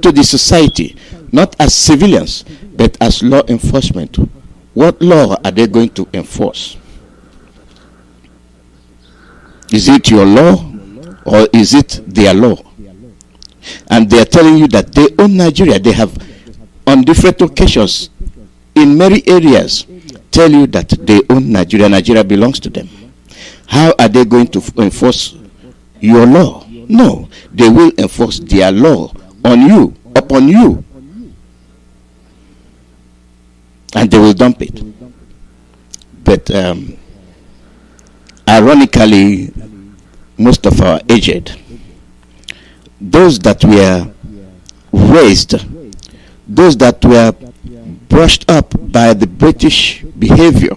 to the society, not as civilians, but as law enforcement. What law are they going to enforce? Is it your law or is it their law? And they are telling you that they own Nigeria. They have, on different occasions, in many areas, tell you that they own Nigeria. Nigeria belongs to them. How are they going to enforce your law? No, they will enforce their law on you, upon you. And they will dump it. But ironically, most of our aged, those that were raised, those that were brushed up by the British behavior,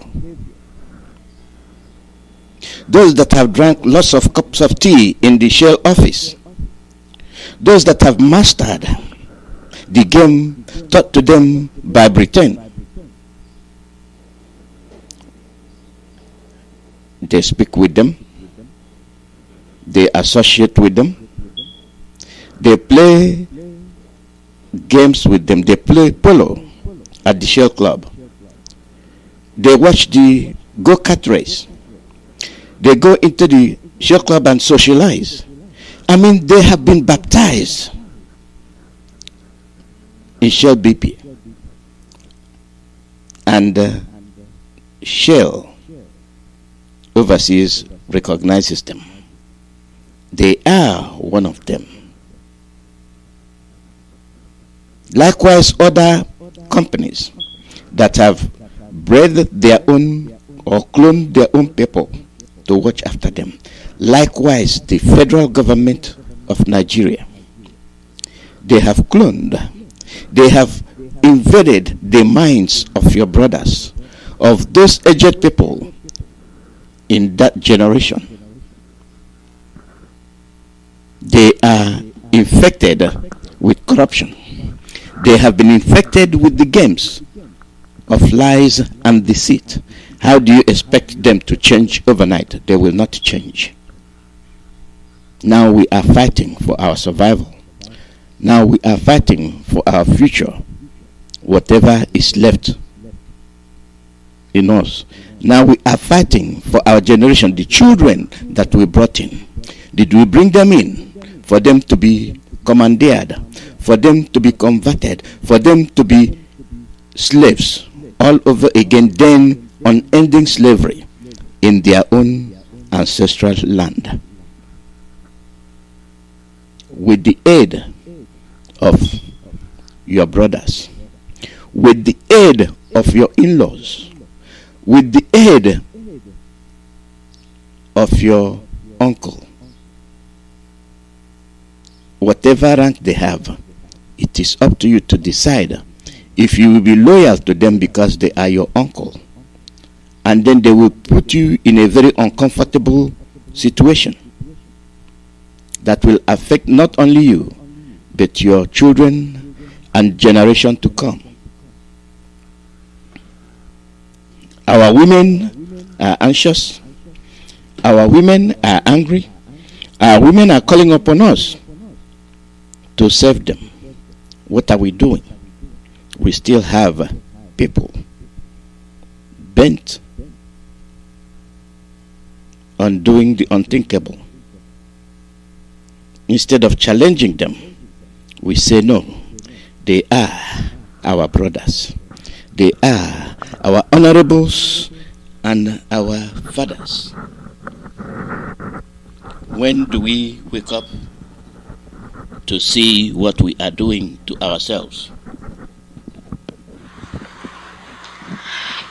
those that have drank lots of cups of tea in the Shell office, those that have mastered the game taught to them by Britain, they speak with them, they associate with them, they play games with them, they play polo at the Shell Club, they watch the go-kart race, they go into the Shell Club and socialize. I mean, they have been baptized in Shell BP. And Shell overseas recognizes them. They are one of them. Likewise, other companies that have bred their own or cloned their own people to watch after them. Likewise, the federal government of Nigeria, they have cloned, they have invaded the minds of your brothers, of those aged people in that generation. They are infected with corruption. They have been infected with the games of lies and deceit. How do you expect them to change overnight? They will not change. Now we are fighting for our survival. Now we are fighting for our future. Whatever is left in us. Now we are fighting for our generation, the children that we brought in. Did we bring them in for them to be commandeered, for them to be converted, for them to be slaves all over again, then unending slavery in their own ancestral land? With the aid of your brothers, with the aid of your in-laws, with the aid of your uncle, whatever rank they have, it is up to you to decide if you will be loyal to them because they are your uncle. And then they will put you in a very uncomfortable situation that will affect not only you, but your children and generation to come. Our women are anxious. Our women are angry. Our women are calling upon us to save them. What are we doing? We still have people bent on doing the unthinkable. Instead of challenging them, we say no. They are our brothers. They are our honorables and our fathers. When do we wake up to see what we are doing to ourselves?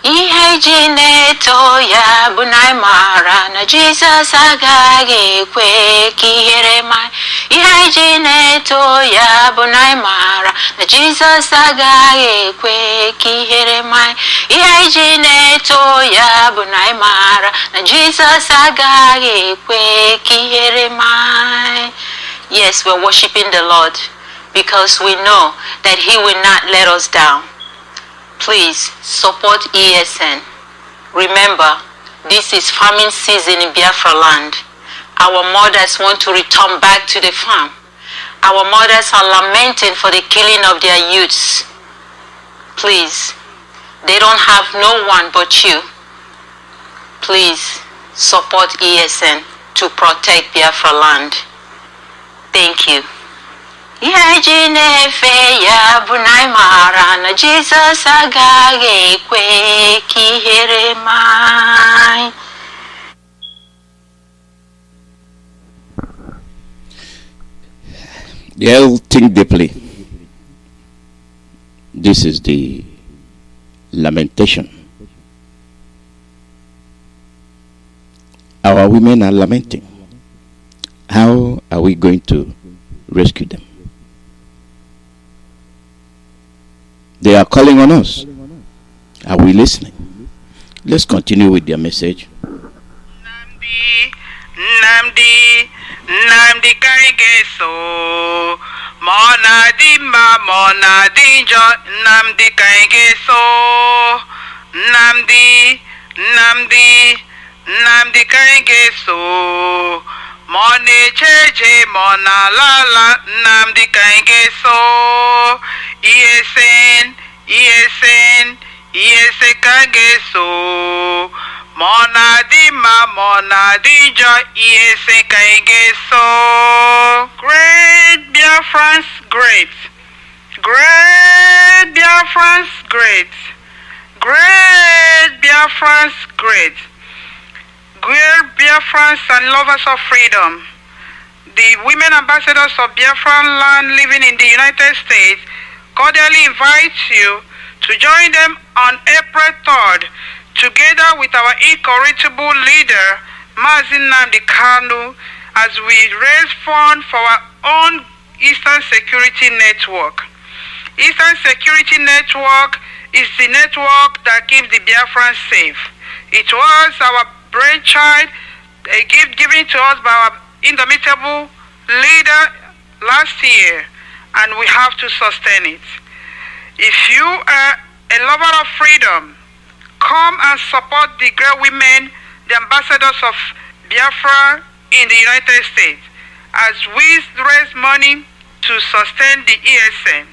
Ihe ji na-eto ya bụ na mara na Jizọs agaghị ekwe ka ihere ma. Ihe ji na-eto ya bụ na mara na Jizọs agaghị ekwe ka ihere ma. Ihe ji na-eto ya bụ na mara na Jizọs agaghị ekwe ka ihere ma. Yes, we're worshiping the Lord because we know that He will not let us down. Please support ESN. Remember, this is farming season in Biafra land. Our mothers want to return back to the farm. Our mothers are lamenting for the killing of their youths. Please, they don't have no one but you. Please support ESN to protect Biafra land. Thank you. Ihe na-efe ya bụ na anyị maara na Jizọs agaghị ekwe ka ihere mee. They'll think deeply. This is the lamentation. Our women are lamenting. How are we going to rescue them? They are calling on us. Are we listening? Let's continue with their message. Namdi Kaigeso Mona Dima Mona Dinjo Namdi Kaigeso Namdi Kaigeso Mone Cheche Mona Lala Namdi Kaigeso ESN Kaigeso Mona Dima Mona Dinjo ESN Kaigeso. Great Biafrans, great. Great Biafrans, great. Great Biafrans, great. Great Biafrans and lovers of freedom. The women ambassadors of Biafran land living in the United States cordially invite you to join them on April 3rd, together with our incorrigible leader, Mazi Alozie, as we raise funds for our own Eastern Security Network. Eastern Security Network is the network that keeps the Biafrans safe. It was our brainchild, a gift given to us by our indomitable leader last year, and we have to sustain it. If you are a lover of freedom, come and support the great women, the ambassadors of Biafra in the United States, as we raise money to sustain the ESN.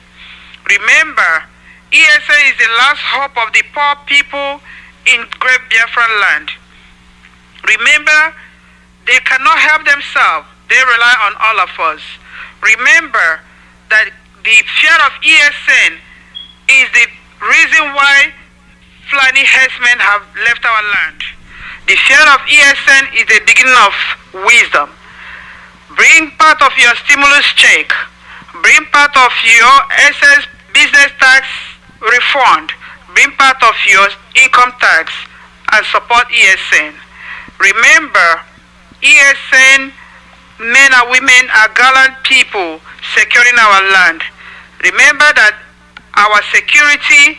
Remember, ESN is the last hope of the poor people in great Biafran land. Remember, they cannot help themselves. They rely on all of us. Remember that the fear of ESN is the reason why Fulani herdsmen have left our land. The fear of ESN is the beginning of wisdom. Bring part of your stimulus check. Bring part of your excess business tax refund. Bring part of your income tax and support ESN. Remember, ESN men and women are gallant people securing our land. Remember that our security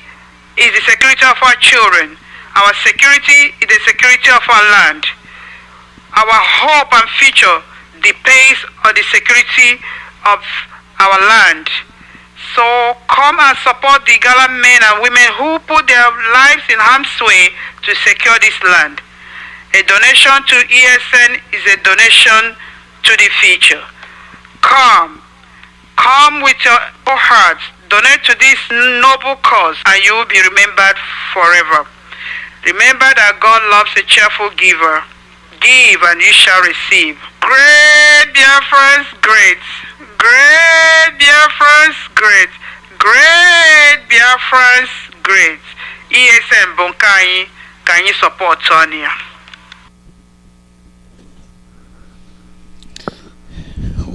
is the security of our children. Our security is the security of our land. Our hope and future depends on the security of our land. So come and support the gallant men and women who put their lives in harm's way to secure this land. A donation to ESN is a donation to the future. Come with your hearts, donate to this noble cause, and you will be remembered forever. Remember that God loves a cheerful giver. Give and you shall receive. Great Biafrans, great. Great Biafrans, great. Great Biafrans, great. ESN Bonkai, can you support Sonia?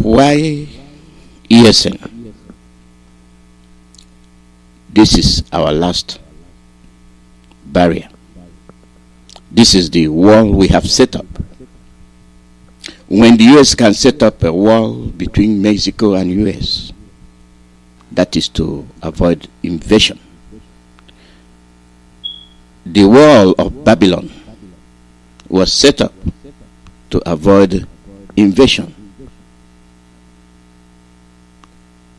Why ESN? This is our last barrier. This is the wall we have set up. When the US can set up a wall between Mexico and US, that is to avoid invasion. The wall of Babylon was set up to avoid invasion.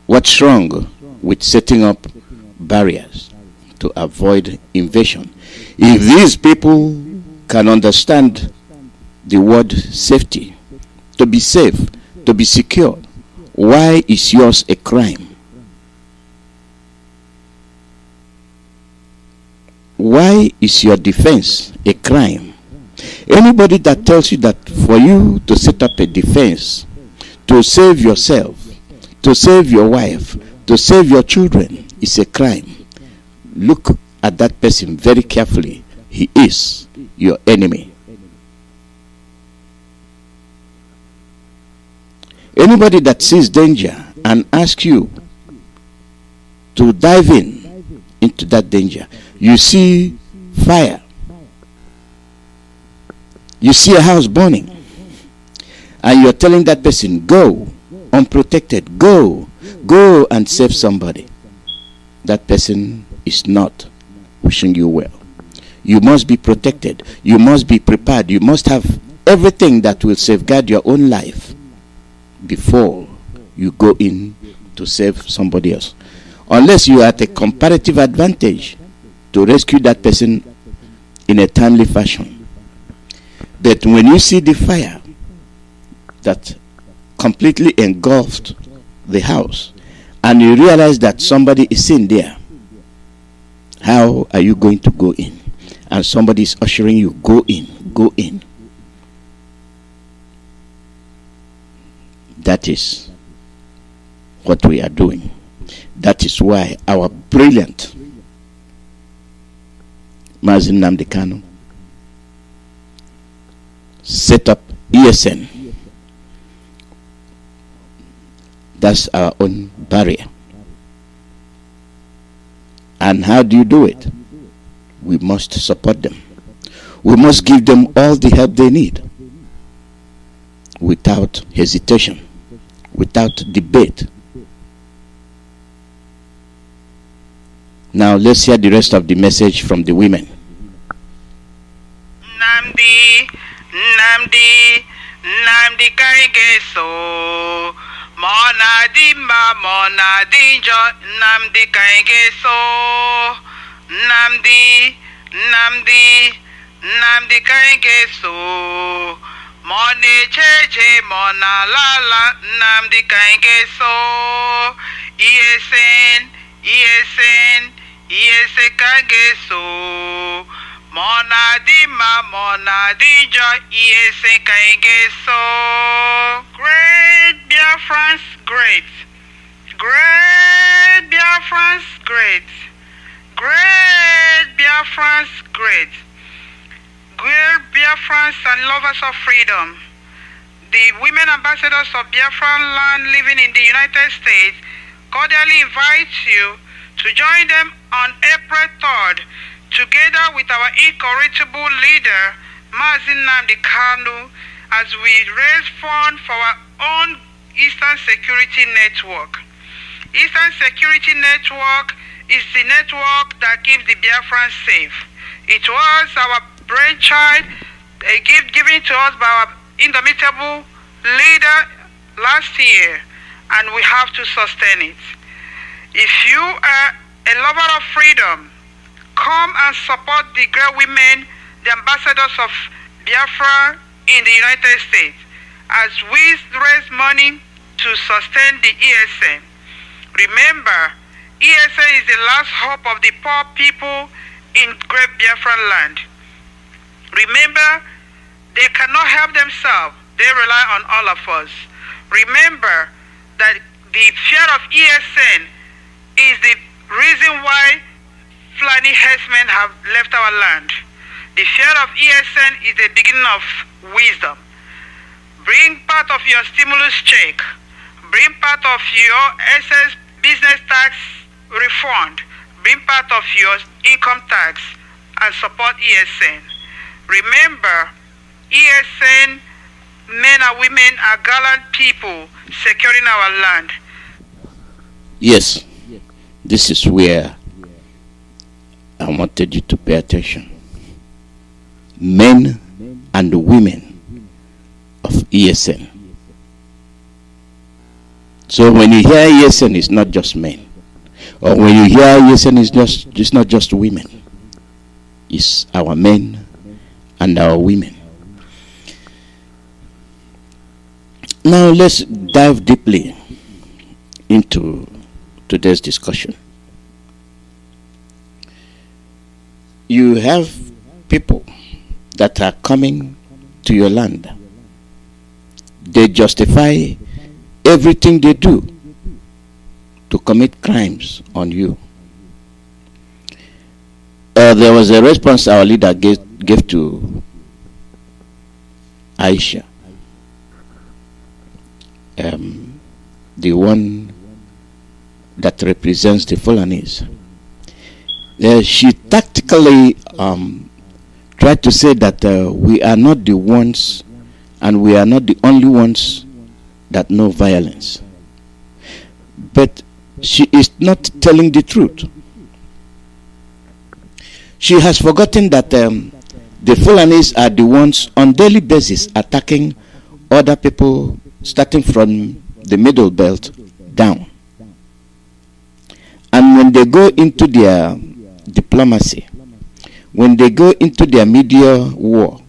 What's wrong with setting up barriers to avoid invasion? If these people can understand the word safety, to be safe, to be secure, Why is yours a crime? Why is your defense a crime? Anybody that tells you that for you to set up a defense, to save yourself, to save your wife, to save your children is a crime, look at that person very carefully. He is your enemy. Anybody that sees danger and asks you to dive into that danger, you see fire, you see a house burning, and you're telling that person, go unprotected, go and save somebody, that person is not wishing you well. You must be protected, you must be prepared, you must have everything that will safeguard your own life before you go in to save somebody else, unless you are at a comparative advantage to rescue that person in a timely fashion. But when you see the fire that completely engulfed the house and you realize that somebody is in there, how are you going to go in? And somebody is ushering you, go in. That is what we are doing. That is why our brilliant Mazi Alozie set up ESN. That's our own barrier. And how do you do it? We must support them. We must give them all the help they need, without hesitation, without debate. Now let's hear the rest of the message from the women. Namdi kaigeso mona dimba mona dinjo namdi kaigeso namdi kaigeso mone cheche mona lala namdi kaigeso ese kaigeso mona dima mona dijo ese kaigeso. Great Biafrans, great Biafrans, great Biafrans, great Biafrans and lovers of freedom. The women ambassadors of Biafran land living in the United States cordially invite you to join them on April 3rd, together with our incorrigible leader, Mazi Alozie, as we raise funds for our own Eastern Security Network. Eastern Security Network is the network that keeps the Biafrans safe. It was our brainchild, a gift given to us by our indomitable leader last year, and we have to sustain it. If you are a lover of freedom, come and support the great women, the ambassadors of Biafra in the United States, as we raise money to sustain the ESN. Remember, ESN is the last hope of the poor people in great Biafran land. Remember, they cannot help themselves. They rely on all of us. Remember that the fear of ESN is the reason why Fulani herdsmen have left our land. The fear of ESN is the beginning of wisdom. Bring part of your stimulus check. Bring part of your excess business tax refund. Bring part of your income tax and support ESN. Remember, ESN men and women are gallant people securing our land. Yes, this is where I wanted you to pay attention. Men and women of ESN. So when you hear ESN, it's not just men. Or when you hear ESN, it's not just women. It's our men and our women. Now let's dive deeply into today's discussion. You have people that are coming to your land. They justify everything they do to commit crimes on you. There was a response our leader gave to Aisha, the one that represents the Fulanis. She tactically tried to say that we are not the ones, and we are not the only ones that know violence. But she is not telling the truth. She has forgotten that the Fulanis are the ones on daily basis attacking other people, starting from the middle belt down. And when they go into their diplomacy, when they go into their media war,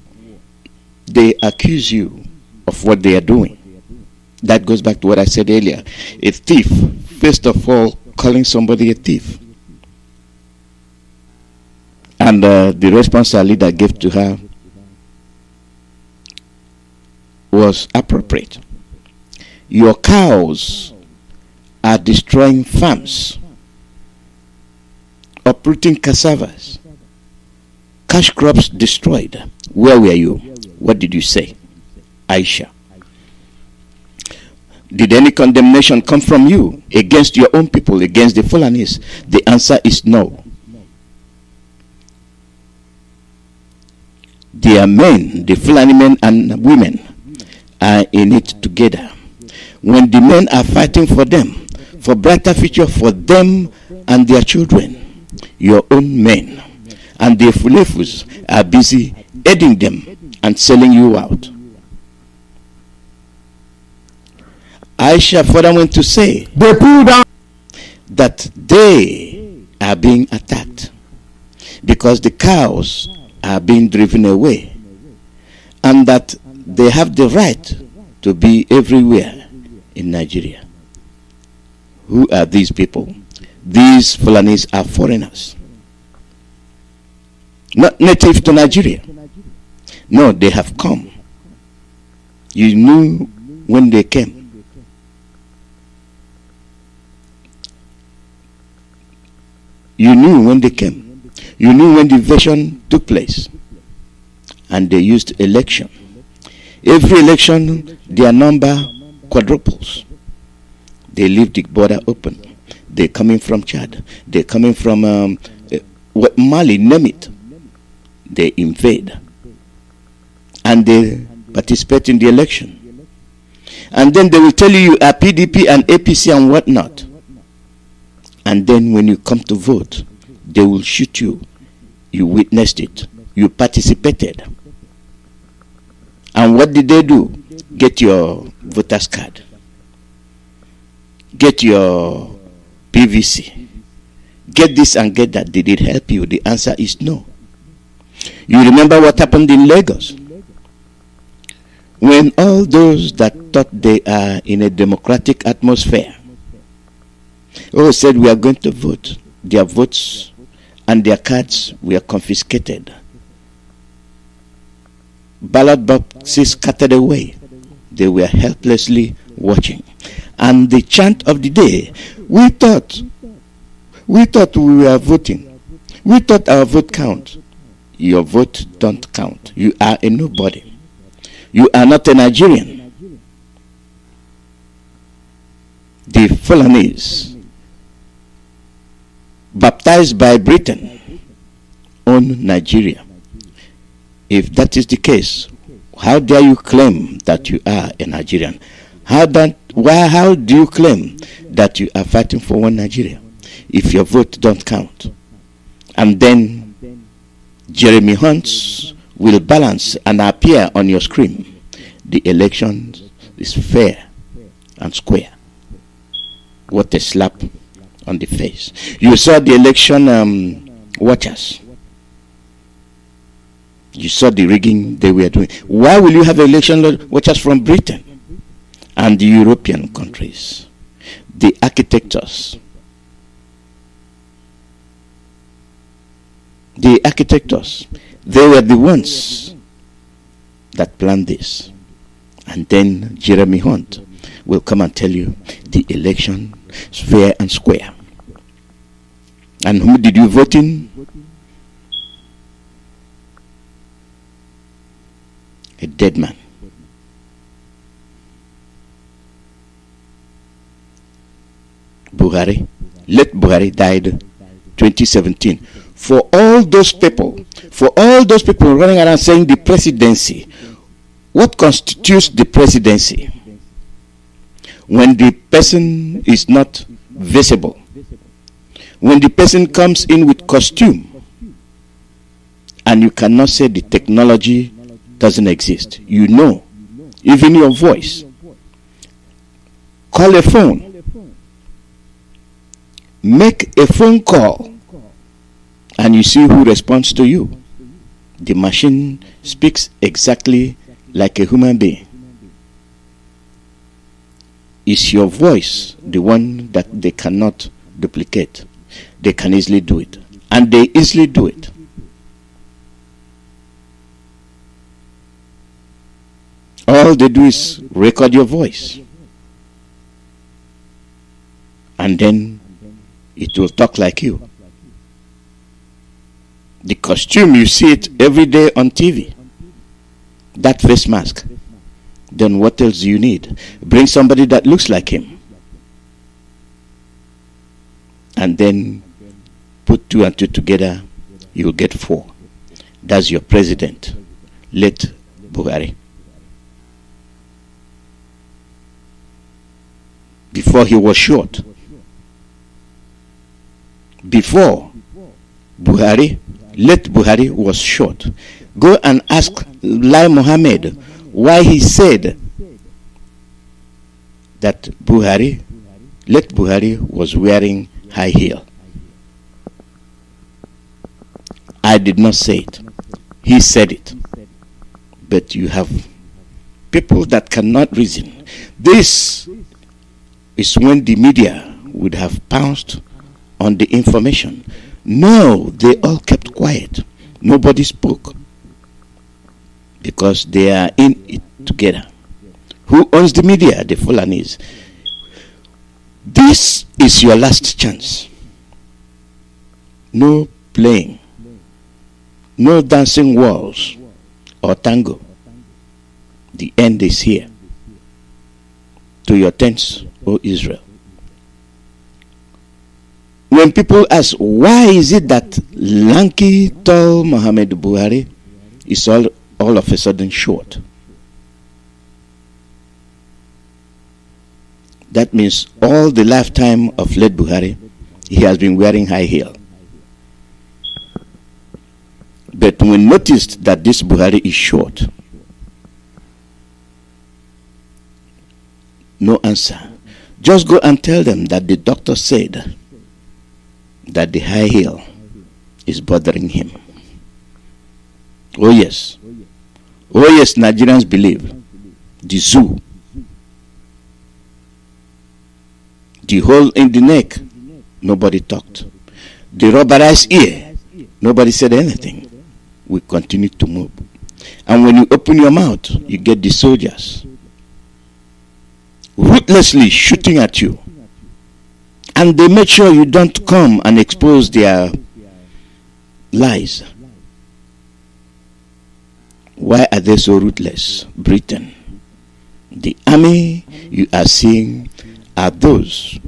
they accuse you of what they are doing. That goes back to what I said earlier. A thief, first of all, calling somebody a thief. And the response our leader gave to her was appropriate. Your cows are destroying farms, uprooting cassavas, cash crops destroyed. Where were you? What did you say, Aisha? Did any condemnation come from you against your own people, against the Fulanis? The answer is no. Their men, the Fulani men and women, are in it together. When the men are fighting for them, for brighter future for them and their children, your own men and the Fulefus are busy aiding them and selling you out. Aisha further went to say they pull down that they are being attacked because the cows are being driven away, and that they have the right to be everywhere in Nigeria. Who are these people? These Fulanis are foreigners, not native to Nigeria. No, they have come. You knew when they came. You knew when they came. You knew when the invasion took place. And they used election. Every election, their number quadruples. They leave the border open. They're coming from Chad. They're coming from Mali, name it. They invade. And they participate in the election. And then they will tell you are PDP and APC and whatnot. And then when you come to vote, they will shoot you. You witnessed it. You participated. And what did they do? Get your voter's card. Get your PVC. Get this and get that. Did it help you? The answer is no. You remember what happened in Lagos? When all those that thought they are in a democratic atmosphere said we are going to vote, their votes and their cards were confiscated. Ballot boxes scattered away. They were helplessly watching. And the chant of the day, we thought we were voting. We thought our vote count. Your vote don't count. You are a nobody. You are not a Nigerian. The Fulanese, baptized by Britain, own Nigeria. If that is the case, how dare you claim that you are a Nigerian? How do you claim that you are fighting for one Nigeria if your vote don't count? And then Jeremy Hunt will balance and appear on your screen. The election is fair and square. What a slap on the face. You saw the election watchers. You saw the rigging they were doing. Why will you have election watchers from Britain and the European countries? the architects. The architects, they were the ones that planned this. And then Jeremy Hunt will come and tell you the election is fair and square. And who did you vote in? A dead man. Buhari, late Buhari, died 2017. For all those people running around saying the presidency, what constitutes the presidency? When the person is not visible, when the person comes in with costume, and you cannot say the technology doesn't exist. You know, even your voice. Call a phone. Make a phone call, and you see who responds to you. The machine speaks exactly like a human being. Is your voice the one that they cannot duplicate? They can easily do it, and they easily do it. All they do is record your voice, and then it will talk like you. The costume, you see it every day on TV. That face mask. Then what else do you need? Bring somebody that looks like him. And then put 2 and 2 together, you'll get 4. That's your president, late Buhari. Before he was short. Before Buhari, late Buhari was short. Go and ask Lai Mohammed why he said that late Buhari was wearing high heel. I did not say it. He said it. But you have people that cannot reason. This is when the media would have pounced on the information. No, they all kept quiet. Nobody spoke. Because they are in it together. Who owns the media? The Fulanis. This is your last chance. No playing. No dancing walls or tango. The end is here. To your tents, O Israel. When people ask, why is it that lanky, tall Muhammad Buhari is all of a sudden short? That means all the lifetime of late Buhari, he has been wearing high heel. But we noticed that this Buhari is short. No answer. Just go and tell them that the doctor said that the high heel is bothering him. Oh yes. Oh yes, Nigerians believe. The zoo. The hole in the neck, nobody talked. The rubberized ear, nobody said anything. We continue to move. And when you open your mouth, you get the soldiers ruthlessly shooting at you. And they make sure you don't come and expose their lies. Why are they so ruthless? Britain. The army you are seeing are those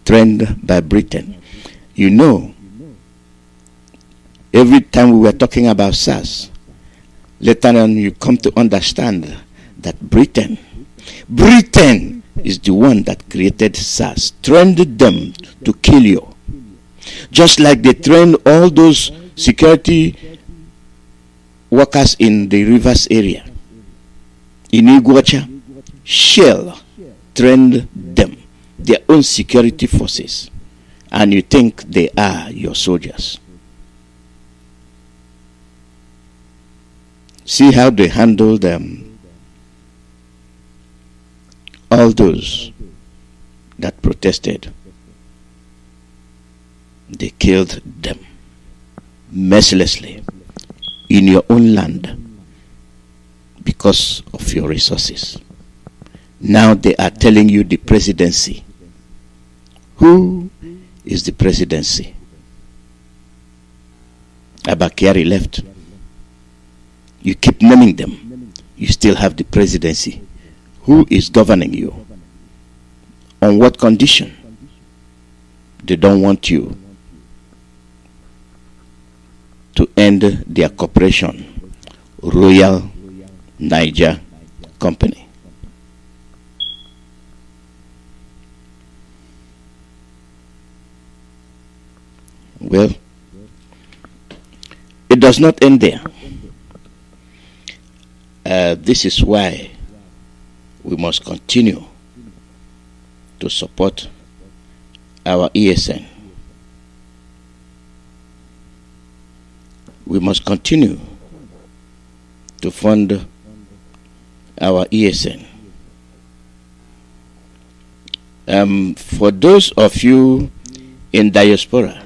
trained by Britain. You know, every time we were talking about SARS, later on you come to understand that Britain is the one that created SARS, trained them to kill you. Just like they trained all those security workers in the rivers area. In Iguacha, Shell trained them, their own security forces. And you think they are your soldiers. See how they handle them. All those that protested. They killed them mercilessly in your own land because of your resources. Now they are telling you the presidency. Who is the presidency? Abakari left. You keep naming them. You still have the presidency. Who is governing you? On what condition? They don't want you to end their corporation, Royal Niger Company. Well, it does not end there. This is why we must continue to support our ESN. We must continue to fund our ESN. For those of you in diaspora,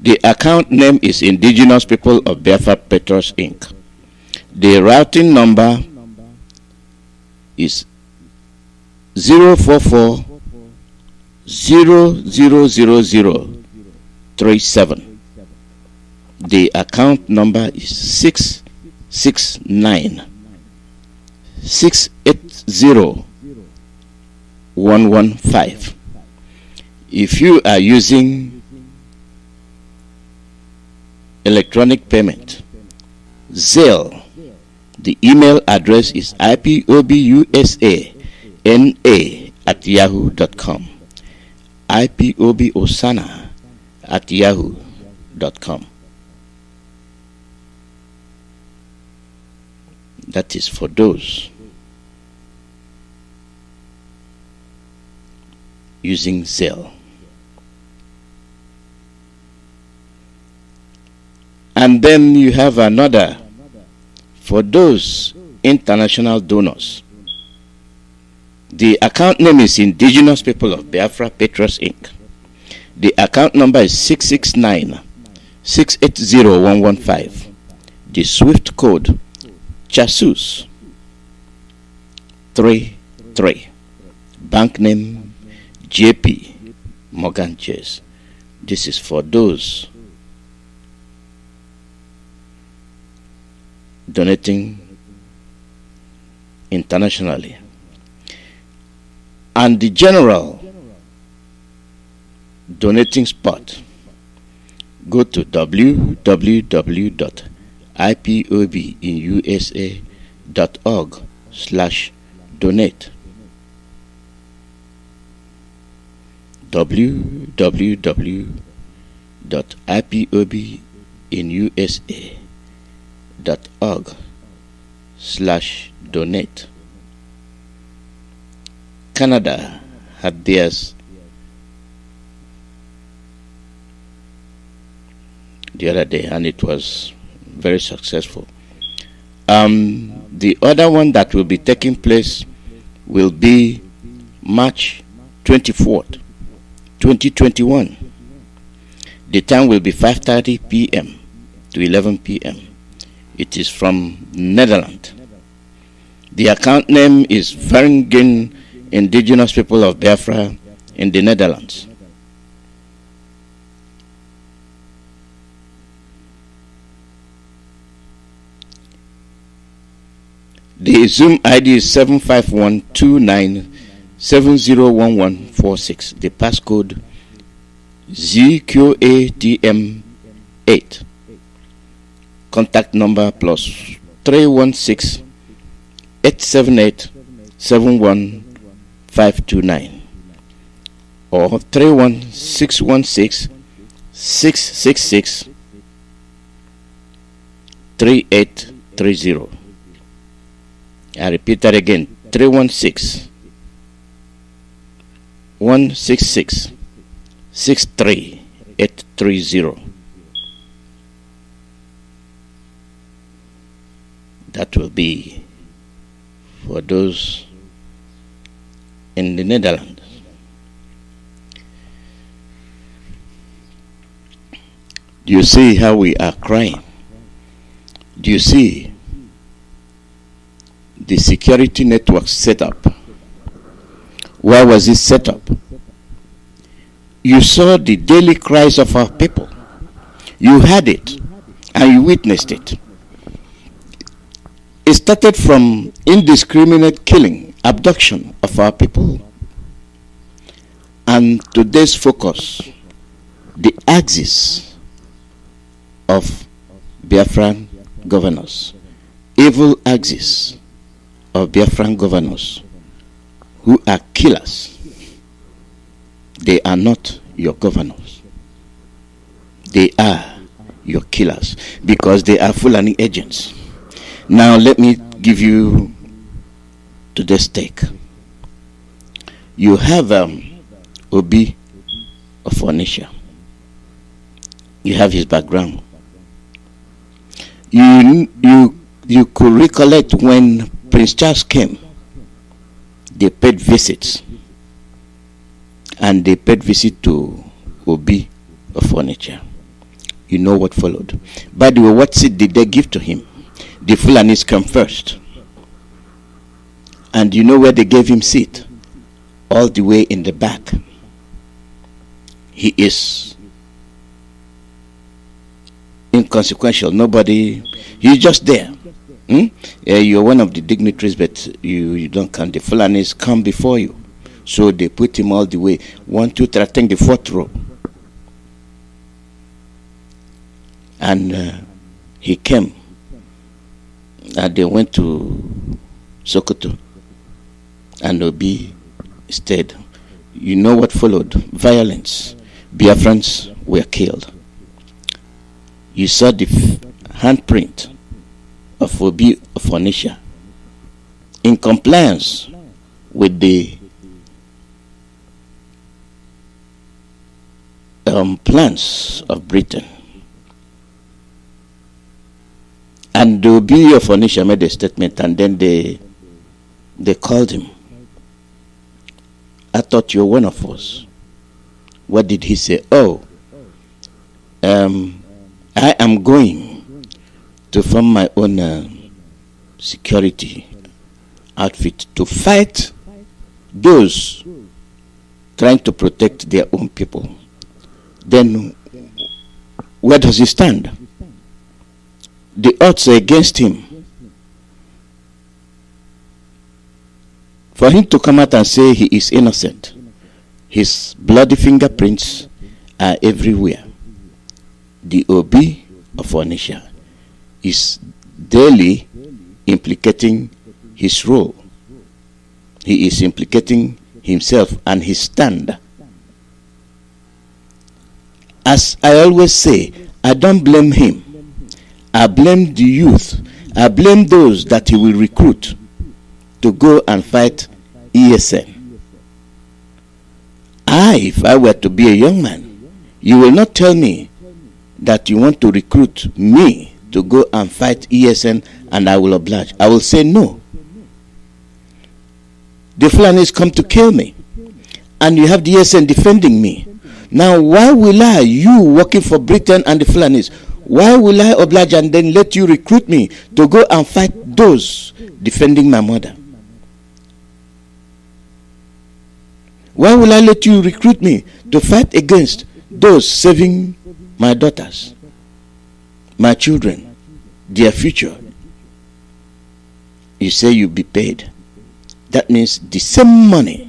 the account name is Indigenous People of Biafra Petros Inc. The routing number is 044 00037. The account number is 669 680 115. If you are using electronic payment, Zelle, the email address is ipobusana@yahoo.com. ipobosana@yahoo.com. That is for those using Zelle. And then you have another for those international donors. The account name is Indigenous People of Biafra Petros Inc. The account number is 669 680 115. The SWIFT code Chasus 33. Bank name JP Morgan Chase. This is for those donating internationally. And the general donating spot, go to www.ipobinusa.org/donate. www.ipobinusa.org/donate. Canada had theirs the other day, and it was very successful. The other one that will be taking place will be March 24th, 2021. The time will be 5:30 p.m. to 11 p.m. It is from Netherlands. The account name is Vereniging Indigenous People of Biafra in the Netherlands. The Zoom ID is 75129701146. The passcode ZQATM8. Contact number plus 316 878 71529 or 31616 666 3830. I repeat that again, 316 166 63830. That will be for those in the Netherlands. Do you see how we are crying? Do you see the security network set up? Where was it set up? You saw the daily cries of our people. You heard it and you witnessed it. It started from indiscriminate killing, abduction of our people. And today's focus, the axis of Biafran governors, evil axis of Biafran governors who are killers. They are not your governors. They are your killers because they are Fulani agents. Now let me give you to the stake. You have Obi of Onisha. You have his background. You could recollect when Prince Charles came, they paid visits. And they paid visit to Obi of Onitsha. You know what followed. By the way, what seat did they give to him? The Fulanis come first. And you know where they gave him seat? All the way in the back. He is inconsequential. Nobody, he's just there. You're one of the dignitaries, but you don't count. The Fulanis come before you. So they put him all the way. 1, 2, 3, I think the 4th row. And he came. And they went to Sokoto. And Obi stayed. You know what followed? Violence. Biafrans were killed. You saw the handprint of Obi of Onisha in compliance with the plans of Britain. And the Obi of Onisha made a statement, and then they called him. I thought you're one of us. What did he say? Oh, I am going to form my own security outfit to fight those trying to protect their own people. Then where does he stand? The odds are against him. For him to come out and say he is innocent, his bloody fingerprints are everywhere. The Obi of Onisha is daily implicating his role. He is implicating himself and his stand. As I always say, I don't blame him. I blame the youth. I blame those that he will recruit to go and fight ESN. If I were to be a young man, you will not tell me that you want to recruit me to go and fight ESN and I will oblige. I will say no. The Fulanis come to kill me and you have the ESN defending me. Now why will I, you working for Britain and the Fulanis, why will I oblige and then let you recruit me to go and fight those defending my mother? Why will I let you recruit me to fight against those saving my daughters, my children, their future? You say you'll be paid. That means the same money,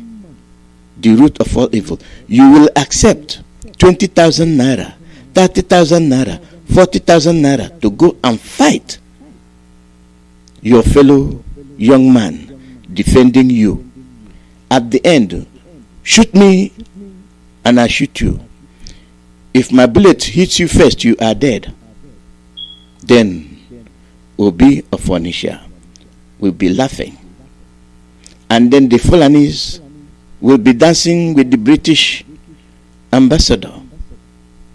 the root of all evil. You will accept 20,000 naira, 30,000 naira, 40,000 naira to go and fight your fellow young man defending you. At the end, shoot me and I shoot you. If my bullet hits you first, you are dead. Then Obi of Onisha will be laughing. And then the Fulanis will be dancing with the British ambassador.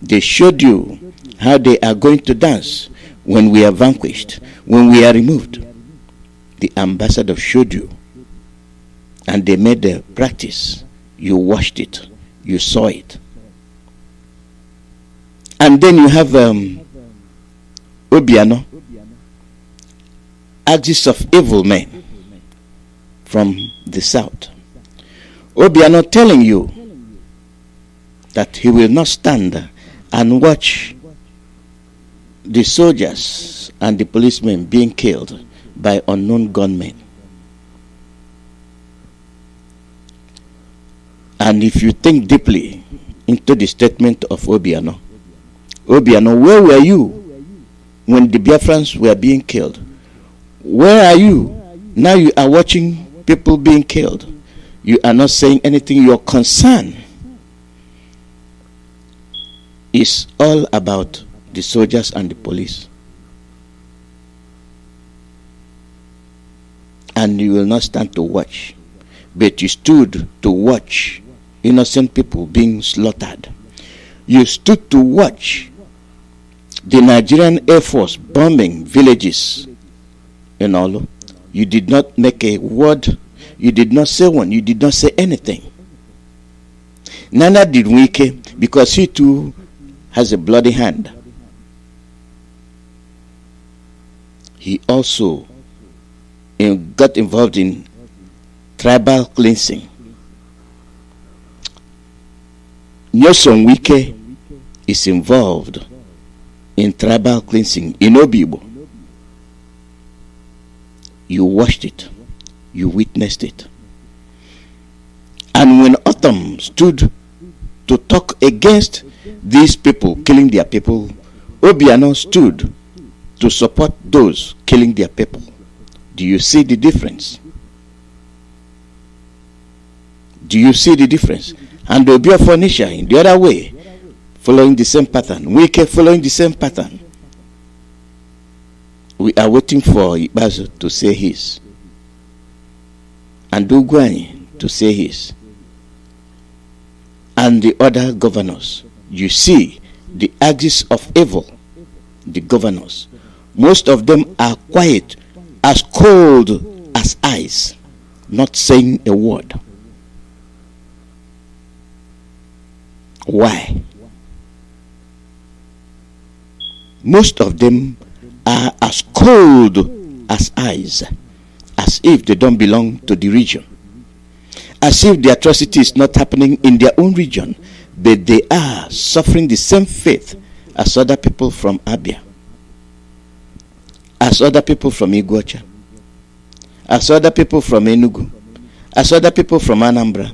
They showed you how they are going to dance when we are vanquished, when we are removed. The ambassador showed you and they made the practice. You watched it, you saw it. And then you have Obiano, axis of evil men from the south. Obiano telling you that he will not stand and watch the soldiers and the policemen being killed by unknown gunmen. And if you think deeply into the statement of Obiano, where were you when the Biafrans were being killed? Where are you? Now you are watching people being killed. You are not saying anything. Your concern is all about the soldiers and the police. And you will not stand to watch, but you stood to watch innocent people being slaughtered. You stood to watch the Nigerian Air Force bombing villages in Olu. You did not make a word. You did not say one. You did not say anything. Neither did Wike, because he too has a bloody hand. He also got involved in tribal cleansing. Nyesom Wike is involved in tribal cleansing in Obibo. You watched it. You witnessed it. And when Autumn stood to talk against these people killing their people, Obiano stood to support those killing their people. Do you see the difference? Do you see the difference? And the Biafra in the other way, following the same pattern. Wike following the same pattern. We are waiting for Ibazo to say his, and Ugwani to say his, and the other governors. You see the axis of evil, the governors. Most of them are quiet, as cold as ice, not saying a word. Why? Most of them are as cold as ice, as if they don't belong to the region, as if the atrocity is not happening in their own region, but they are suffering the same fate as other people from Abia, as other people from Iguacha, as other people from Enugu, as other people from Anambra.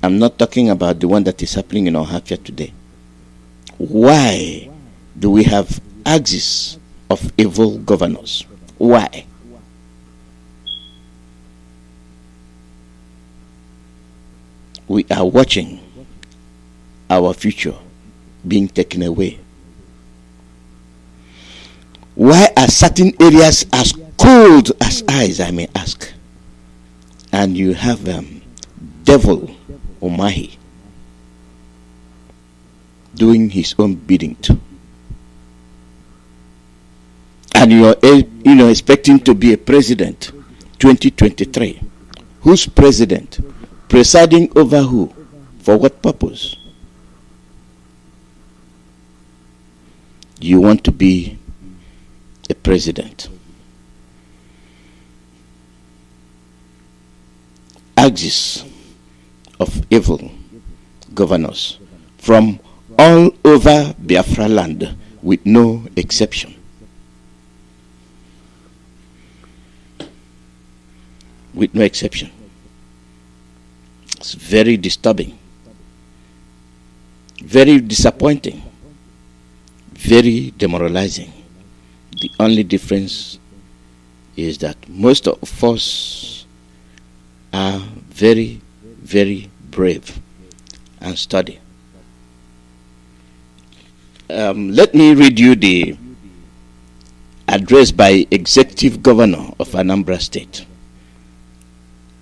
I'm not talking about the one that is happening in Ohafia today. Why do we have axis of evil governors? Why? We are watching our future being taken away. Why are certain areas as cold as ice, I may ask? And you have devil Omahi doing his own bidding too. And you are expecting to be a president 2023. Who's president? Presiding over who? For what purpose? You want to be a president. Axis of evil governors from all over Biafra land with no exception. With no exception. It's very disturbing, very disappointing, very demoralizing. The only difference is that most of us are very, very brave and study. Let me read you the address by Executive Governor of Anambra State,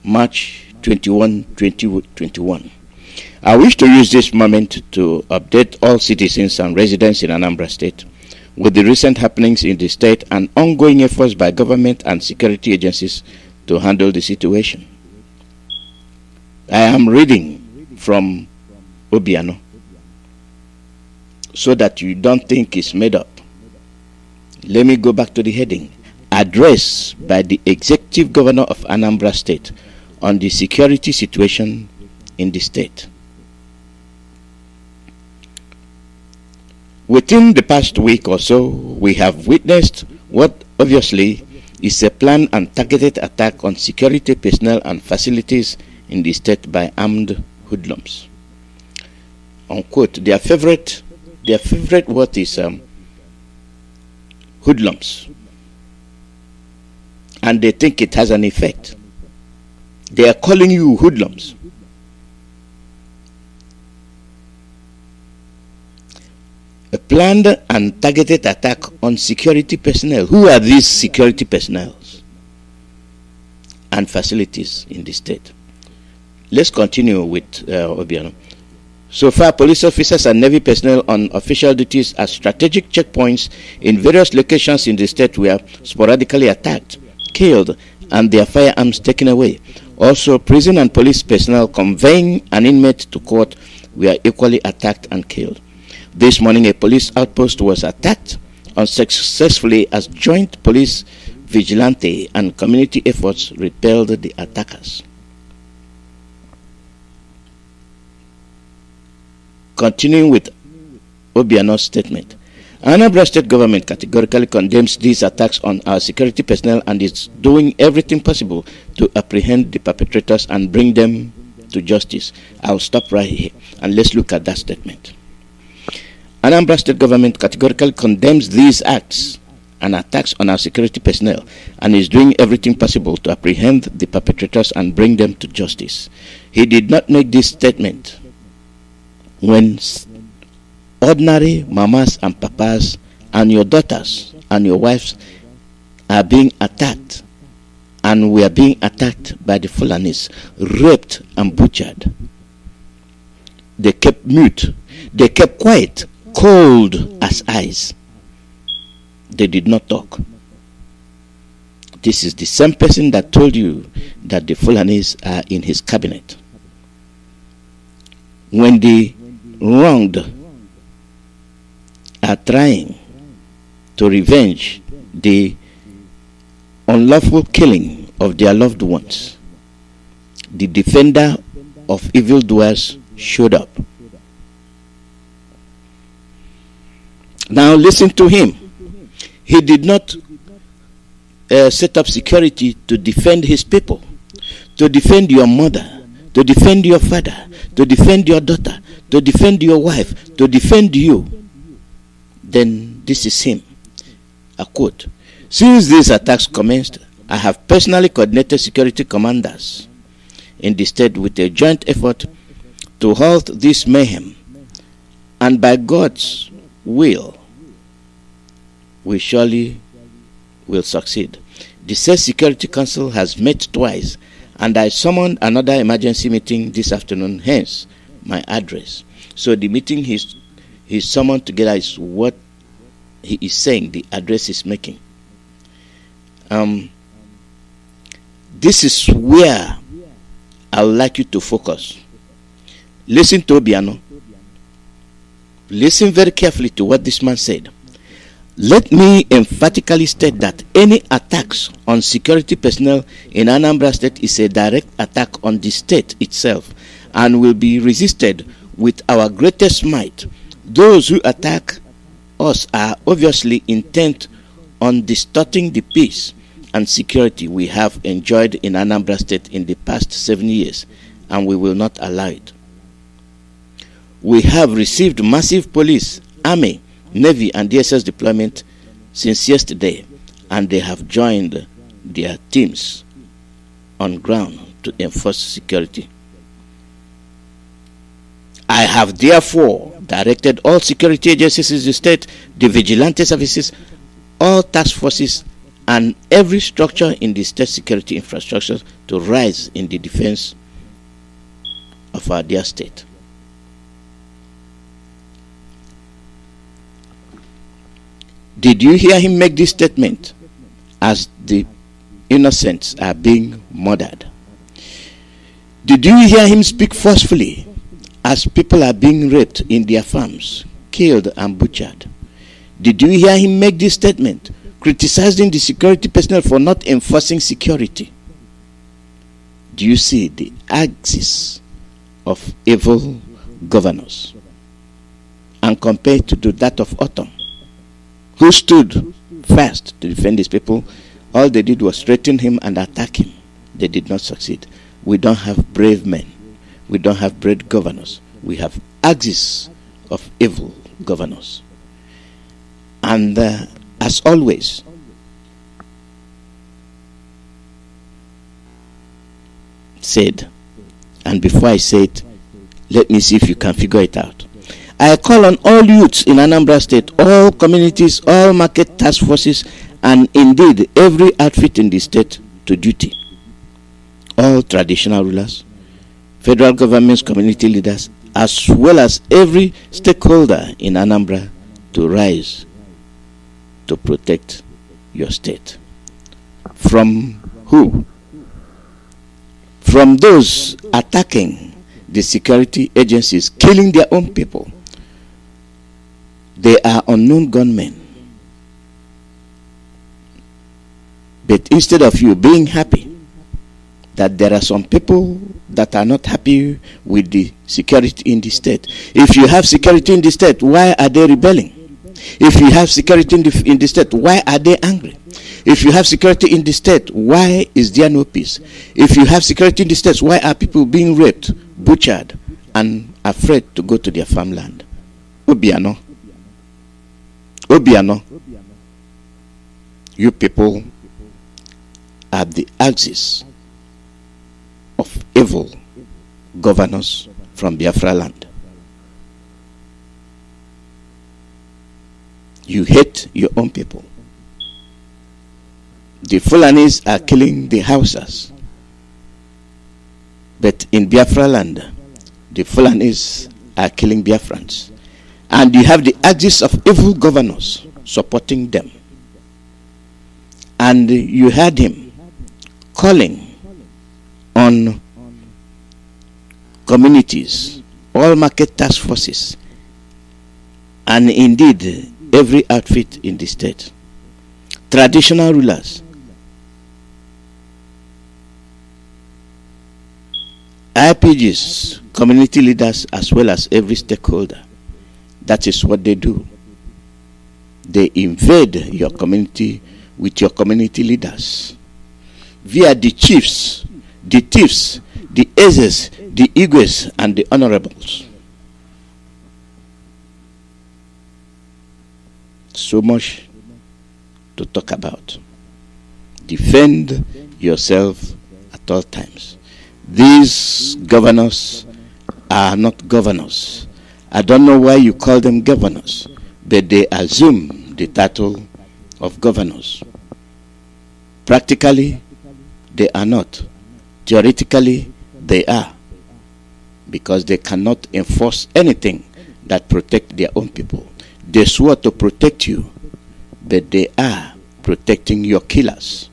March 21, 2021. I wish to use this moment to update all citizens and residents in Anambra State with the recent happenings in the state and ongoing efforts by government and security agencies to handle the situation. I am reading from Obiano so that you don't think it's made up. Let me go back to the heading. Address by the Executive Governor of Anambra State on the security situation in the state. Within the past week or so, we have witnessed what obviously is a planned and targeted attack on security personnel and facilities in the state by armed hoodlums. Unquote. Their favorite word is hoodlums. And they think it has an effect. They are calling you hoodlums. A planned and targeted attack on security personnel. Who are these security personnel and facilities in the state? Let's continue with Obiano. So far, police officers and Navy personnel on official duties at strategic checkpoints in various locations in the state were sporadically attacked, killed, and their firearms taken away. Also, prison and police personnel conveying an inmate to court were equally attacked and killed. This morning, a police outpost was attacked unsuccessfully as joint police, vigilante, and community efforts repelled the attackers. Continuing with Obiano's statement, Anambra State government categorically condemns these attacks on our security personnel and is doing everything possible to apprehend the perpetrators and bring them to justice. I'll stop right here and let's look at that statement. Anambra State government categorically condemns these acts and attacks on our security personnel and is doing everything possible to apprehend the perpetrators and bring them to justice. He did not make this statement when ordinary mamas and papas and your daughters and your wives are being attacked, and we are being attacked by the Fulanis, raped and butchered. They kept mute. They kept quiet, cold as ice. They did not talk. This is the same person that told you that the Fulanis are in his cabinet. When the wronged are trying to revenge the unlawful killing of their loved ones, the defender of evildoers showed up. Now listen to him. He did not set up security to defend his people, to defend your mother, to defend your father, to defend your daughter, to defend your wife, to defend you. Then this is him. A quote. Since these attacks commenced, I have personally coordinated security commanders in the state with a joint effort to halt this mayhem, and by God's will, we surely will succeed. The said Security Council has met twice, and I summoned another emergency meeting this afternoon, hence my address. So the meeting he's summoned together is what he is saying, the address is making. This is where I would like you to focus. Listen to Obiano. Listen very carefully to what this man said. Let me emphatically state that any attacks on security personnel in Anambra State is a direct attack on the state itself and will be resisted with our greatest might. Those who attack us are obviously intent on distorting the peace and security we have enjoyed in Anambra State in the past 7 years, and we will not allow it. We have received massive police, army, Navy and DSS deployment since yesterday, and they have joined their teams on ground to enforce security. I have therefore directed all security agencies in the state, the vigilante services, all task forces, and every structure in the state security infrastructure to rise in the defense of our dear state. Did you hear him make this statement as the innocents are being murdered? Did you hear him speak forcefully as people are being raped in their farms, killed and butchered? Did you hear him make this statement, criticizing the security personnel for not enforcing security? Do you see the axis of evil governors? And compared to that of Autumn, who stood first to defend these people, all they did was threaten him and attack him. They did not succeed. We don't have brave men. We don't have brave governors. We have axis of evil governors. And as always, said, and before I say it, let me see if you can figure it out. I call on all youths in Anambra State, all communities, all market task forces, and indeed every outfit in the state to duty. All traditional rulers, federal governments, community leaders, as well as every stakeholder in Anambra to rise to protect your state. From who? From those attacking the security agencies, killing their own people. They are unknown gunmen. But instead of you being happy that there are some people that are not happy with the security in the state. If you have security in the state, why are they rebelling? If you have security in the state, why are they angry? If you have security in the state, why is there no peace? If you have security in the states, why are people being raped, butchered, and afraid to go to their farmland? Obiano. Obiano. You people are the axis of evil governors from Biafra land. You hate your own people. The Fulanis are killing the Hausas. But in Biafra land, the Fulanis are killing Biafrans. And you have the axis of evil governors supporting them. And you heard him calling on communities, all market task forces, and indeed every outfit in the state, traditional rulers, IPGs, community leaders, as well as every stakeholder. That is what they do. They invade your community with your community leaders via the chiefs, the thieves, the aces, the igwes, and the honorables. So much to talk about. Defend yourself at all times. These governors are not governors. I don't know why you call them governors, but they assume the title of governors. Practically, they are not. Theoretically, they are, because they cannot enforce anything that protects their own people. They swore to protect you, but they are protecting your killers.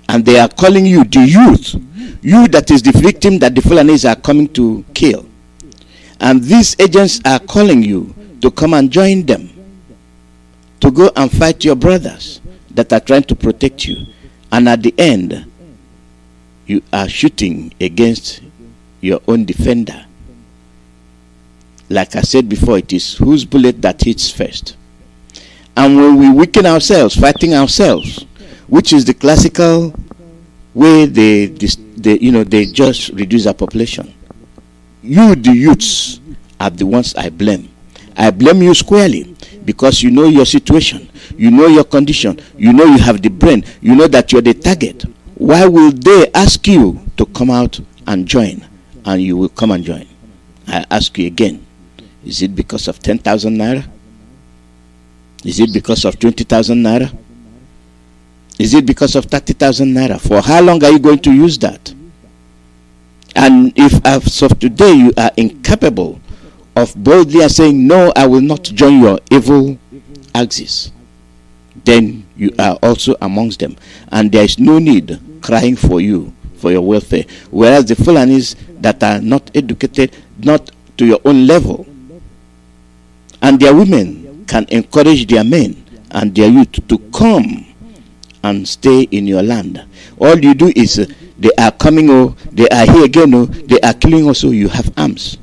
And they are calling you the youth, you that is the victim that the Fulanis are coming to kill. And these agents are calling you to come and join them, to go and fight your brothers that are trying to protect you. And at the end, you are shooting against your own defender. Like I said before, it is whose bullet that hits first. And when we weaken ourselves, fighting ourselves, which is the classical way they just reduce our population. You, the youths, are the ones I blame. I blame you squarely because you know your situation, you know your condition, you know you have the brain, you know that you're the target. Why will they ask you to come out and join, and you will come and join? I ask you again, is it because of 10,000 naira? Is it because of 20,000 naira? Is it because of 30,000 naira? For how long are you going to use that? And if as of today you are incapable of boldly saying, no, I will not join your evil axis, then you are also amongst them. And there is no need crying for you for your welfare. Whereas the Fulanis that are not educated, not to your own level, and their women can encourage their men and their youth to come and stay in your land. All you do is they are coming, they are here again, they are killing us. You have arms,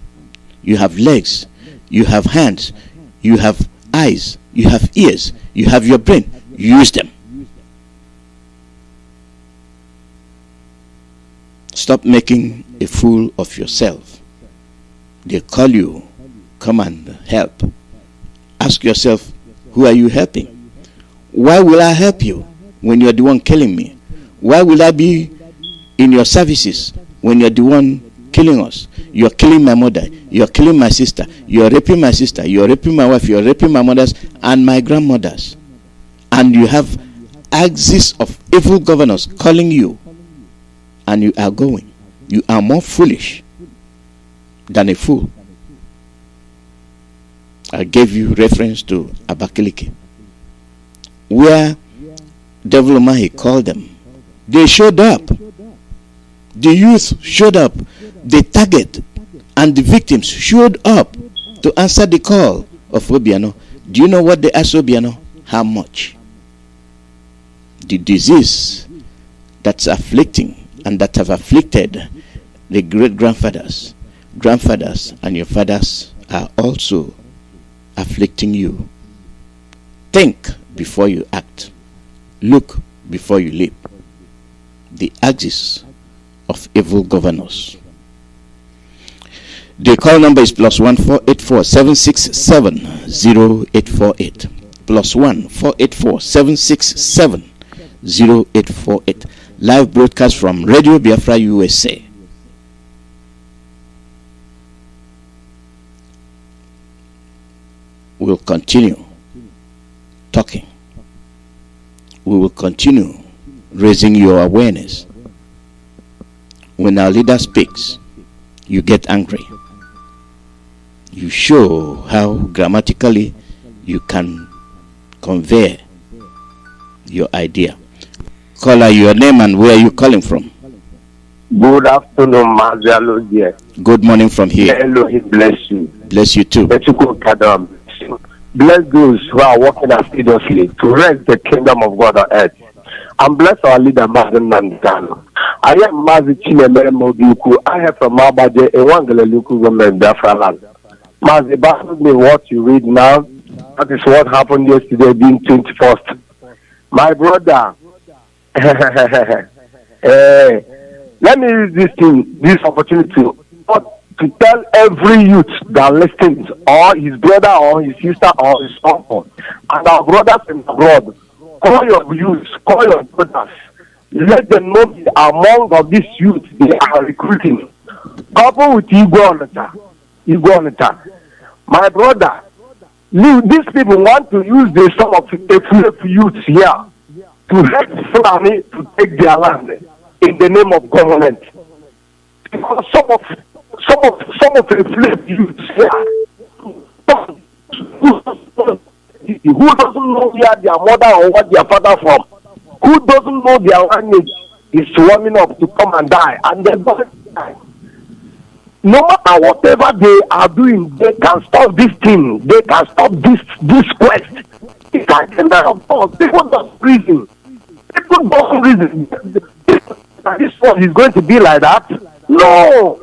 you have legs, you have hands, you have eyes, you have ears, you have your brain. Use them. Stop making a fool of yourself. They call you, come and help. Ask yourself, who are you helping? Why will I help you when you're the one killing me? Why will I be in your services when you're the one killing us? You're killing my mother, you're killing my sister, you're raping my sister, you're raping my wife, you're raping my mothers and my grandmothers. And you have axis of evil governors calling you, and you are going. You are more foolish than a fool. I gave you reference to Abakaliki, where Devil Mahi called them. They showed up. The youth showed up. The target and the victims showed up to answer the call of Obiano. Do you know what they asked Obiano? How much? The disease that's afflicting and that have afflicted the great-grandfathers, grandfathers, and your fathers are also afflicting you. Think before you act. Look before you leap. The axis of evil governors. The call number is +1 767 0848. +1 767 0848. Live broadcast from Radio Biafra USA. We'll continue talking. We will continue raising your awareness. When our leader speaks, you get angry. You show how grammatically you can convey your idea. Caller, your name and where are you calling from? Good afternoon, Mazi Alozie. Good morning from here. Hello, he bless you. Bless you too. Bless those who are working assiduously to raise the kingdom of God on earth. And bless our leader, Mazi Nandano. I am Mazi Chinemere Moduku. I have from Mabaje, a Wangele Luku woman, Biafran. Mazi, back me what you read now. That is what happened yesterday, being 21st. My brother, let me use this opportunity to tell every youth that listens, or his brother, or his sister, or his uncle, and our brothers in abroad, call your youth, call your brothers, let them know among of these youth they are recruiting. Couple with Iguanata. My brother, these people want to use the some of the youths here to help Fulani to take their land in the name of government. Because some of the slave youths here who doesn't know where their mother or what their father from, who doesn't know their language, is swarming up to come and die, and they're going to die. No matter whatever they are doing, they can stop this thing. They can stop this quest. It can't end up. People don't reason. People don't reason. This one is going to be like that. No.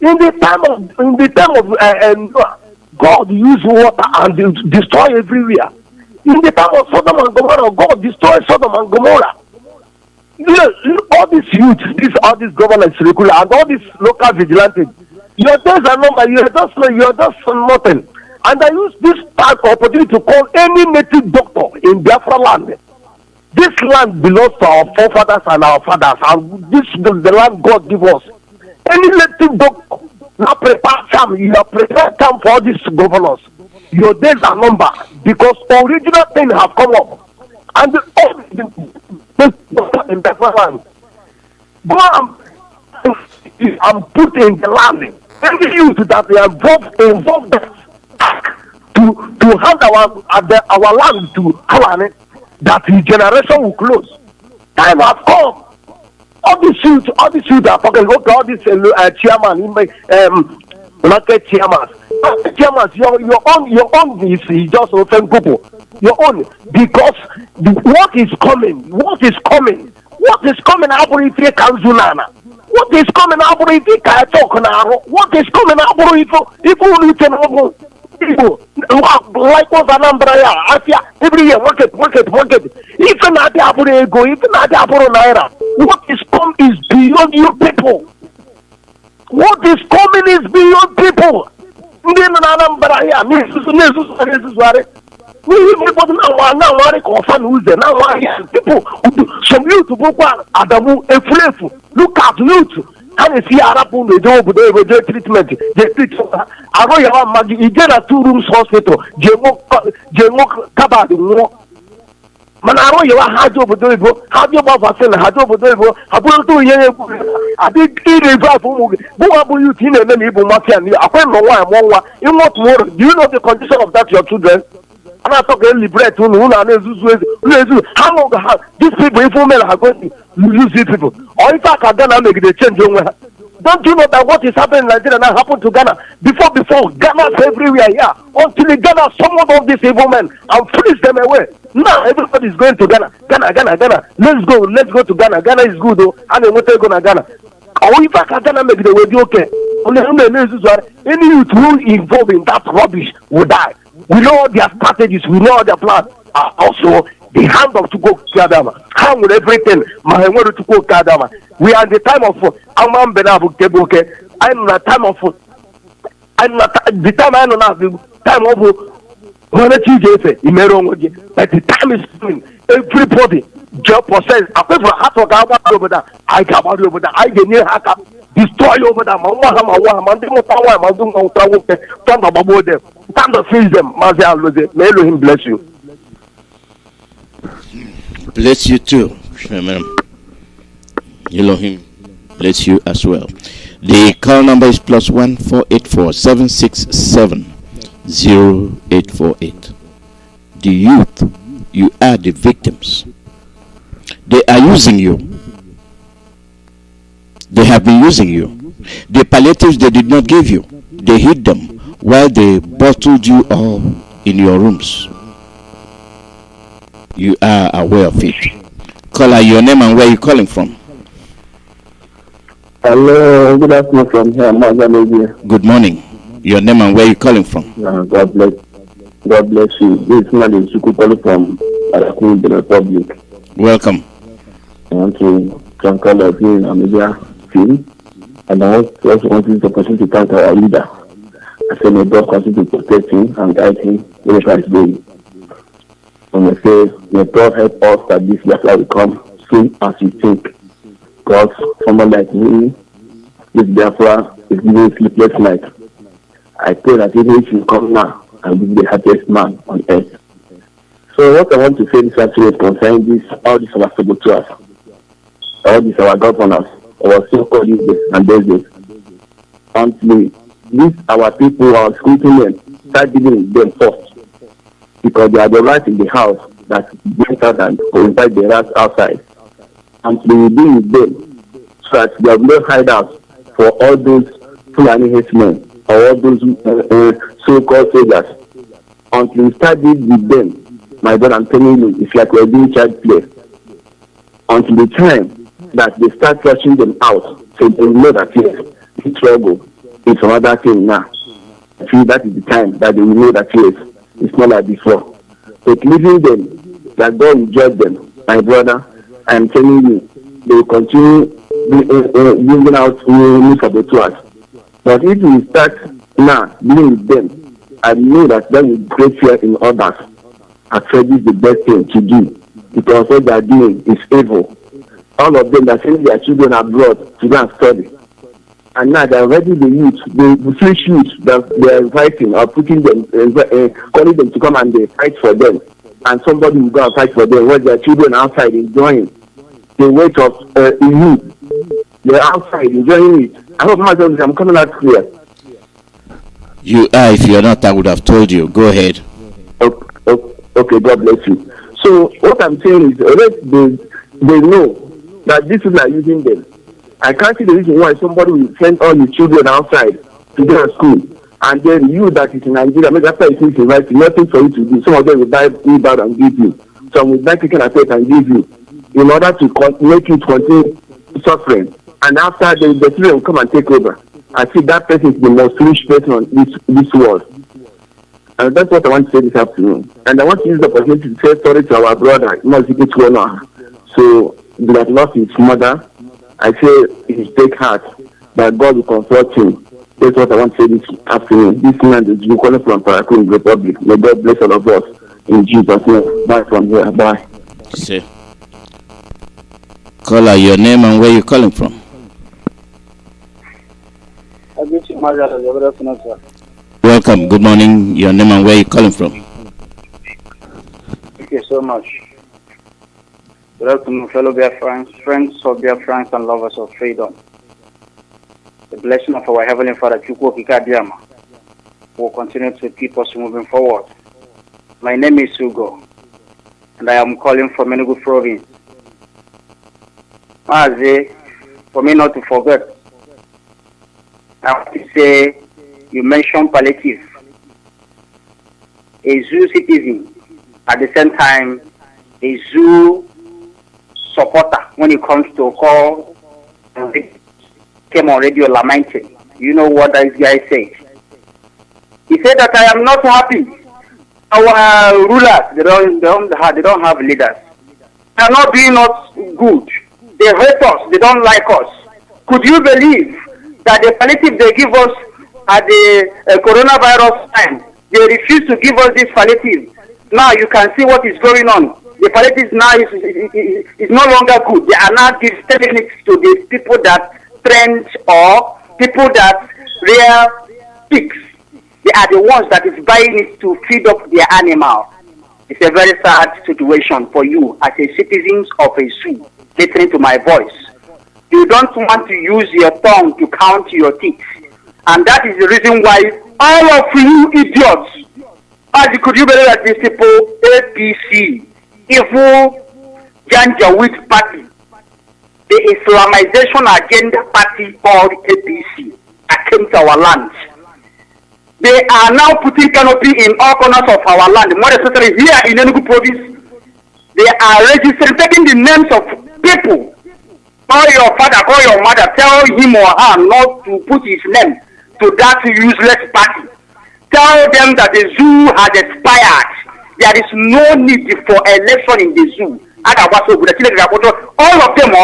In the time of God used water and destroy everywhere. In the time of Sodom and Gomorrah, God destroyed Sodom and Gomorrah. All these youths, all these governors, and all these local vigilantes, your days are numbered. You're just nothing. And I use this type of opportunity to call any native doctor in Biafra land. This land belongs to our forefathers and our fathers, and this is the land God give us. Any native doctor, now prepare time. You are prepared time for all these governors. Your days are numbered because original thing have come up, and all in Biafra land. Go and put in the land. Any youth that they are involved to hand our land to Fulani, that his generation will close. Time has come. All these youth are talking. Look, all these chairman, market chairman. Chairman, your own is just open people. Your own, because what is coming? What is coming? What is coming? Aboriginal Kanzunana. What is coming? Aboriginal Kayatok. What is coming? Aboriginal people like what Anambra, every year, market. Even at the Aborego, even at the Aboro Naira. What is coming is beyond you people. What is coming is beyond people. Then Anambra, people, some youth to go Adamu, look at youth. And see Arab they do treatment. They treat Aroya Magi, he get a 2-room hospital. Jemo Kabad, Manaro, you are hard over the book, have your vaccine, had over the book, I will do you. I did revive Buabu, you think, and then you must have I don't know why I'm one. You want more? Do you know the condition of that your children? And I talk liberate how long these people, if women are going to lose these people, or if I can then make the change. Don't you know that what is happening in Nigeria now happened to Ghana? Before, Ghana's everywhere here. Until Ghana summoned all these evil men and freeze them away. Now everybody is going to Ghana. Ghana. Let's go to Ghana. Ghana is good though. And then we'll go to Ghana. Or if I can Ghana make the way okay. Any youth who involved in that rubbish will die. We know their strategies, we know their plans. Also, the hand of Chukwuemeka Kadama. How will everything? Mahemoro Chukwuemeka Kadama. We are in the time of Amman Benabu Kebuke. I'm the time of the time I don't have the time of but the time is coming. Everybody job process. I pay for half of over there. I come out over there. I get near Haka. Destroy over there. Time to freeze them. Mazi Alozie. May Elohim bless you. Bless you too. Amen. Elohim bless you as well. The call number is +1 484 767 0848. The youth, you are the victims. They are using you. They have been using you. The palliatives they did not give you, they hid them while they bottled you all in your rooms. You are aware of it. Caller, your name and where you calling from? Hello, good afternoon from here, Mazi Alozie. Good morning. Your name and where you calling from? God bless you. This man is Chukwuemeka from the Republic. Welcome. I want to thank all of you in the media team, and I also want this opportunity to thank our leader. I say may God continue to protect him and guide him wherever he's going. And I say may God help us that this Biafra will come soon as we think. Because someone like me, this Biafra is giving sleepless night. I pray that even if you come now, I will be the happiest man on earth. So what I want to say this afternoon concerning this, all these our saboteurs, all these our governors, our so-called leaders and those until these our people, our schoolmen, start dealing with them first. Because they are the rats in the house that went out and invite the rats outside. Until we deal with them, so that there are no hideouts for all those Fulani herdsmen or all those so-called soldiers. Until we start dealing with them, my God, I'm telling you, it's like we're doing child play. Until the time that they start flushing them out, so they know that yes, this struggle is another thing now. I feel that is the time that they will know that yes, it's not like before. But leaving them, that God will judge them, my brother, I am telling you, they will continue bringing out new saboteurs. But if we start now dealing with them, I know that will create fear in others. I feel this is the best thing to do, because what they are doing is evil. All of them are sending their children abroad to go and study. And now they are already the youth, the French youth that they are inviting or putting them, calling them to come and they fight for them. And somebody will go and fight for them when their children are outside enjoying the weight of youth. They are outside enjoying it. I hope I'm coming out clear. You are, if you are not, I would have told you. Go ahead. Okay, God bless you. So what I'm saying is, they know that these people are using them. I can't see the reason why somebody will send all his children outside to go to school, and then you that is in Nigeria, maybe after you finish university, nothing for you to do. Some of them will buy bad and give you. Some will buy chicken and and give you, in order to make you continue suffering. And after the children will come and take over. I see that person is the most foolish person on this world. And that's what I want to say this afternoon. And I want to use the opportunity to say sorry to our brother, Mazi Alozie. So, he has lost his mother. I say his big heart that God will comfort him. That's what I want to say this afternoon. This man is calling from Palliatives Republic. May God bless all of us in Jesus' name. Bye from here. Bye. See. Caller, your name and where you calling from? Welcome. Good morning. Your name and where you calling from? Thank you so much. Good afternoon, fellow Biafrans, friends of Biafrans and lovers of freedom. The blessing of our Heavenly Father, Chukwuemeka, will continue to keep us moving forward. My name is Hugo, and I am calling from Enugu Province. Mazi, for me not to forget, I want to say you mentioned Palliatives, a zoo citizen, at the same time a zoo supporter when it comes to call came on radio lamenting. You know what this guy said? He said that I am not happy. Our rulers, they don't have leaders. They are not doing us good. They hate us. They don't like us. Could you believe that the palliative they give us at the coronavirus time, they refuse to give us this palliative? Now you can see what is going on. The palliative now is no longer good. They are now giving it to the people that trend or people that rear pigs. They are the ones that is buying it to feed up their animal. It's a very sad situation for you as a citizen of a zoo listening to my voice. You don't want to use your tongue to count your teeth. And that is the reason why all of you idiots, could you believe that these people, APC, evil Janjaweed party, the Islamization agenda party called APC, that came to our land. They are now putting canopy in all corners of our land, more especially here in Enugu province. They are registering, taking the names of people. Call your father, call your mother, tell him or her not to put his name to that useless party. Tell them that the zoo has expired. There is no need for election in the zoo. All of them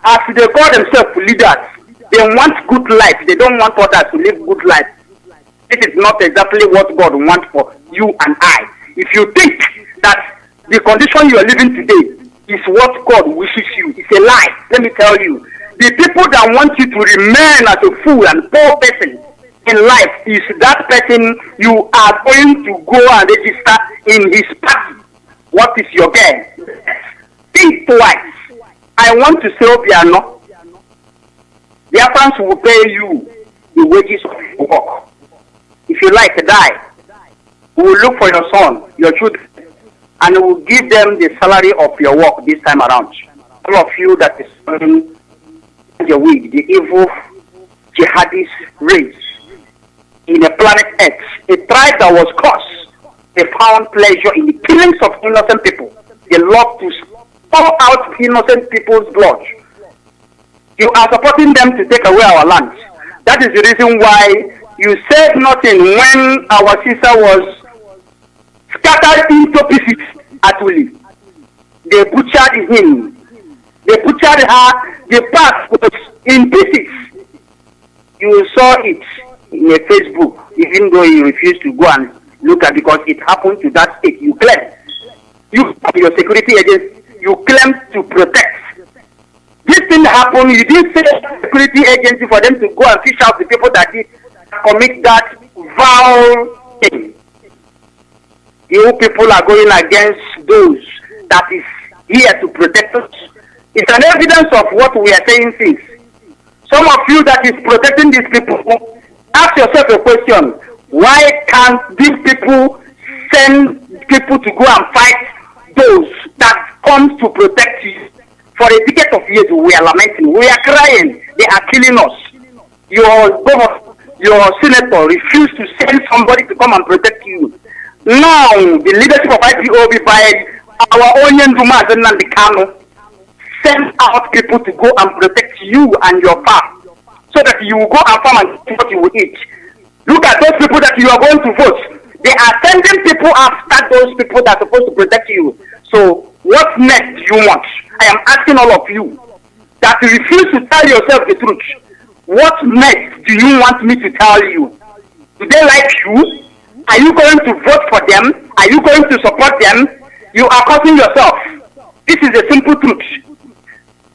as they call themselves leaders, they want good life. They don't want others to live good life. This is not exactly what God wants for you and I. If you think that the condition you are living today is what God wishes you, it's a lie. Let me tell you. The people that want you to remain as a fool and poor person in life is that person you are going to go and register in his party. What is your game? Think twice. I want to say, Obiano, Biafrans will pay you the wages of your work. If you like to die, we will look for your son, your children, and we will give them the salary of your work this time around. All of you that is serving the weed, the evil jihadist race in the planet X, a tribe that was cursed, they found pleasure in the killings of innocent people. They love to pour out innocent people's blood. You are supporting them to take away our land. That is the reason why you said nothing when our sister was scattered into pieces at Willie. They butchered him. They butchered her. The path was in pieces. You saw it in a Facebook, even though you refused to go and look at it because it happened to that state. You claim. You, your security agents, you claim to protect. This thing happened, you didn't say security agency for them to go and fish out the people that did commit that vile thing. You people are going against those that is here to protect us. It's an evidence of what we are saying since. Some of you that is protecting these people, ask yourself a question. Why can't these people send people to go and fight those that comes to protect you. For a decade of years, we are lamenting, we are crying, they are killing us. Your governor, your senator refused to send somebody to come and protect you. Now, the leadership of IPOB by our own Ndumas and Nandikano send out people to go and protect you and your farm, so that you will go and farm and see what you will eat. Look at those people that you are going to vote. They are sending people after those people that are supposed to protect you. So, what next do you want? I am asking all of you that you refuse to tell yourself the truth. What next do you want me to tell you? Do they like you? Are you going to vote for them? Are you going to support them? You are causing yourself. This is a simple truth.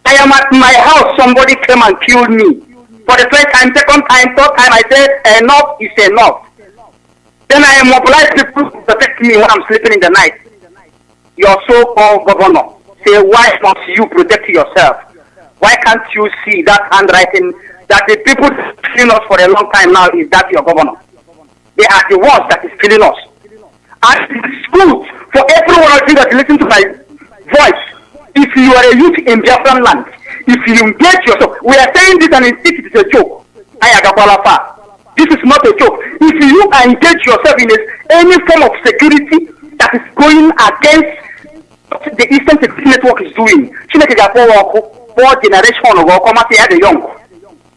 I am at my house, somebody came and killed me. For the first time, second time, third time, I said, enough is enough. Then I mobilize people to protect me when I'm sleeping in the night. Your so-called governor, say, why must you protect yourself? Why can't you see that handwriting that the people killing us for a long time now is that your governor? They are the ones that is killing us. And it's good for everyone of you that listen to my voice. If you are a youth in Biafran land, if you engage yourself, we are saying this and it is a joke. This is not a joke. If you engage yourself in any form of security that is going against what the Eastern Security Network is doing, four generation of the young,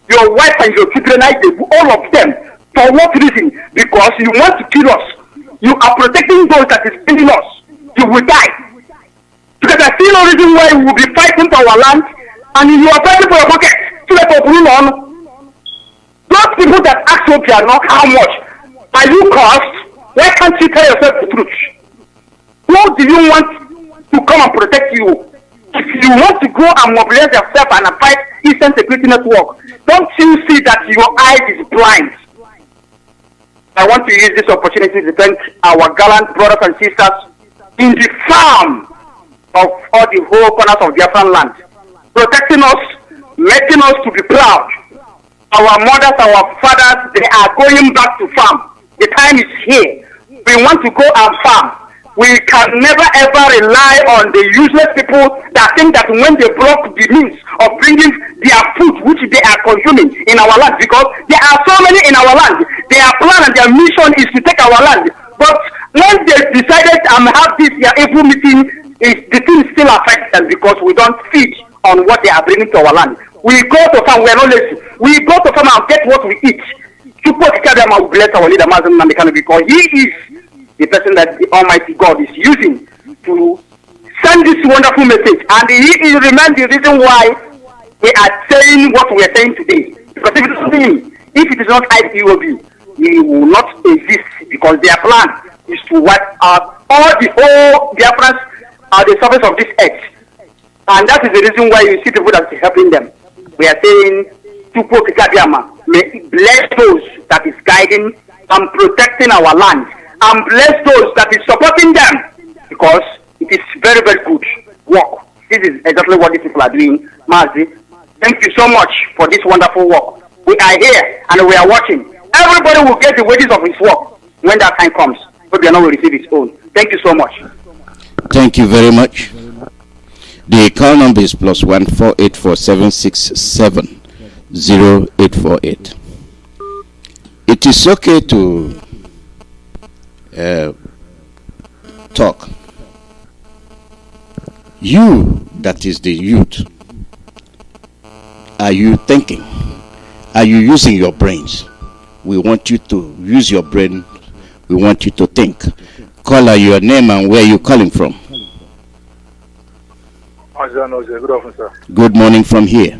your wife and your children, all of them. For what reason? Because you want to kill us. You are protecting those that is killing us. You will die. Because I see no reason why we will be fighting for our land and you are fighting for your pocket. So that those people that ask you not how much are you cost? Why can't you tell yourself the truth? Who do you want to come and protect you? If you want to go and mobilize yourself and fight Eastern Security Network, don't you see that your eyes is blind? I want to use this opportunity to thank our gallant brothers and sisters in the farm of all the whole corners of Biafran land, protecting us, making us to be proud. Our mothers, our fathers, they are going back to farm. The time is here. We want to go and farm. We can never ever rely on the useless people that think that when they block the means of bringing their food, which they are consuming in our land, because there are so many in our land. Their plan and their mission is to take our land. But when they decided to have this evil meeting, the thing still affects them because we don't feed on what they are bringing to our land. We go to farm, we are not lazy. We go to farm and get what we eat. Chukwuemeka will bless our leader, Mazi Alozie, because he is the person that the Almighty God is using to send this wonderful message. And he remains the reason why we are saying what we are saying today. Because if it is him, if it is not IPOB, he will not exist because their plan is to wipe out all the whole Biafrans at the surface of this earth. And that is the reason why you see people that is helping them. We are saying, Chukwuemeka, may bless those that is guiding and protecting our land. And bless those that is supporting them, because it is very, very good work. This is exactly what these people are doing. Mazi, thank you so much for this wonderful work. We are here and we are watching. Everybody will get the wages of his work when that time comes. But we are not will receive his own. Thank you so much. Thank you very much. The call number is +1 484 0848. It is okay to talk. You, that is the youth, are you thinking? Are you using your brains? We want you to use your brain. We want you to think. Call your name and where you calling from. Mazi Alozie, good afternoon, sir. Good morning from here.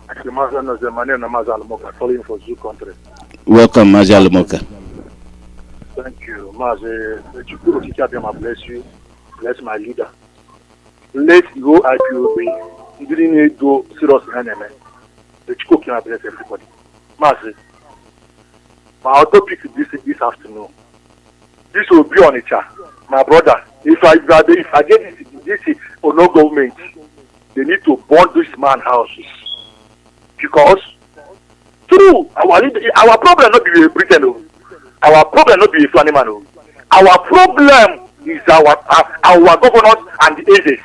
Actually, Mazi Alozie, my name is Mazi Alozie, calling for Zoo Country. Welcome, Mazi Alozie. Thank you, Mazi. Chukwuemeka, bless you. Bless my leader. Let go IPOB. You didn't need to go serious enemy. The Chukwuemeka bless everybody. Mazi, my topic this afternoon. This will be on it, my brother. If I get this or no government, they need to burn this man's houses. Because true, our problem not be Britain. Our problem not be Flanneman. Our problem is our governors and the agents.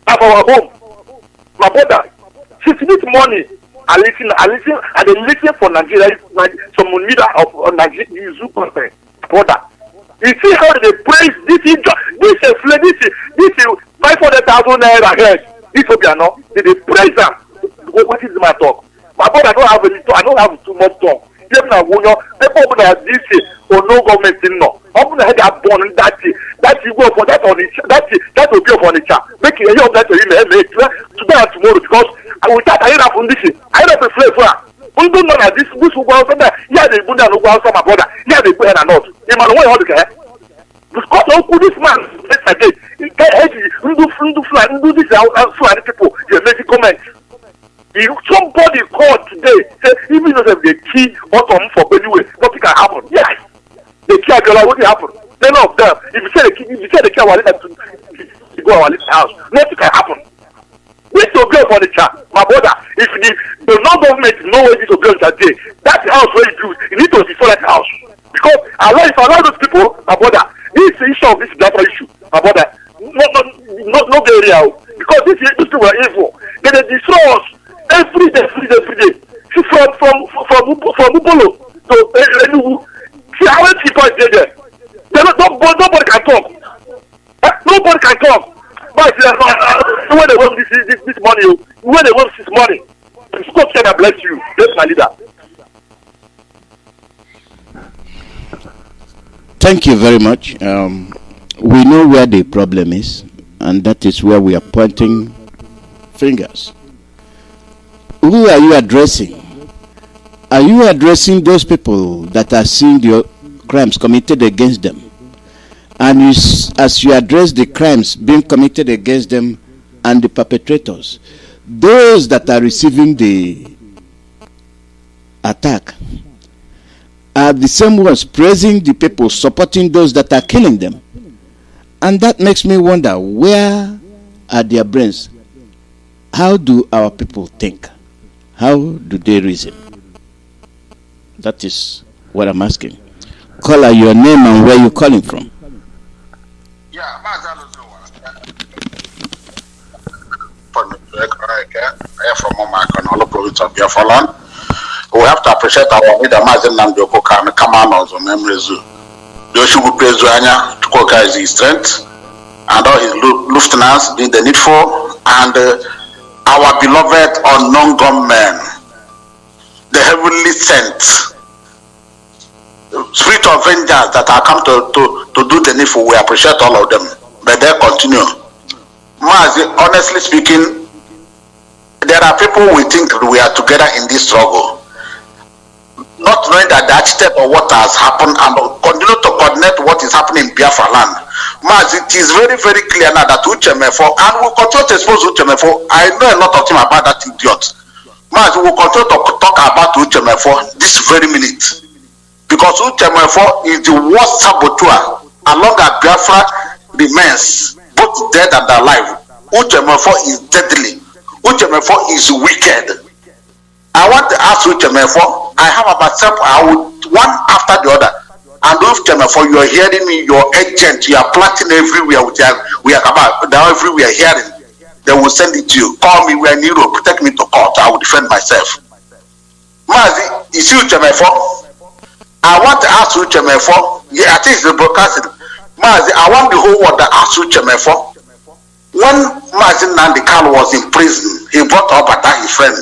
Of our home. My brother, since this morning, I listen, and they listen for Nigeria, like some leader of Nigeria, Zoo content. Brother, you see how they praise this is 500,000 naira ahead. This will be enough. They praise them. What is my talk? My brother, I don't have too much talk. Even now, when people that this or no government in no, I'm gonna have that born that you go for that on it. That will be on it. Make it a job that you may make today and tomorrow because without I have condition, I don't prefer for. We don't know that this will go out there. Yeah, they put down my brother. Yeah, they put and not. You man, why all the care? Because how could this man yesterday? He can't do this and people. They make a comment. If somebody called today, say even if they key bottom for anyway, nothing can happen. Yes, they key Abiola, what will happen? None of them. If you say they key our leader to go our leader house, nothing can happen. We need to go for the chat, my brother. If the non-government know where this will go that day, that house where you do, you need to destroy that house because if I allow those people, my brother, this issue of this Biafra issue, my brother, no area because these people are evil. They destroy us. Every day. See from Ubolo to Enugu. See how many people are there? Nobody can talk. Nobody can talk. But when they want this money, when they want this money, God can bless you. That's my leader. Thank you very much. We know where the problem is, and that is where we are pointing fingers. Who are you addressing? Are you addressing those people that are seeing the crimes committed against them? And as you address the crimes being committed against them and the perpetrators, those that are receiving the attack are the same ones praising the people supporting those that are killing them. And that makes me wonder, where are their brains? How do our people think? How do they reason? That is what I'm asking. Caller, your name and where you're calling from. Yeah, Mazi Alozie. I am from Omaka, province of Biafran. We have to appreciate our leader, Mazi Alozie, and come on also, memories. Those who praise Joanna to cook his strength, and all his lieutenants doing the needful, and our beloved unknown gunmen, the heavenly sent spirit of vengeance that are come to do the needful. We appreciate all of them, but they continue. Mazi, honestly speaking, there are people we think we are together in this struggle, not knowing that the architect of what has happened and continue to coordinate what is happening in Biafra land. Mazi, it is very, very clear now that Uchemefo, and we'll continue to expose Uchemefo. I know a lot of things about that idiot. Mazi, we'll continue to talk about Uchemefo this very minute. Because Uchemefo is the worst saboteur along that Biafra remains, both dead and alive. Uchemefo is deadly. Uchemefo is wicked. I want to ask Uchemefo, I have about one after the other. And if Uchemefo, you are hearing me, your agent, you are planting everywhere. We are about now everywhere hearing. They will send it to you. Call me, we are in Europe, take me to court. I will defend myself. Mazi, you see Uchemefo? I want to ask Uchemefo, yeah, I think it's the broadcasting. Mazi, I want the whole world to ask Uchemefo. When Mazi Nandikal was in prison, he brought up his friend.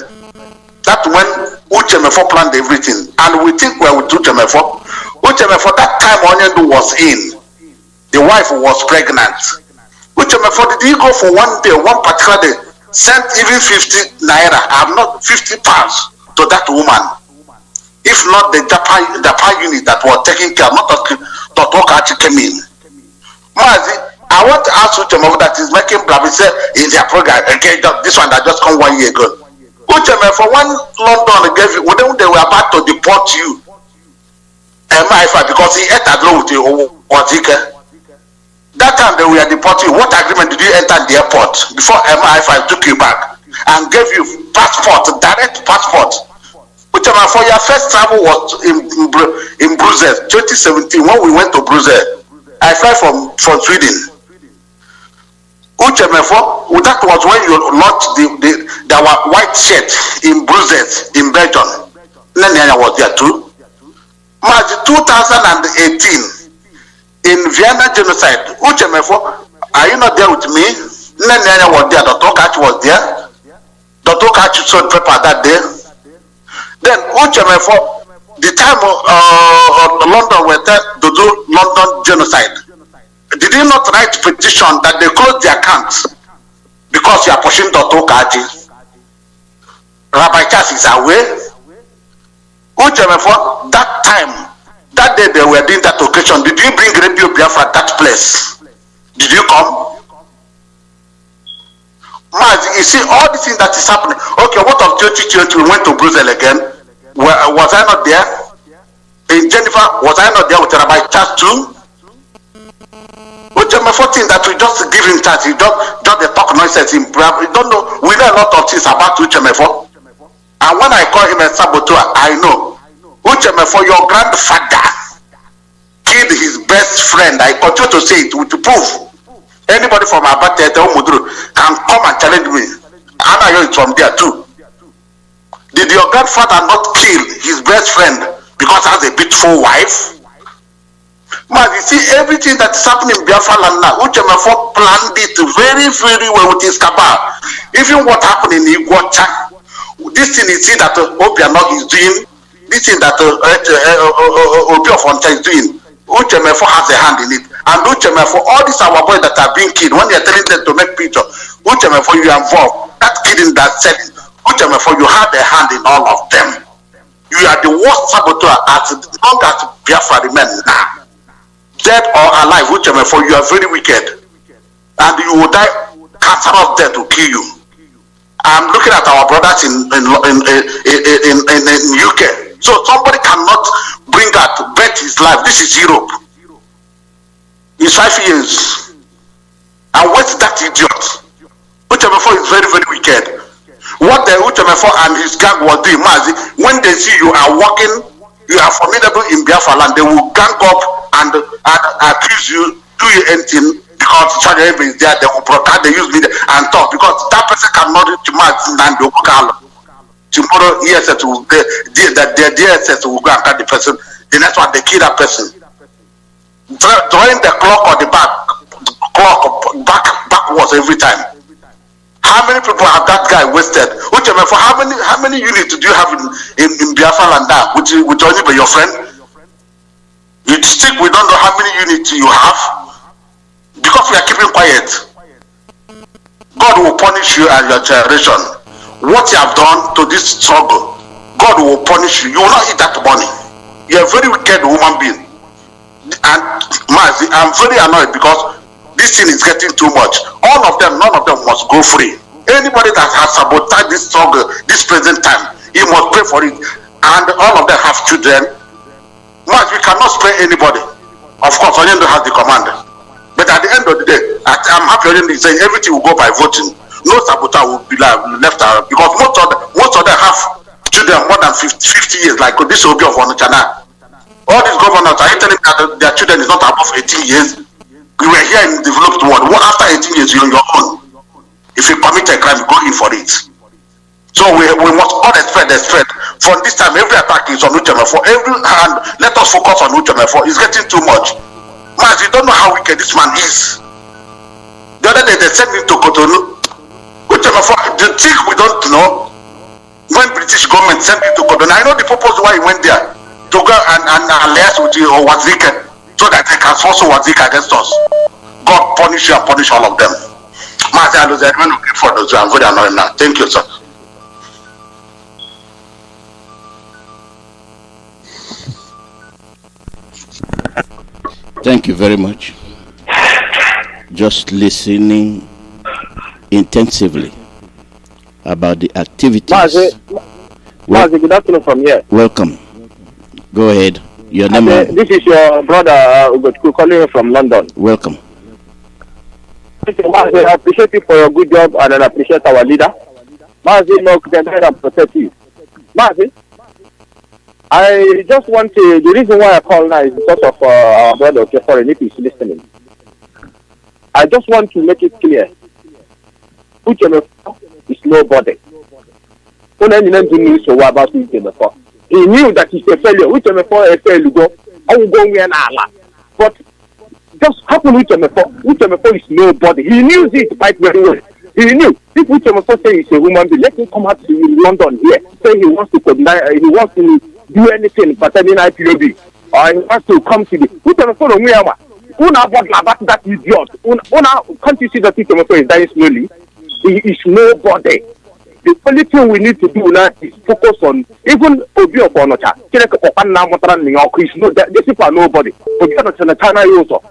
That's when Uchemefo planned everything. And we think we're with Uchemefo. Uchemefo, that time Onyendu was in, the wife was pregnant. Uchemefo, did he go for one day, one particular day, sent even 50 naira, I'm not 50 pounds to that woman? If not the Japan unit that was taking care, not to talk actually came in. Mazi, I want to ask Uchemefo that is making blabber say in their program, okay, this one that just come 1 year ago. Uchemefo, when London gave you, when they were about to deport you, MI5, because he entered law with you, that time they were deporting, what agreement did you enter the airport before MI5 took you back and gave you passport, direct passport? Uchemefo, for your first travel was in Brussels, 2017, when we went to Brussels. I fly from Sweden. Uchemefo, that was when you launched the white shirt in Brussels, in Belgium. Nanyanya was there too. March 2018, in Vienna genocide, Uchemefo, are you not there with me? Nanyanya was there, Dr. Okach was there. Dr. Okach sold paper that day. Then Uchemefo, the time London were there to do London genocide. Did you not write petition that they close their accounts because you are pushing Dr. Okach? Rabbi Charles is away. Uchemefo, that time, that day they were doing that occasion, did you bring Radio Biafra at that place? Did you come? You see, all the things that is happening. Okay, what of 2020? We went to Brussels again. Was I not there? In Jennifer, was I not there with Rabbi Charles too? Uchemefo thing that we just give him chance, he just the talk nonsense in prayer. We don't know, we know a lot of things about Uchemefo. And when I call him a saboteur, I know. Uchemefo, your grandfather killed his best friend. I continue to say it with proof. Anybody from Abate can come and challenge me. Anayo is from there too. Did your grandfather not kill his best friend because he has a beautiful wife? Man, you see everything that is happening in Biafra land now. Uchemefo planned it very, very well with his cabal. Even what happened in Iguacha, this thing you see that Obiano is doing, this thing that Obiofonta is doing, Uchemefo has a hand in it. And Uchemefo, all these our boys that are being killed, when they are telling them to make picture, Uchemefo, you are involved. That killing, that selling, Uchemefo, you have a hand in all of them. You are the worst saboteur as long as Biafra remains now. Dead or alive, Uchemefo, you are very wicked. And you will die cancerous death to kill you. I'm looking at our brothers in UK. So somebody cannot bring out, bet his life. This is Europe. It's 5 years. And what's that idiot? Uchemefo is very, very wicked. What the Uchemefo and his gang was doing, Mazi, when they see you are walking, you are formidable in Biafra land, they will gang up and accuse you, do you anything, because China is there, they will broadcast, they use media and talk, because that person cannot reach Mazi and they will call. Tomorrow, ESS will, the DSS will go and cut the person, the next one, they kill that person. Drawing the clock on the backwards every time. How many people have that guy wasted? Uchemefo, how many units do you have in Biafra land now? With only by your friend? You stick, we don't know how many units you have. Because we are keeping quiet. God will punish you and your generation. What you have done to this struggle, God will punish you. You will not eat that money. You are a very wicked human being. And Mazi, I'm very annoyed because this thing is getting too much. All of them, none of them must go free. Anybody that has sabotaged this struggle, this present time, he must pay for it. And all of them have children. Mazi, we cannot spare anybody. Of course, Onyendo has the command. But at the end of the day, I'm happy Onyendo is saying everything will go by voting. No sabotage will be left out because most of them have children more than 50 years, like this will be of Onachana. All these governors, are you telling me that their children is not above 18 years? You were here in the developed world. After 18 years, you're on your own. If you commit a crime, you go in for it. So we must all expect. From this time, every attack is on Uchemefo. Every hand, let us focus on Uchemefo. It's getting too much. Man, you don't know how wicked this man is. The other day, they sent me to Cotonou. Uchemefo, the thing we don't know, when British government sent me to Cotonou, I know the purpose why he went there. To go and alliance with you or Wazika, so that they can sponsor Wazika against us. God punish you and punish all of them. Mazi Alozie, I'm looking for those. I'm very annoyed now. Thank you, sir. Thank you very much. Just listening intensively about the activities. Mazi, good afternoon from here. Welcome. Go ahead. Your name. This is your brother Ugochukwu calling you from London. Welcome. Mazi, I appreciate you for your good job and I appreciate our leader. Mazi, look, they and protect you. Mazi, I just want to, the reason why I call now is because of our brother Foreign, if he's listening. I just want to make it clear. Uchemefo is nobody. About Uchemefo. He knew that he's a failure. Uchemefo is a failure. I will go where Allah. But just happen Uchemefo is nobody. He knew this quite very well. He knew if Uchemefo say he's a woman, let him come out to London here. Say he wants to do anything pertaining IPOB, or he wants to come to the Uchemefo Omuyawa. Una about that idiot. Can't you see that Uchemefo is dying slowly? He is nobody. The only thing we need to do now is focus on even Obi of Onocha. These people are nobody. Obi of China also.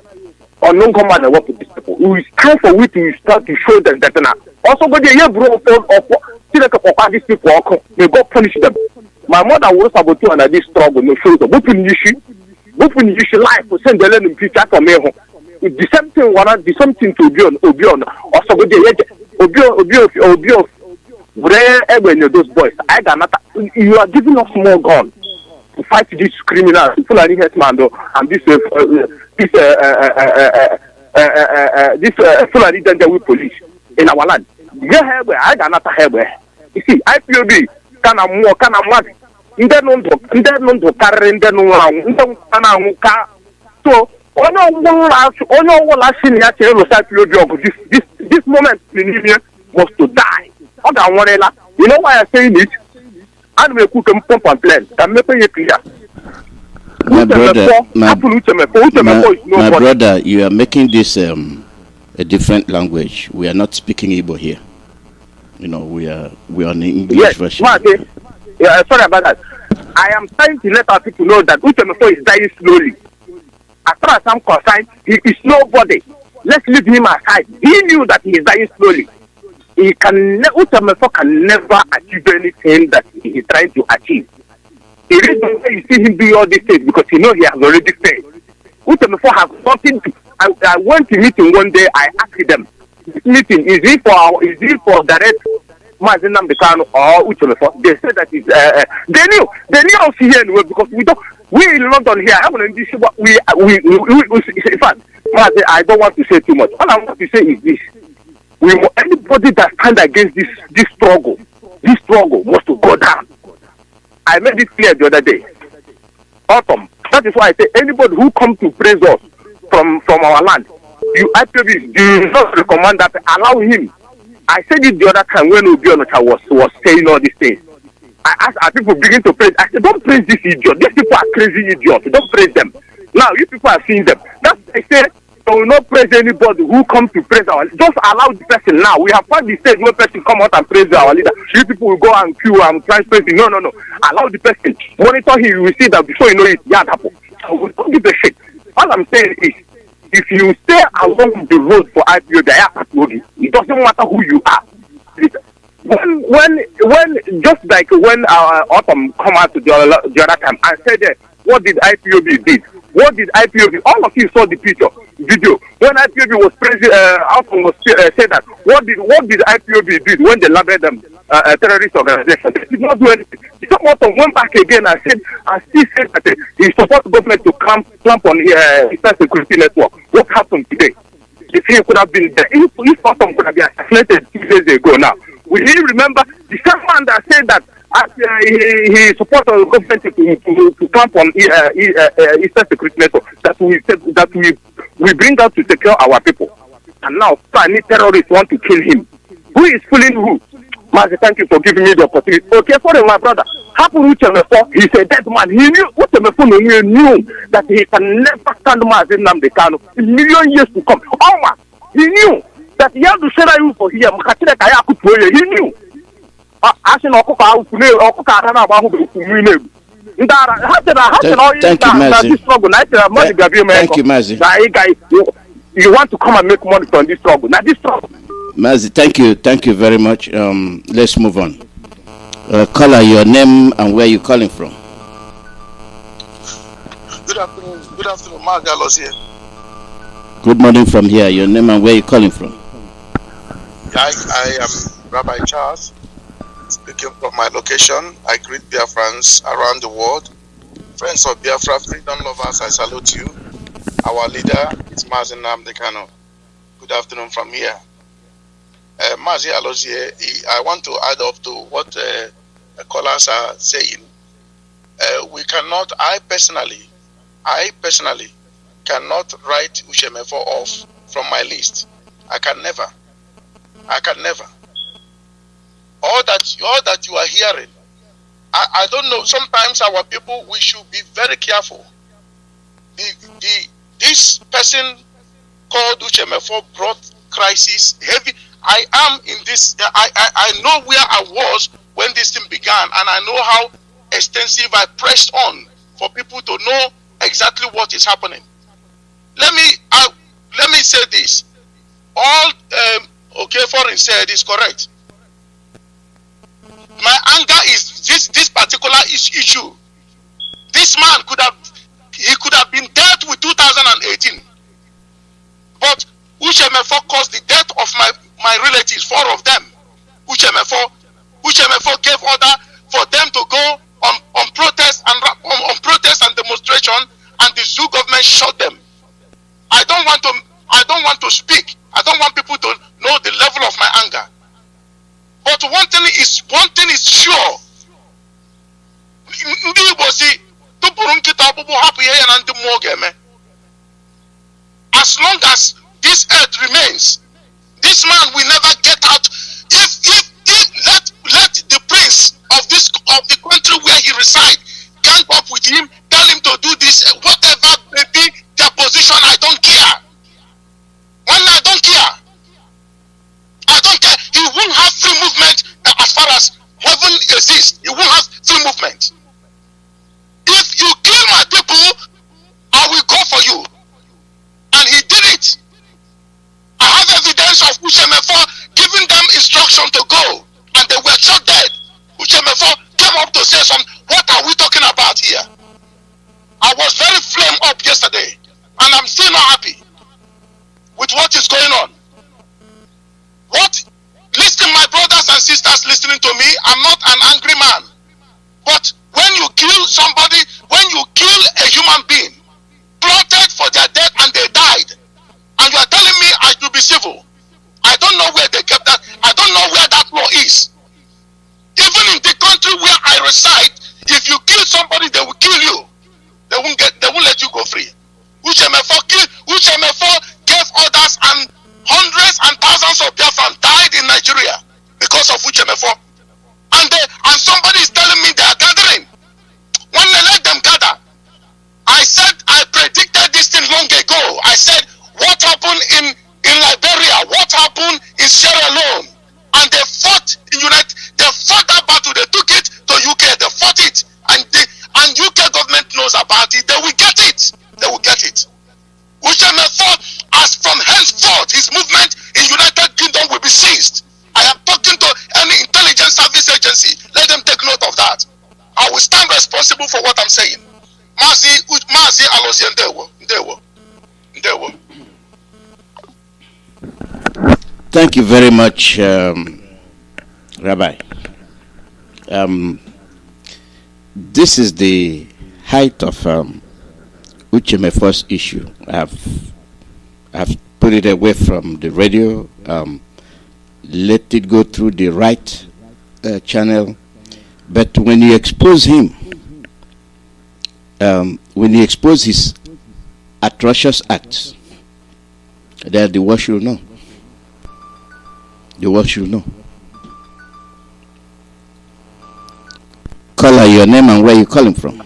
Or no command and work with these people. It's time for we to start to show them that now. Also, go there, bro, or these people, may God punish them. My mother was Sabotage and this struggle, no show the open issue life to send the learning future for me. The same thing, the same thing to Obi on. Also, go there, Obi of where those boys. I got not. You are giving us more gun to fight these criminals, Fulani Hetman, and this Fulani Dendewi police in our land. I got not a hair. You see, IPOB can more. Ndenundo carrying the Nuka. So, this moment in Libya was to die. You know why I'm saying it? And we could pump and plan. I'm making it clear. My brother, you are making this a different language. We are not speaking Igbo here. You know, we are on the English version. Yeah, sorry about that. I am trying to let our people know that Uchemefo is dying slowly. As far as I'm concerned, he is nobody. Let's leave him aside. He knew that he is dying slowly. Uchemefo can never achieve anything that he is trying to achieve. The reason why you see him do all these things because he knows he has already failed. Uchemefo has something to. I went to meeting one day. I asked them, "This meeting is it for direct Mazi Alozie or Uchemefo?" They said that they knew us here anyway because we in London here. I want to in fact, Mazi, I don't want to say too much. All I want to say is this: anybody that stand against this struggle must to go down. I made it clear the other day. Autumn. That is why I say anybody who comes to praise us from our land, you actually do not recommend that. Allow him. I said it the other time when Obi Onocha was saying all these things. I asked our people begin to praise. I said, don't praise this idiot. These people are crazy idiots. Don't praise them. Now you people are seeing them. That's I said. I will not praise anybody who comes to praise our leader. Just allow the person now. We have found the stage where person come out and praise our leader. You people will go and queue and try praising. No. Allow the person. Monitor him. You will see that before you know it, yeah, happen. So don't give a shit. All I'm saying is, if you stay along the road for IPO, it doesn't matter who you are. When just like when our Autumn come out to the other time and said, what did IPOB did? What did IPOB? All of you saw the video. When IPOB was praising, Autumn was said that. What did IPOB do when they labeled them a terrorist organization? They did not do anything. Autumn went back again and still said that he supports government to clamp on Eastern Security Network. What happened today? If he could have been there, if Autumn could have been assassinated 2 days ago now, will he remember the same man that said that he supports the government to clamp on Eastern Security Network that we bring out to secure our people, and now any terrorists want to kill him? Who is fooling who? Mazi, thank you for giving me the opportunity. Okay, for my brother, happen Uchemefo, he's a dead man. He knew Uchemefo knew that he can never stand Mazi Alozie in million years to come. Oh man, he knew that he had to share you for here. He knew. Thank you, Mazi. You want to come and make money from this struggle. Now this struggle. Mazi, thank you very much. Let's move on. Caller, your name and where you calling from. Good afternoon, Mazi Alozie. Good morning from here. Your name and where you calling from. I am Rabbi Charles, speaking from my location. I greet Biafrans around the world. Friends of Biafra, freedom lovers, I salute you. Our leader is Mazi Alozie. Good afternoon from here. Mazi Alozie, I want to add up to what callers are saying. We cannot, I personally cannot write Uchemefo off from my list. I can never. All that you are hearing, I don't know. Sometimes our people, we should be very careful. This person called Uchemefo brought crisis heavy. I am in this. I know where I was when this thing began, and I know how extensive I pressed on for people to know exactly what is happening. Let me say this. All foreign said is correct. My anger is this particular issue. This man could have been dead with 2018, but Uchemefo caused the death of my relatives, 4 of them. Uchemefo gave order for them to go on protest and demonstration, and the zoo government shot them. I don't want to speak. I don't want people to know the level of my anger. But one thing is sure. As long as this earth remains, this man will never get out. If let the prince of the country where he resides gang up with him, tell him to do this, whatever may be their position, I don't care. I don't care. He won't have free movement as far as heaven exists. He won't have free movement. If you kill my people, I will go for you. And he did it. I have evidence of Uchemefo giving them instruction to go, and they were shot dead. Uchemefo came up to say something. What are we talking about here? I was very flame up yesterday, and I'm still not happy with what is going on. Listen, my brothers and sisters listening to me, I'm not an angry man. But when you kill somebody, when you kill a human being, plotted for their death and they died, and you are telling me I should be civil, I don't know where they kept that. I don't know where that law is. Even in the country where I reside, if you kill somebody, they will kill you. They won't let you go free. Uchemefo gave orders, and hundreds and thousands of Biafran died in Nigeria because of Uchemefo. And somebody is telling me they are gathering. When they let them gather, I predicted this thing long ago. I said, what happened in Liberia? What happened in Sierra Leone? And they fought that battle. They took it to UK. They fought it, and UK government knows about it. They will get it. Uchemefo, as from henceforth, his movement in United Kingdom will be seized. I am talking to any intelligence service agency. Let them take note of that. I will stand responsible for what I'm saying. Mazi Alozie Ndewo. Thank you very much, Rabbi. This is the height of Uchemefo's issue. I've put it away from the radio. Let it go through the right channel. But when you expose him, when you expose his atrocious acts, then the world should know. The world should know. Caller, your name and where you calling from?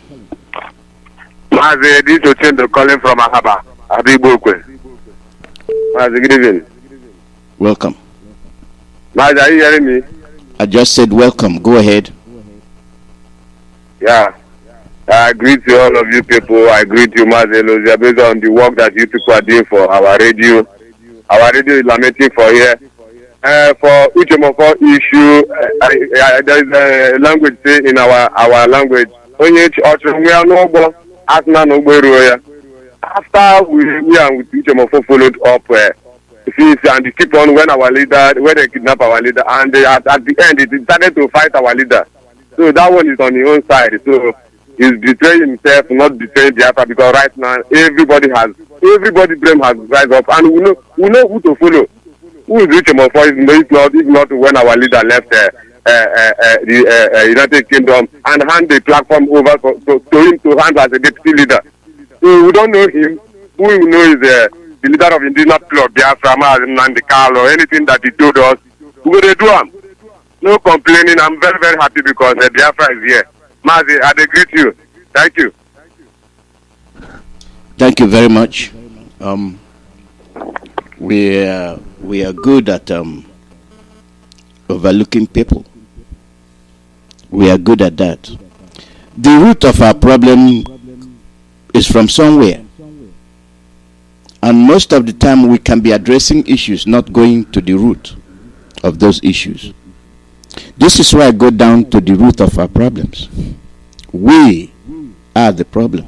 Mazi, this is Ochendo calling from Ahaba, Abibokwe. Mazi, good evening. Welcome. Mazi, are you hearing me? I just said welcome. Go ahead. Yeah. I greet you, all of you people. I greet you, Mazi Alozie, based on the work that you people are doing for our radio. Our radio is lamenting for here. For Uchemefo issue, there is a language say in our language. After we and with Uchemefo followed up, and they keep on when they kidnap our leader, and at the end it started to fight our leader. So that one is on the own side. So He's betraying himself, not betraying Biafra, because right now everybody brain has rise up, and we know who to follow. Who is Uchemofo if not when our leader left the United Kingdom and hand the platform over to him to hand as a deputy leader. So we don't know him. Who we know is the leader of indigenous people of Biafra, Nandikal, or anything that he told us. We're going to do him. No complaining. I'm very, very happy because Biafra is here. Mazi, I agree with you. Thank you. Thank you very much. We are good at overlooking people. We are good at that. The root of our problem is from somewhere. And most of the time we can be addressing issues, not going to the root of those issues. This is why I go down to the root of our problems. We are the problem.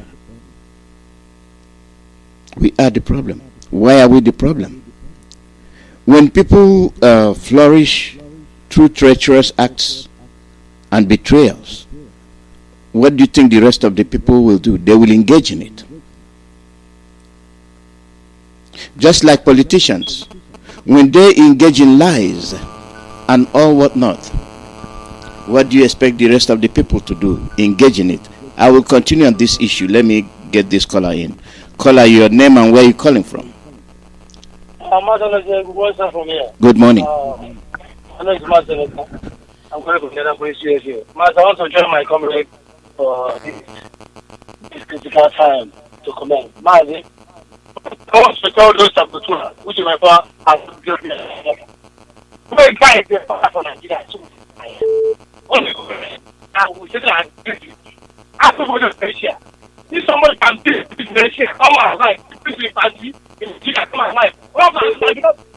We are the problem. Why are we the problem? When people flourish through treacherous acts and betrayals, what do you think the rest of the people will do? They will engage in it. Just like politicians, when they engage in lies and all whatnot, what do you expect the rest of the people to do? Engage in it. I will continue on this issue. Let me get this caller in. Caller, your name and where you calling from? Mazi Alozie, from here. Good morning. My name is Mazi Alozie. I'm calling from the Anambra here. Mazi, I want to join my comrade for this critical time to comment. Mazi, I want to tell those Sabotage, which is my father, has built me. Where guys they are for Nigeria too. Only I will say that after what is Asia. If somebody can do this, come on, like this is party, come on, like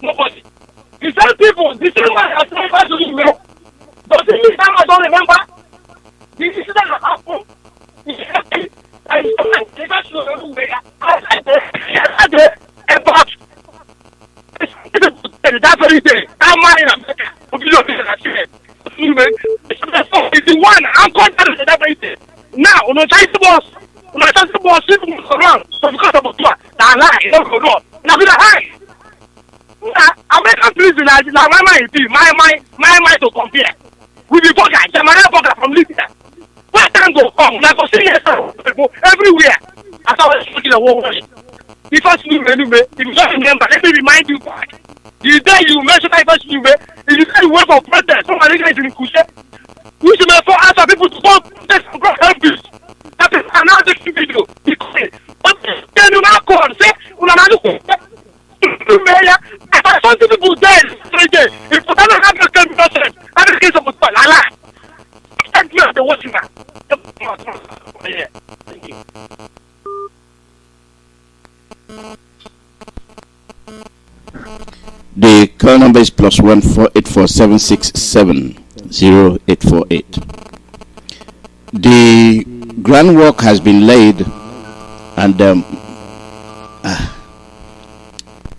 nobody. The same people, the same man has never to you. Does it mean I don't remember? This is not happened. I never should everywhere. I said about that very day. I'm married in America. It's the one I'm content with that very day. Now, on the Chinese boss, people around, so because of what? Now, lie, don't go on. Now, be high. American prison, my mind to compare. We be guys, I'm a from Libya. Where can go from? Like, everywhere. As I was looking at war. The first new if you don't remember, let me remind you back. The day you mentioned that first new if you say you work for protest, somebody is in Kushe. We should have asked people to go protest and go help you. That is another video. But then you now call and say, I saw the people there, if you don't have your conversation, that is case of a lie. Thank you for watching that. Thank you. The call number is +1 484 The groundwork has been laid, and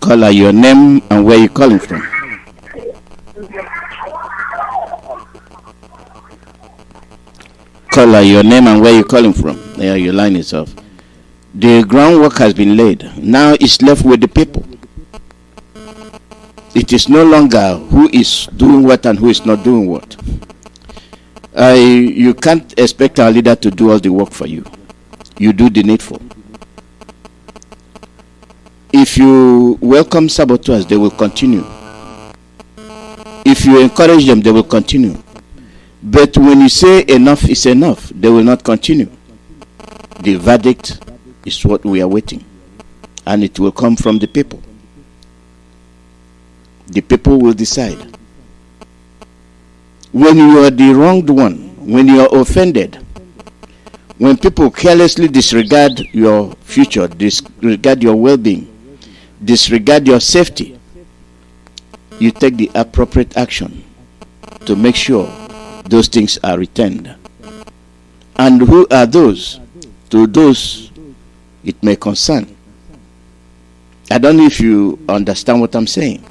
caller, your name and where you calling from? Caller, your name and where you calling from? Yeah, your line is off. The groundwork has been laid. Now it's left with the people. It is no longer who is doing what and who is not doing what. You can't expect our leader to do all the work for you. You do the needful. If you welcome saboteurs, they will continue. If you encourage them, they will continue. But when you say enough is enough, they will not continue. The verdict is what we are waiting, and it will come from the people. The people will decide. When you are the wronged one, when you are offended, when people carelessly disregard your future, disregard your well-being, disregard your safety, you take the appropriate action to make sure those things are returned. And who are those? To those it may concern. I don't know if you understand what I'm saying.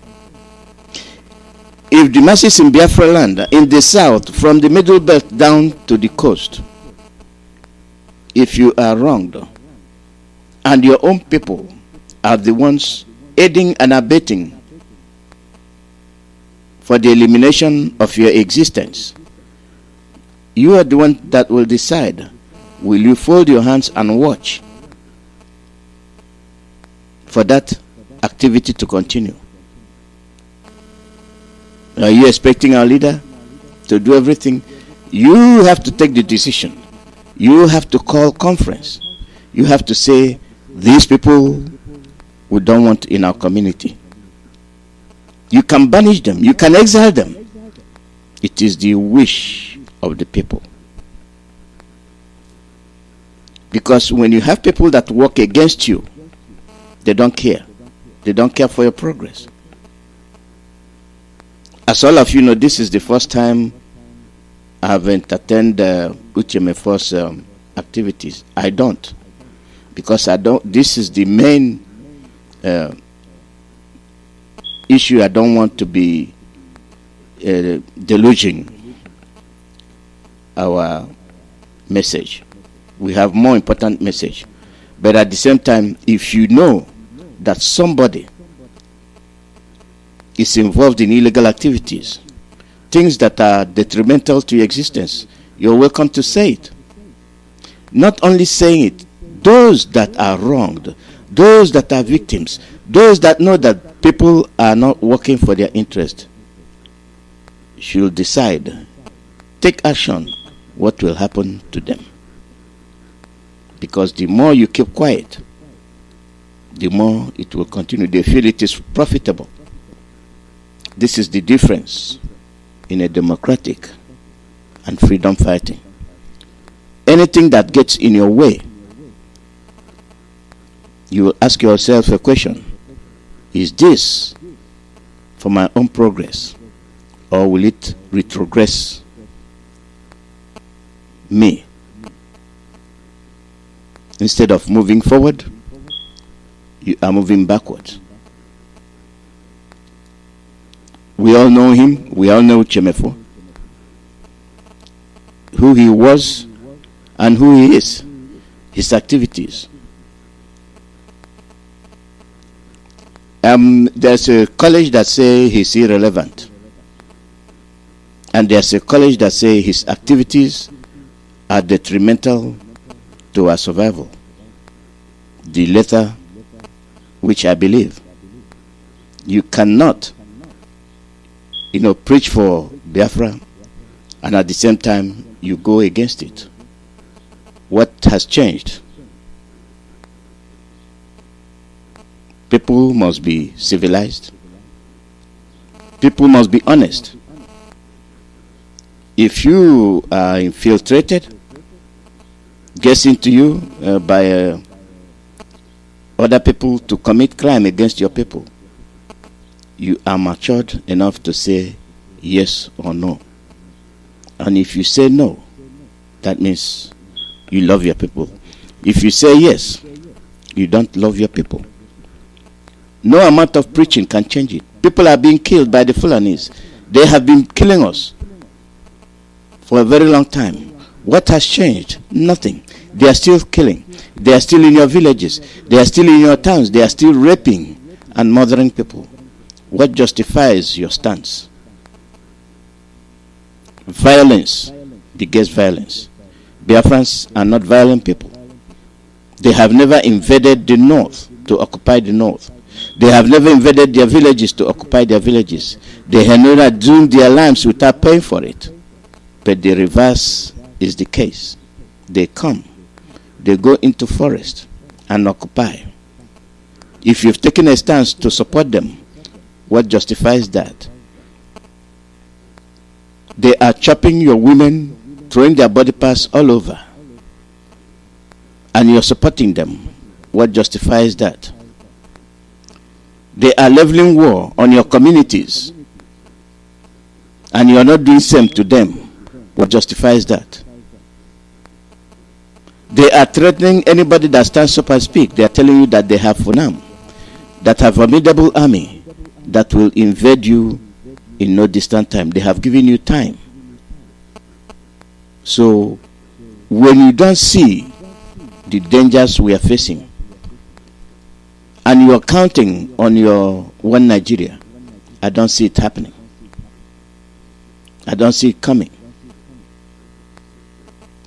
If the masses in Biafra land, in the south, from the middle belt down to the coast, if you are wronged and your own people are the ones aiding and abetting for the elimination of your existence, you are the one that will decide. Will you fold your hands and watch for that activity to continue? Are you expecting our leader to do everything? You have to take the decision. You have to call conference. You have to say, these people we don't want in our community. You can banish them. You can exile them. It is the wish of the people. Because when you have people that work against you, they don't care. They don't care for your progress. As all of you know, this is the first time I have entertained Uchemefo's activities. I don't. Because this is the main issue. I don't want to be deluging our message. We have more important message. But at the same time, if you know that somebody is involved in illegal activities, things that are detrimental to your existence, you're welcome to say it. Not only saying it, those that are wronged, those that are victims, those that know that people are not working for their interest, should decide, take action, what will happen to them. Because the more you keep quiet, the more it will continue. They feel it is profitable. This is the difference in a democratic and freedom fighting. Anything that gets in your way, you will ask yourself a question: is this for my own progress, or will it retrogress me? Instead of moving forward, you are moving backwards. We all know him. We all know Chemefo, who he was and who he is, his activities. There's a college that say he's irrelevant, and there's a college that say his activities are detrimental to our survival. The latter, which I believe. You cannot, preach for Biafra and at the same time you go against it. What has changed? People must be civilized. People must be honest. If you are infiltrated, gets into you by other people to commit crime against your people, you are matured enough to say yes or no. And if you say no, that means you love your people. If you say yes, you don't love your people. No amount of preaching can change it. People are being killed by the Fulanis. They have been killing us for a very long time. What has changed? Nothing. They are still killing. They are still in your villages. They are still in your towns. They are still raping and murdering people. What justifies your stance? Violence begets violence. Biafrans are not violent people. They have never invaded the north to occupy the north. They have never invaded their villages to occupy their villages. They have never doomed their lives without paying for it. But the reverse is the case. They come. They go into forest and occupy. If you've taken a stance to support them, what justifies that? They are chopping your women, throwing their body parts all over, and you're supporting them. What justifies that? They are leveling war on your communities, and you're not doing same to them. What justifies that? They are threatening anybody that stands up and speak. They are telling you that they have Funam, that have a formidable army that will invade you in no distant time. They have given you time. So when you don't see the dangers we are facing, and you are counting on your one Nigeria, I don't see it happening. I don't see it coming.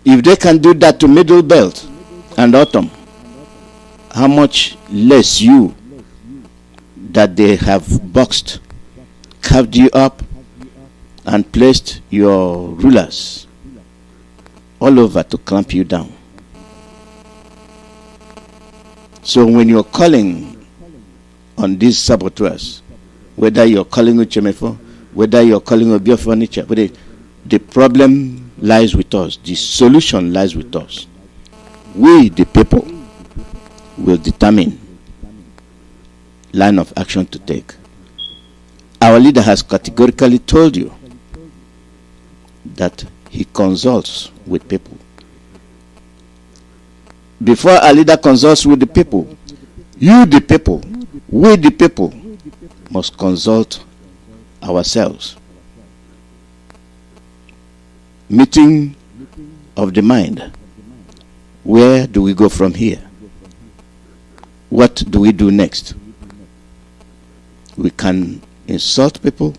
If they can do that to Middle Belt and Autumn, how much less you that they have boxed, carved you up, and placed your rulers all over to clamp you down. So when you're calling on these saboteurs, whether you're calling Uchemefo, whether you're calling Biafra, but the problem lies with us. The solution lies with us. We, the people, will determine line of action to take. Our leader has categorically told you that he consults with people. Before our leader consults with the people, you, the people, we, the people, must consult ourselves. Meeting of the mind. Where do we go from here? What do we do next? We can insult people.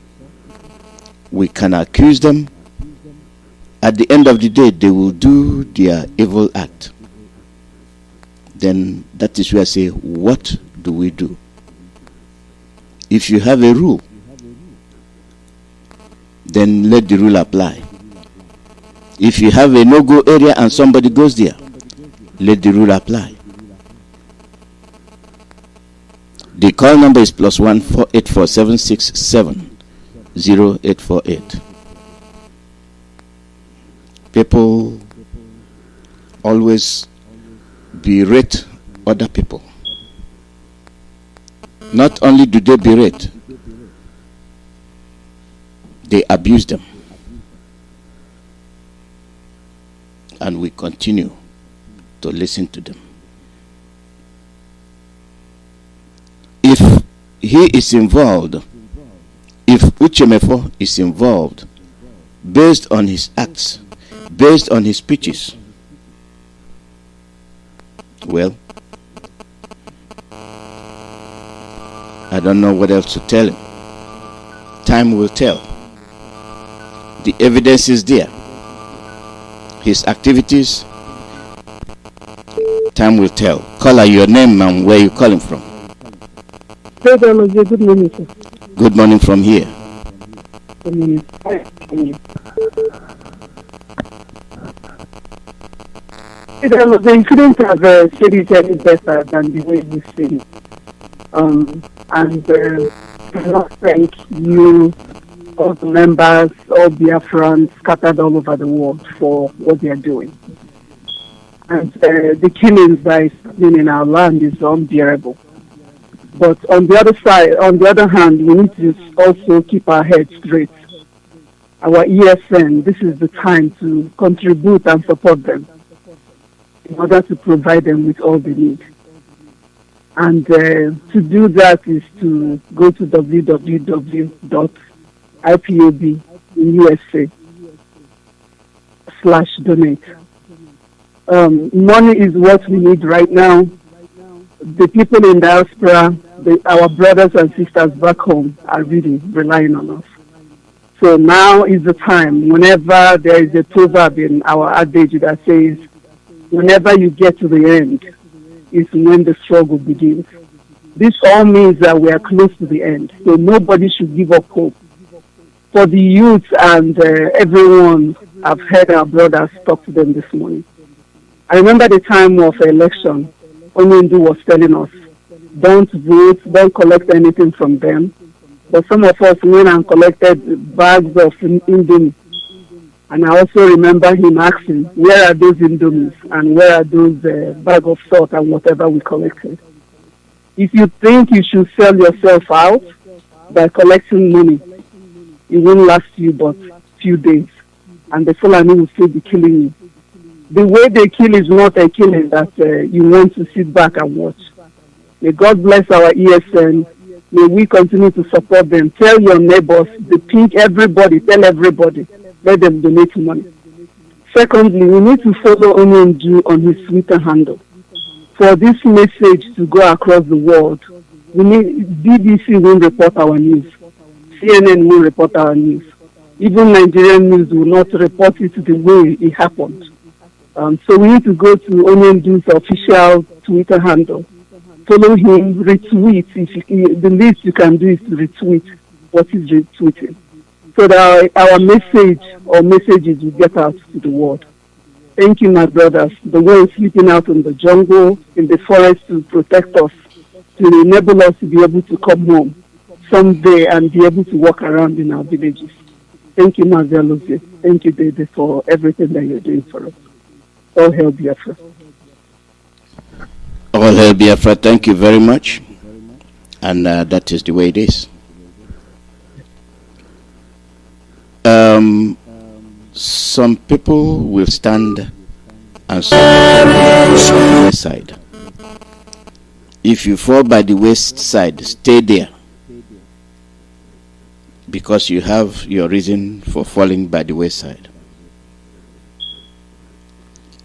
We can accuse them. At the end of the day, they will do their evil act. Then that is where I say, what do we do? If you have a rule, then let the rule apply. If you have a no-go area and somebody goes there, let the rule apply. The call number is +1 484767 0848. People always berate other people. Not only do they berate, they abuse them. And we continue to listen to them. If he is involved, if Uchemefo is involved, based on his acts, based on his speeches, well, I don't know what else to tell him. Time will tell. The evidence is there. His activities, time will tell. Caller, your name and where you calling from. Good morning, sir. Good morning from here. Good morning. They couldn't have said it any better than the way you said it. And I want to thank you, all the members, all Biafrans scattered all over the world for what they are doing. And the killings that is happening in our land is unbearable. But on the other side, on the other hand, we need to also keep our heads straight. Our ESN, this is the time to contribute and support them in order to provide them with all they need. And to do that is to go to www.ipobinUSA/donate. Money is what we need right now. The people in diaspora, our brothers and sisters back home are really relying on us. So now is the time. Whenever there is a proverb in our adage that says, whenever you get to the end, is when the struggle begins. This all means that we are close to the end. So nobody should give up hope. For the youth and everyone, I've heard our brothers talk to them this morning. I remember the time of election, Onyendu was telling us, don't vote, don't collect anything from them. But some of us went and collected bags of Indomie. And I also remember him asking, where are those Indomies and where are those bag of salt and whatever we collected? If you think you should sell yourself out by collecting money, it won't last you but few days. And the Fulani will still be killing you. The way they kill is not a killing that you want to sit back and watch. May God bless our ESN. May we continue to support them. Tell your neighbors, the pink, everybody, tell everybody. Let them donate money. Secondly, we need to follow Onyendu on his Twitter handle. for this message to go across the world, we need BBC will report our news, CNN will report our news. Even Nigerian news will not report it the way it happened. So we need to go to Onyendu's official Twitter handle, follow him, retweet. The least you can do is to retweet what he's retweeting, so that our message or messages will get out to the world. Thank you, my brothers. The way is sleeping out in the jungle, in the forest to protect us, to enable us to be able to come home someday and be able to walk around in our villages. Thank you, Mazi Alozie. Thank you, Dede, for everything that you're doing for us. All hail Biafra. All hail Biafra. Thank you very much. And that is the way it is. Some people will stand and some will fall by the west side. If you fall by the west side, stay there, because you have your reason for falling by the west side.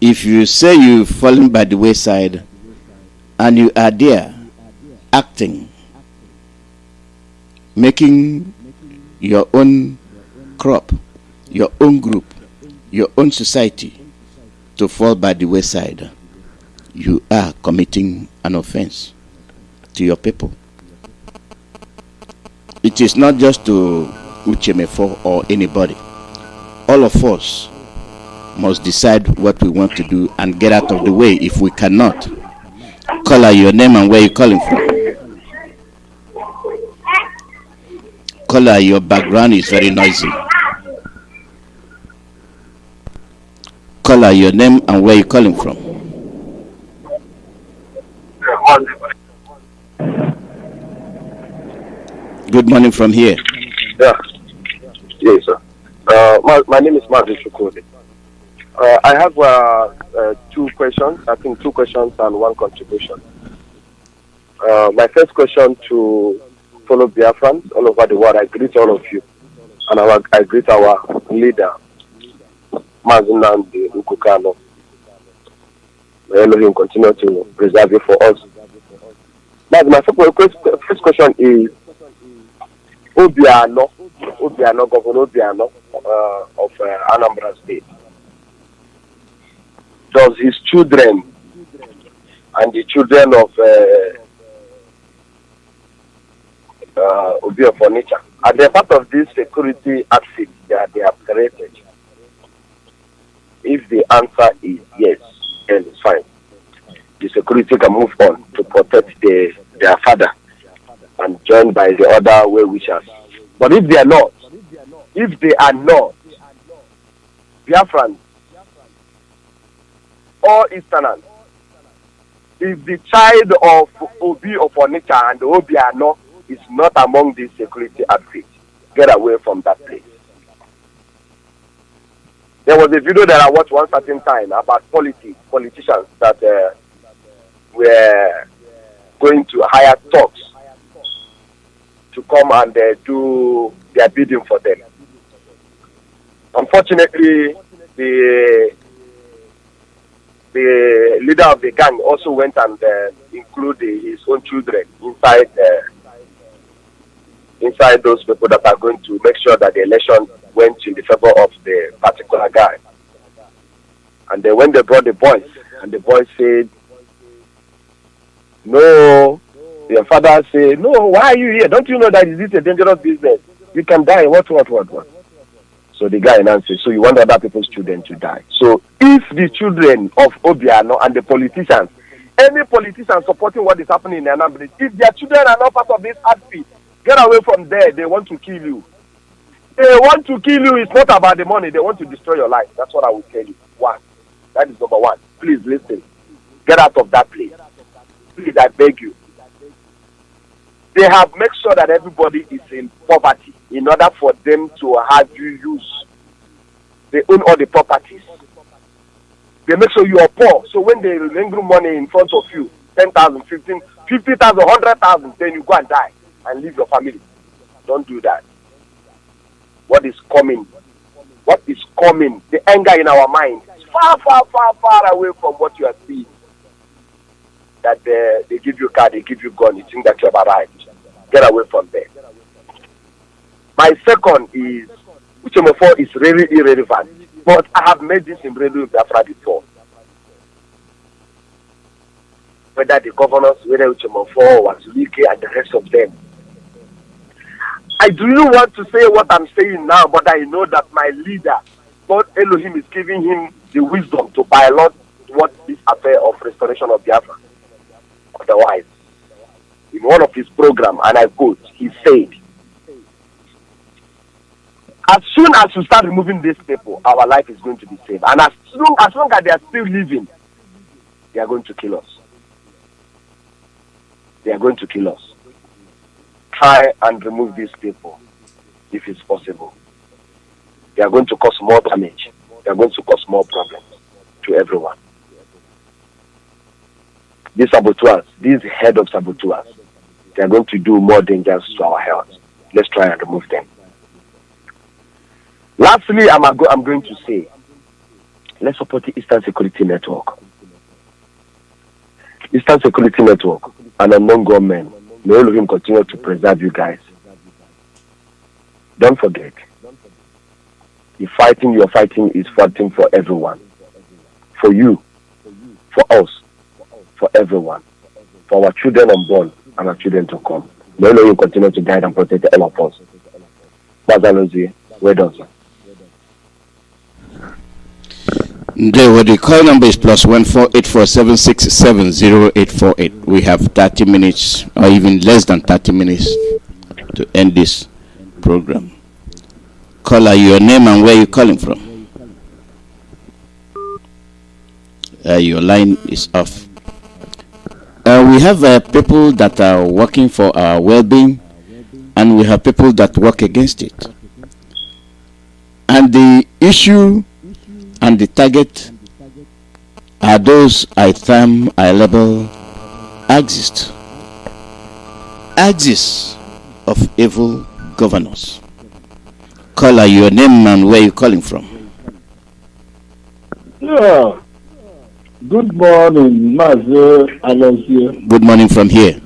If you say you've fallen by the wayside and you are there acting, making your own crop, your own group, your own society to fall by the wayside, you are committing an offense to your people. It is not just to Uchemefo or anybody. All of us must decide what we want to do and get out of the way. If we cannot, call out your name and where you're calling from. Call out, your background is very noisy. Call out your name and where you're calling from. Good morning from here. Yeah. Yes, sir. My name is Mazi Alozie. I have two questions. I think two questions and one contribution. My first question to fellow Biafrans all over the world. I greet all of you, and I greet our leader, Mazi Alozie. May Elohim continue to preserve you for us. Now, my first question is Obiano, Governor Obiano of Anambra State. Does his children and the children of Obi of Onitsha, are they part of this security outfit that they have created? If the answer is yes, then it's fine. The security can move on to protect their father and joined by the other well-wishers. But if they are not, Biafran or Easterners, if the child of Obi of Onitsha and Obiano is not among the security outfit, get away from that place. There was a video that I watched one certain time about politicians that were going to hire thugs to come and do their bidding for them. Unfortunately, the leader of the gang also went and included his own children inside those people that are going to make sure that the election went in the favor of the particular guy. And then when they brought the boys, and the boys said, no, your father said, no, why are you here? Don't you know that this is a dangerous business? You can die. What? So the guy answered, so you want other people's children to die. So if the children of Obiano and the politicians, any politician supporting what is happening in Anambra, if their children are not part of this outfit, get away from there. They want to kill you. They want to kill you. It's not about the money. They want to destroy your life. That's what I will tell you. One. That is number one. Please listen. Get out of that place. Please, I beg you. They have made sure that everybody is in poverty in order for them to have you use. They own all the properties. They make sure you are poor. So when they linger money in front of you, 10,000, 15,000, 50,000, 100,000, then you go and die and leave your family. Don't do that. What is coming? The anger in our mind is far, far, far, far away from what you are seeing. that they give you car, they give you gun, you think that you have arrived. Get away from there. My second is, Uchemofo is really irrelevant, but I have made this in Radio Biafra before. Whether the governors, whether Uchemofo, Wazulike, and the rest of them. I do not want to say what I'm saying now, but I know that my leader, God Elohim, is giving him the wisdom to pilot what this affair of restoration of Biafra. Otherwise, in one of his programs, and I quote, he said, as soon as we start removing these people, our life is going to be saved. And as long as they are still living, they are going to kill us. They are going to kill us. Try and remove these people if it's possible. They are going to cause more damage. They are going to cause more problems to everyone. These saboteurs, these head of saboteurs, they are going to do more dangers to our health. Let's try and remove them. Lastly, I'm going to say, let's support the Eastern Security Network. Eastern Security Network and unknown government, may all of him continue to preserve you guys. Don't forget, the fighting you're fighting is fighting for everyone. For you, for us, for everyone. For our children unborn and our children to come. May all of you continue to guide and protect all of us. Mazi Alozie, well done, sir. The call number is +14847670848. We have 30 minutes or even less than 30 minutes to end this program. Caller, your name and where you're calling from. Your line is off. We have people that are working for our well-being, and we have people that work against it. And the issue and the target are those I label axis of evil governors. Caller, your name and where you calling from. Yeah. Good morning, Mazi Alozie. Good morning from here.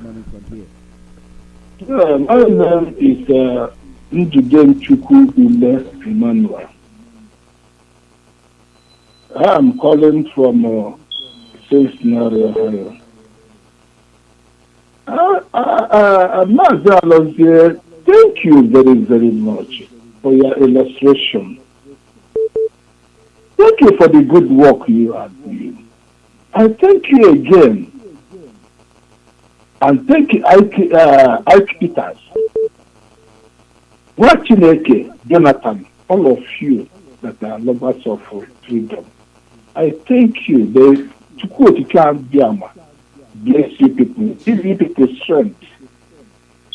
Yeah, my name is Chukwuemeka Emmanuel. I am calling from Cincinnati, Ohio. Mazi Alozie, thank you very, very much for your illustration. Thank you for the good work you are doing. I thank you again. And thank you, Ike Peters, Chineke, Jonathan, all of you that are lovers of freedom. I thank you. The Chukwuemeka bless you people, give you people strength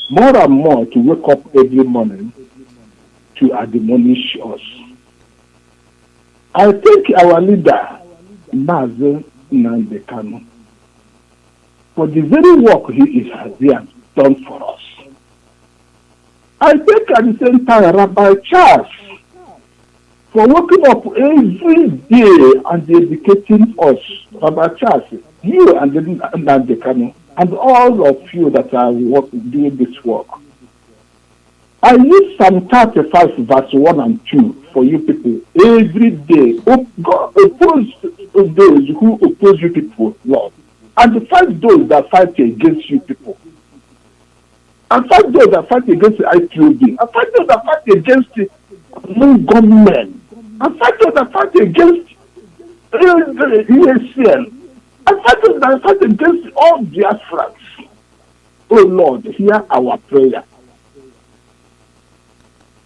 more and more to wake up every morning to admonish us. I thank our leader, Mazi Nnamdi, for the very work he has done for us. I thank at the same time Rabbi Charles for waking up every day and educating us. Rabbi Charles, you and Nnamdi, and all of you that are doing this work. I use Psalm 35 verse 1 and 2 for you people every day. God oppose those who oppose you people, Lord. And fight those that fight against you people. And fight those that fight against the IPOB. And fight those that fight against the non-government. And fight those that fight against USCN. And fight those that fight against all Biafrans. Oh Lord, hear our prayer.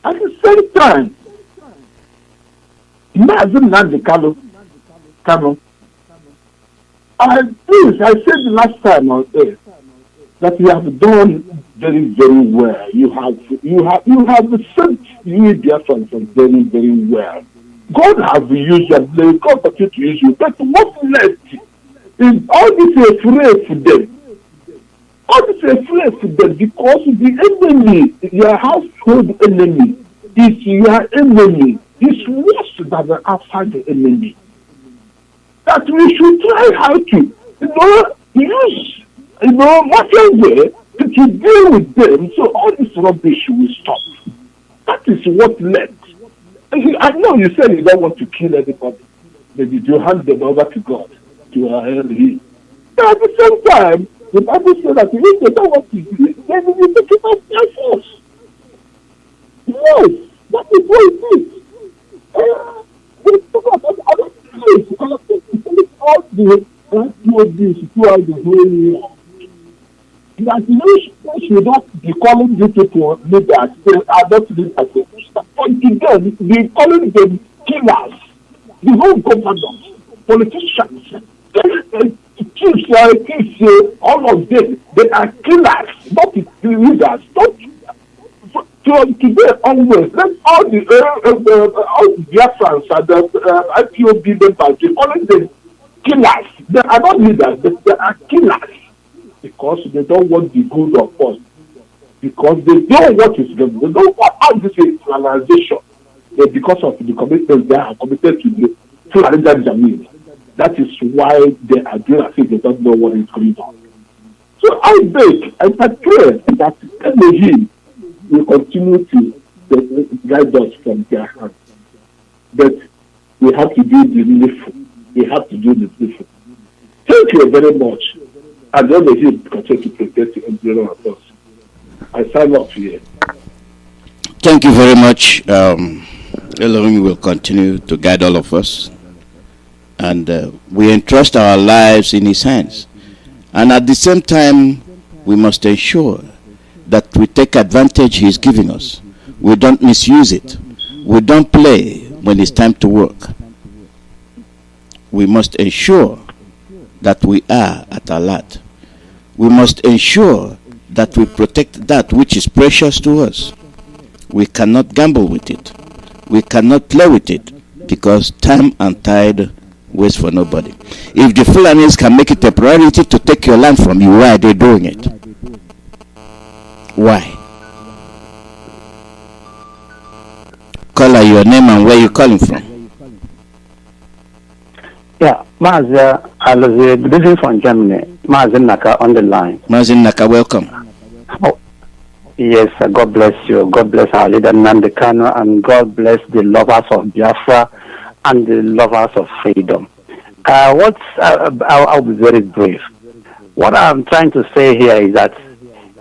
At the same time, Mazi Nnamdi Kanu, I said the last time on air that you have done very, very well. You have sent you Biafrans very, very well. God has used you, and God continue to use you. But what's left is all this afraid for them. All this afraid for them because the enemy, your household enemy, is your enemy. It's worse than the outside the enemy. That we should try how to, use, martial way to deal with them so all this rubbish will stop. That is what led. I know you said you don't want to kill anybody, but you hand them over to God, to Him. But at the same time, the Bible says that if they don't want to do it, then you take it off their force. Yes, that is what it is. We talk about other places, all the PODs throughout the whole world. That we should not be calling these people leaders. They are not leaders. But again, we calling them killers. The whole government, politicians, chiefs, all of them, they are killers, not the leaders. Today onwards, let all the Biafrans and the IPOB members, they calling them killers. They are not leaders, but they are killers. Because they don't want the good of us. Because they don't want it. They don't want all this institutionalization. But because of the commitment they are committed to the Jamil. That is why they are doing as if they don't know what is going on. So I beg, I pray that Elohim will continue to guide us from their hands. But we have to do the needful. We have to do the needful. Thank you very much. And then the hill continue to protect the embryo of us. I sign off here. Thank you very much. Elohim will continue to guide all of us. And we entrust our lives in His hands. And at the same time, we must ensure that we take advantage He is giving us. We don't misuse it. We don't play when it's time to work. We must ensure that we are at alert. We must ensure that we protect that which is precious to us. We cannot gamble with it. We cannot play with it, because time and tide waits for nobody. If the Fulanis can make it a priority to take your land from you, why are they doing it? Why? Caller, your name and where you calling from? Yeah, Mazi Alozie, this is from Germany. Mazi Naka on the line. Mazi Naka, welcome. Oh, yes, God bless you. God bless our leader Nnamdi Kanu, and God bless the lovers of Biafra and the lovers of freedom. I'll be very brief. What I'm trying to say here is that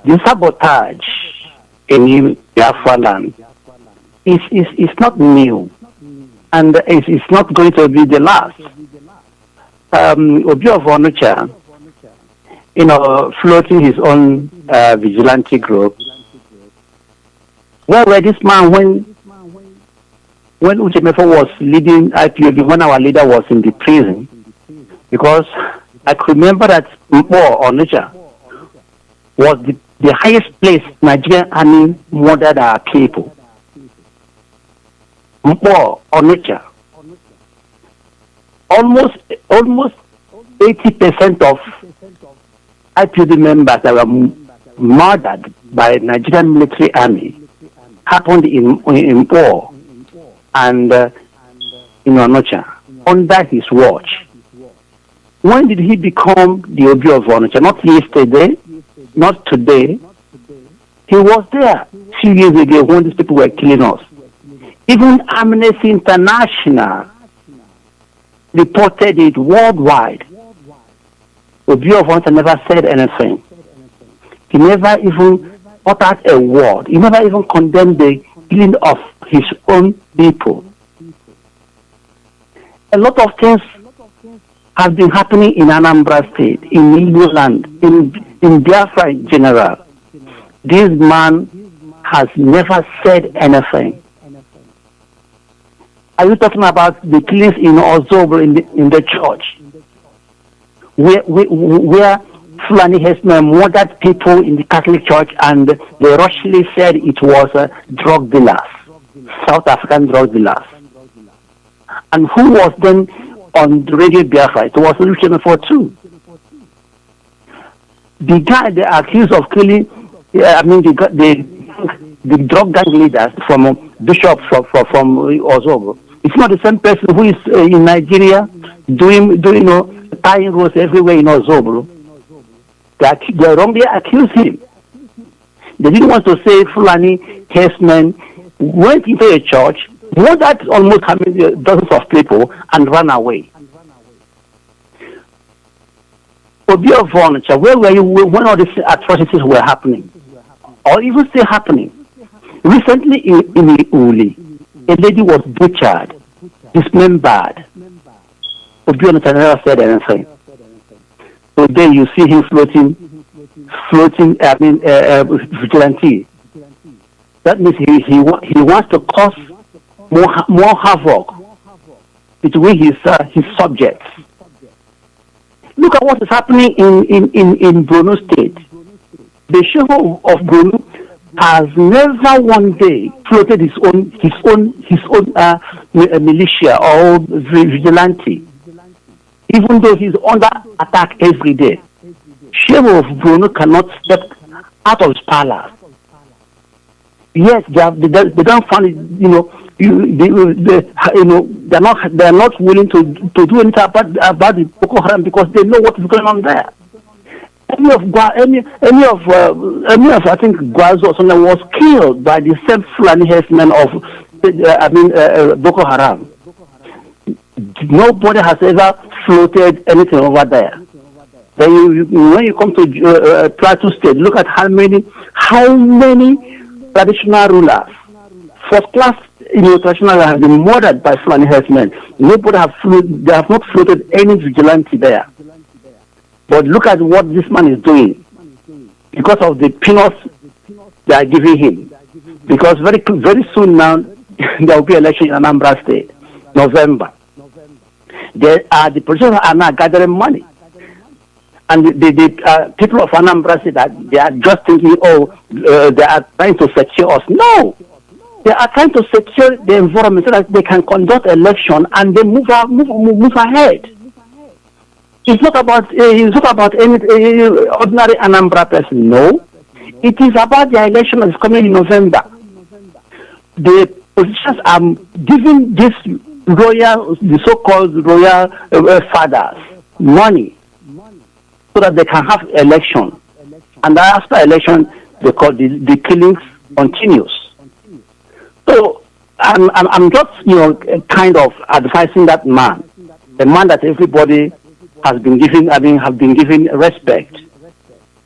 the sabotage in Biafra land is not new, and it's not going to be the last. Obi of Onucha, floating his own vigilante group. Where were this man when Uchemefo was leading IPOB, when our leader was in the prison? Because I could remember that Mpo Onucha was the highest place Nigerian army murdered our people. Mpo Onucha. Almost 80% of IPOB members that were murdered by Nigerian military army happened in Mpo and in Onucha under his watch. When did he become the Obi of Onucha? Not yesterday, not today. He was there 2 years ago when these people were killing us. Even Amnesty International reported it worldwide. Obi of Onucha never said anything. He never even uttered a word. He never even condemned the killing of his own people. A lot of things have been happening in Anambra State, in Igbo land, in Biafra in general. This man has never said anything. Are you talking about the killings in Ozobo in the church, where Fulani herdsmen murdered people in the Catholic Church, and they rushly said it was drug dealers, South African drug dealers? And who was then on the radio Biafra? It was Uchemefo too. The guy they accused of killing, the drug gang leaders from bishops from Ozobo. It's not the same person who is in Nigeria doing tying roads everywhere in Ozobo. They wrongly accused him. They didn't want to say Fulani herdsmen went into a church, murdered almost dozens of people, and ran away. Obi of Voncha, where were you when all these atrocities were happening? Or even still happening? Recently in Uli, a lady was butchered, dismembered. Obi of Voncha never said anything. So then you see him floating, vigilante. That means he wants to cause more havoc between his subjects. Look at what is happening in Borno State. The Sheikh of Borno has never one day floated his own militia or vigilante, even though he's under attack every day. Sheikh of Borno cannot step out of his palace. Yes, they don't find it, they're not willing to do anything about the Boko Haram because they know what is going on there. Any of I think Gwazo or something was killed by the same Fulani herdsmen of Boko Haram. Nobody has ever floated anything over there. Then when you come to Plateau State, look at how many traditional rulers, first class traditional rulers have been murdered by Fulani herdsmen. Nobody they have not floated any vigilante there. But look at what this man is doing because of the peanuts they are giving him. Because very soon now there will be election in Anambra State, November. The politicians are now gathering money. And the people of Anambra say that they are just thinking, they are trying to secure us. No! They are trying to secure the environment so that they can conduct election and they move ahead. It's not about any ordinary Anambra person. No. It is about the election that is coming in November. The politicians are giving the so-called royal fathers money so that they can have election, and after election, the killings continues. So I'm just kind of advising that man, the man that everybody has been giving, have been given respect.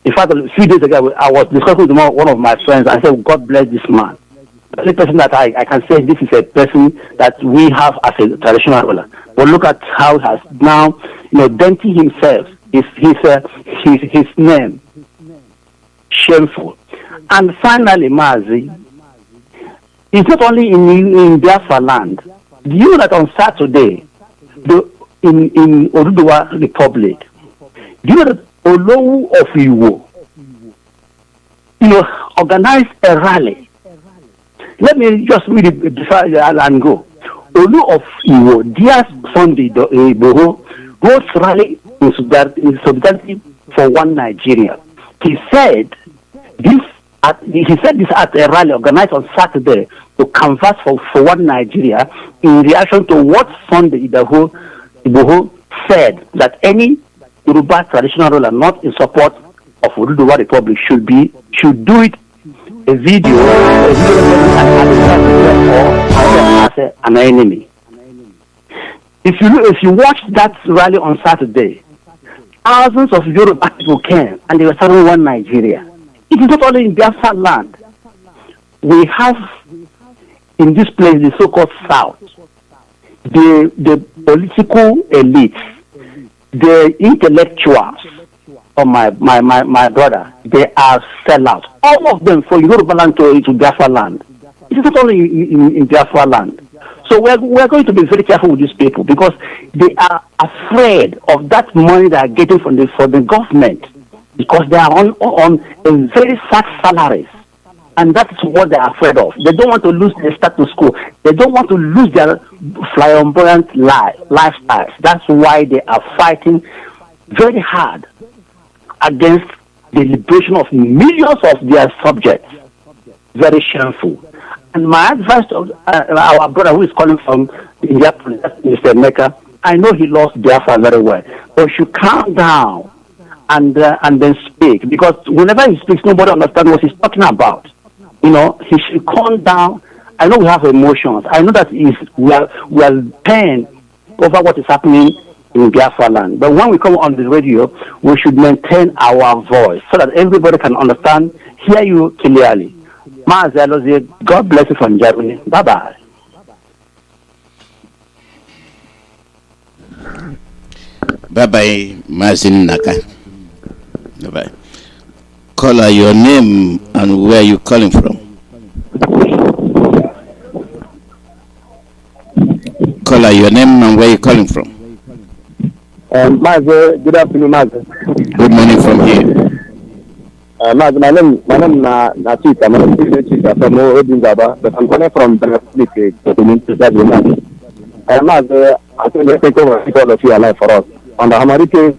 In fact, a few days ago, I was discussing with one of my friends. I said, "God bless this man." The only person that I can say this is a person that we have as a traditional ruler. But look at how he has now, denting himself. His name. Shameful. And finally, Mazi, it's not only in Biafra land. Do you know that on Saturday, in Oduduwa Republic, do you know that Olowu of Iwo, organized a rally? Let me just read it before and go. Olowu of Iwo, dear Sunday Boho, goes rally in solidarity for one Nigeria. He said this at a rally organized on Saturday to canvass for one Nigeria in reaction to what Sunday Igboho said that any Yoruba traditional ruler not in support of Oduduwa Republic should do it a video as an enemy. If you watch that rally on Saturday, thousands of Yoruba people came and they were serving one Nigeria. It is not only in Biafra land. We have in this place the so-called South, the political elites, the intellectuals of my brother, they are sellouts. All of them from Yoruba land to Biafra land. It is not only in Biafra land. So we're going to be very careful with these people because they are afraid of that money they are getting from the government because they are on very fat salaries. And that's what they are afraid of. They don't want to lose their status quo. They don't want to lose their flamboyant lifestyles. That's why they are fighting very hard against the liberation of millions of their subjects. Very shameful. And my advice to our brother who is calling from India, Mr. Mecca, I know he lost Biafra very well, but you should calm down and then speak, because whenever he speaks, nobody understands what he's talking about. You know, he should calm down. I know we have emotions. I know that we are pained over what is happening in Biafra land. But when we come on the radio, we should maintain our voice so that everybody can understand, hear you clearly. Mazi Alozie, God bless you from Germany. Bye-bye. Bye-bye, Mazi Naka. Bye-bye. Caller, your name and where you calling from? Caller, your name and where you calling from? Mazi, good afternoon, Mazi. Good morning from here. Mazi, my name is Chita. My name is Chita from Odinzaba, but I'm calling from the Republic of Mazi, I think they take over all of you alive for us. On the Hamarike,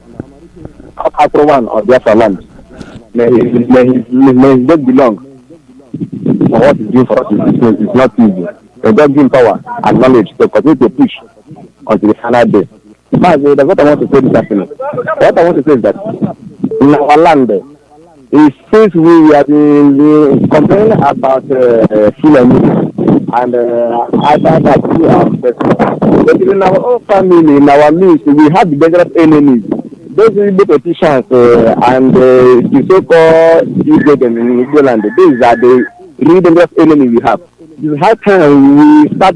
after one of Biafra land, may his death belong for what he's doing for us. It's not easy. So God give him power and knowledge to continue to push until the final day. That's what I want to say this afternoon. What I want to say is that in our land, since we have been complaining about Fulani and other that we have, but in our own family, in our midst, we have the dangerous enemies. Those Igbo politicians and the so-called Igbo in Igbo land, these are the really dangerous enemies we have. It's high time we start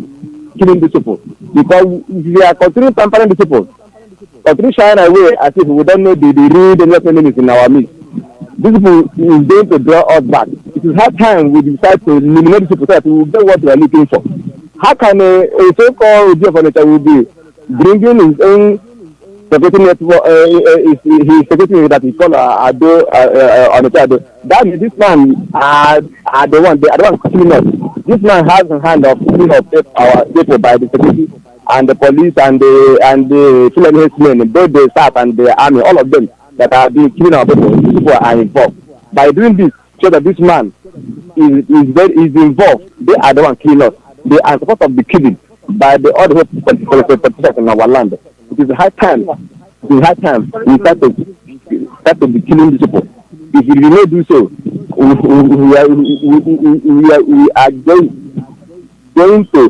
killing these people, because if we are continuing pampering these people, continue shying away as if we don't know the real dangerous enemies in our midst. These people is going to draw us back. It is high time we decide to eliminate these people so that we will get what we are looking for. How can a so-called Jew furniture will be bringing his own security network, his security that he called Ado on the Ado? That means this man are the one killing us. This man has a hand of killing of our people by the security and the police and the Fulani men, both the staff and the army, all of them that are being killing our people. These people are involved. By doing this, show that this man is involved. They are the one killing us. They are supposed to be killed by the other politicians in our land. It is high time. It is high time we start to be killing these people. If we do not do so, we are going to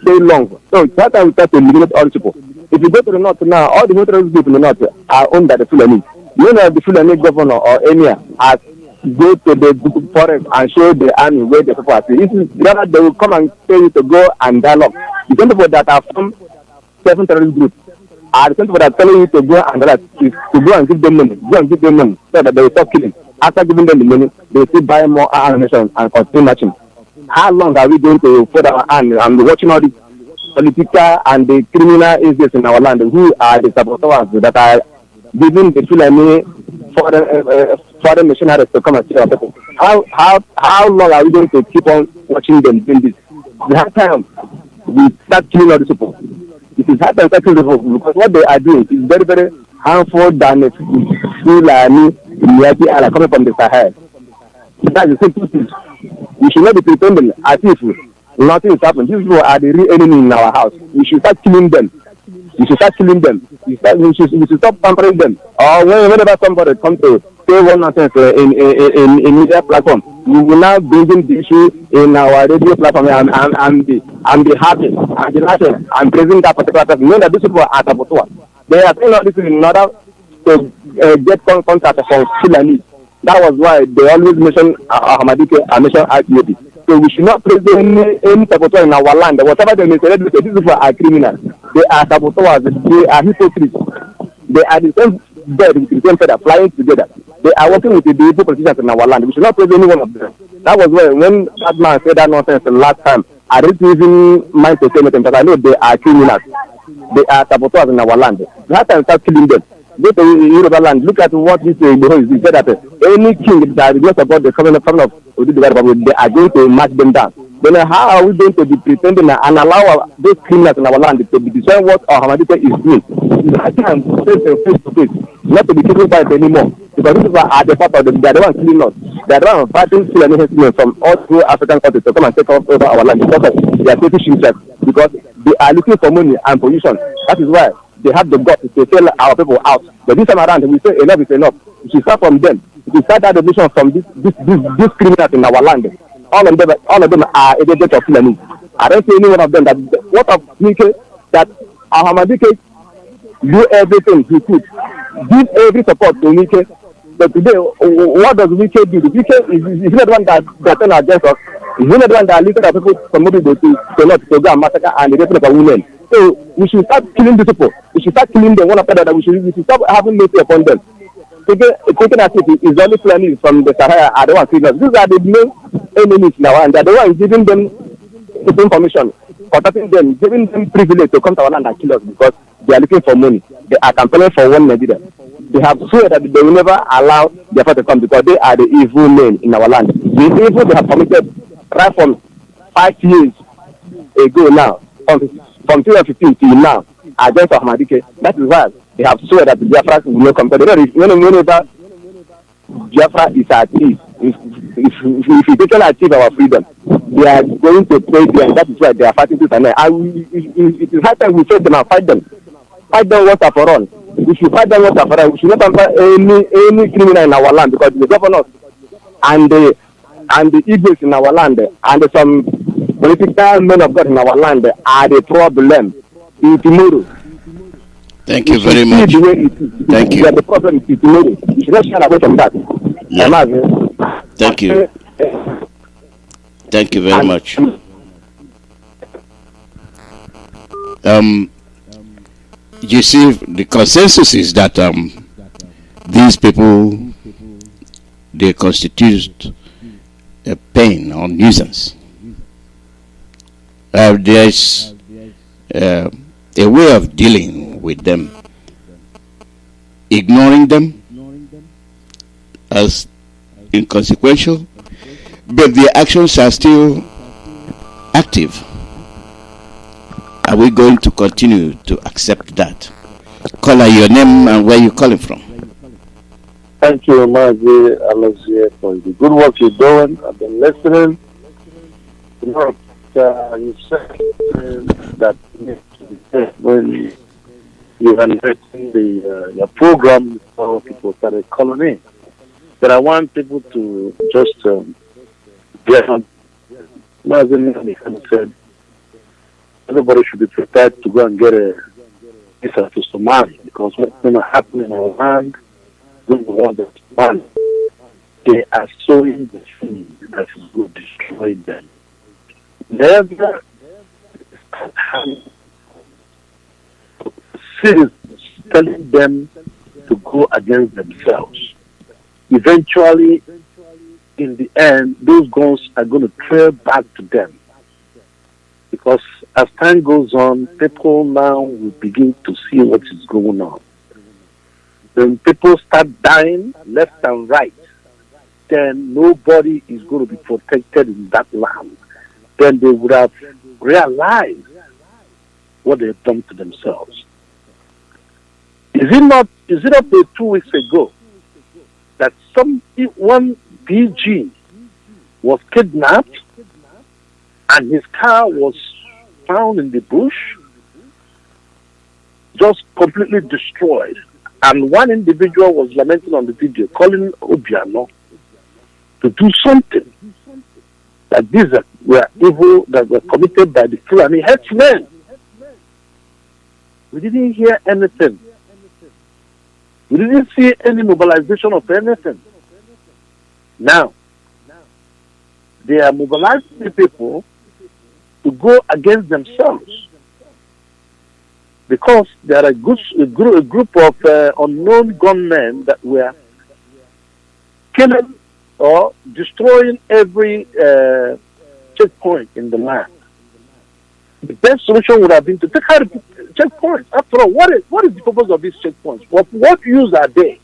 stay long. So it's high time we start to eliminate all these people. If you go to the north now, all the military people in the north are owned by the Fulani. You know, the Fulani governor or emir has go to the forest and show the army where the people are. Rather, they will come and tell you to go and dialogue. The same people that are from 7 terrorist groups are the same people that are telling you to go and dialogue, to go and give them money. Go and give them money so that they will stop killing. After giving them the money, they will still buy more ammunition and continue marching. How long are we going to put our hand and watching all these political and the criminal agents in our land who are the saboteurs that are giving the Fulani foreign missionaries to come and see our people? How long are we going to keep on watching them doing this? The hard time we start killing all these people. It is hard time to kill the people because what they are doing is very, very harmful than Fulani are coming from the Sahel. That's the simple thing. We should not be pretending as if nothing is happening. These people are the real enemy in our house. We should start killing them. We should start killing them. We should stop pampering them. Or whenever somebody comes to say one nonsense in media platform, we will now bring in the issue in our radio platform and be happy and be laughing and praising that particular person. Know that these people are saboteurs. They are saying all this in order to get contact from Fulani. That was why they always mention Ahmadike and mention IPOB. So we should not praise any saboteur in our land. Whatever they may say, these people are criminals. They are saboteurs. They are hypocrites. They are the same bird with the same feather flying together. They are working with the evil politicians in our land. We should not praise any one of them. That was why when that man said that nonsense the last time, I didn't even mind to say anything because I know they are criminals. They are saboteurs in our land. That time start killing them. Go to Yoruba land. Look at what this Igbo is. He said that any king that does not support the coming of Oduduwa, they are going to match them down. Then how are we going to be pretending and allow those criminals in our land to be deciding what our Hamadite is doing? It's high time face to face, not to be keeping quiet anymore. Because these people are the part of them. They are the ones killing us. They are the ones fighting Fulani from all through African countries to come and take over our land because they are taking interests. Because they are looking for money and position. That is why they have the guts to tell our people out. But this time around, we say enough is enough. We should start from them. We should start that revolution from these criminals in our land. All of them are agents of Fulani. I don't see any one of them that what of Wike that Ahmadike do everything he could, give every support to Wike. But today, what does Wike do? Wike is not the one that turn against us. He's not the one that leads our people from maybe to go and massacre and rape of women. So we should start killing these people. We should start killing them one after the other. We should stop having mercy upon them. Taking as if it's only Fulani from the Sahara are the ones killing us. These are the main enemies now, and they're the ones giving them information, protecting them, giving them privilege to come to our land and kill us because they are looking for money. They are campaigning for one Nigeria. They have sworn that they will never allow Biafra to come because they are the evil men in our land. The evil they have committed right from 5 years ago now, from 2015 till now, against Ahmadike. That is why they have sworn that the Biafra will not come. But whenever Biafra is at ease, if we can achieve our freedom, they are going to play there, and that is why they are fighting to and it is high time we face them and fight them. Fight them once and for all. We should fight them once and for all. We should not allow any criminal in our land because the governors and the eagles in our land and some political men of God in our land are the problem in tomorrow. Thank you very much. Thank you. The problem is tomorrow. You should not shy away from that. Yeah. Thank you. Thank you very much. You see, the consensus is that these people, they constitute a pain or nuisance. There's a way of dealing with them, ignoring them as inconsequential, but their actions are still active. Are we going to continue to accept that? Caller, your name and where you calling from? Thank you, Mazi Alozie, for the good work you're doing. I've been listening. You said that when you were narrating your program before people started calling in. But I want people to just get on. Mazi said everybody should be prepared to go and get a visa to Somalia because what's going to happen in our land, going to want the Somali. They are sowing the seed that is going to destroy them. Never citizens telling them to go against themselves. Eventually, in the end, those guns are going to trail back to them. Because as time goes on, people now will begin to see what is going on. When people start dying left and right, then nobody is going to be protected in that land. Then they would have realized what they have done to themselves. Is it not up 2 weeks ago that one PG was kidnapped and his car was found in the bush, just completely destroyed. And one individual was lamenting on the video, calling Obiano to do something. That these were evil that were committed by the Fulani headsmen. We didn't hear anything. We didn't see any mobilization of anything. Now, they are mobilizing the people to go against themselves because there are a group of unknown gunmen that were killing or destroying every checkpoint in the land. The best solution would have been to take out the checkpoints. After all, what is the purpose of these checkpoints? What use are they?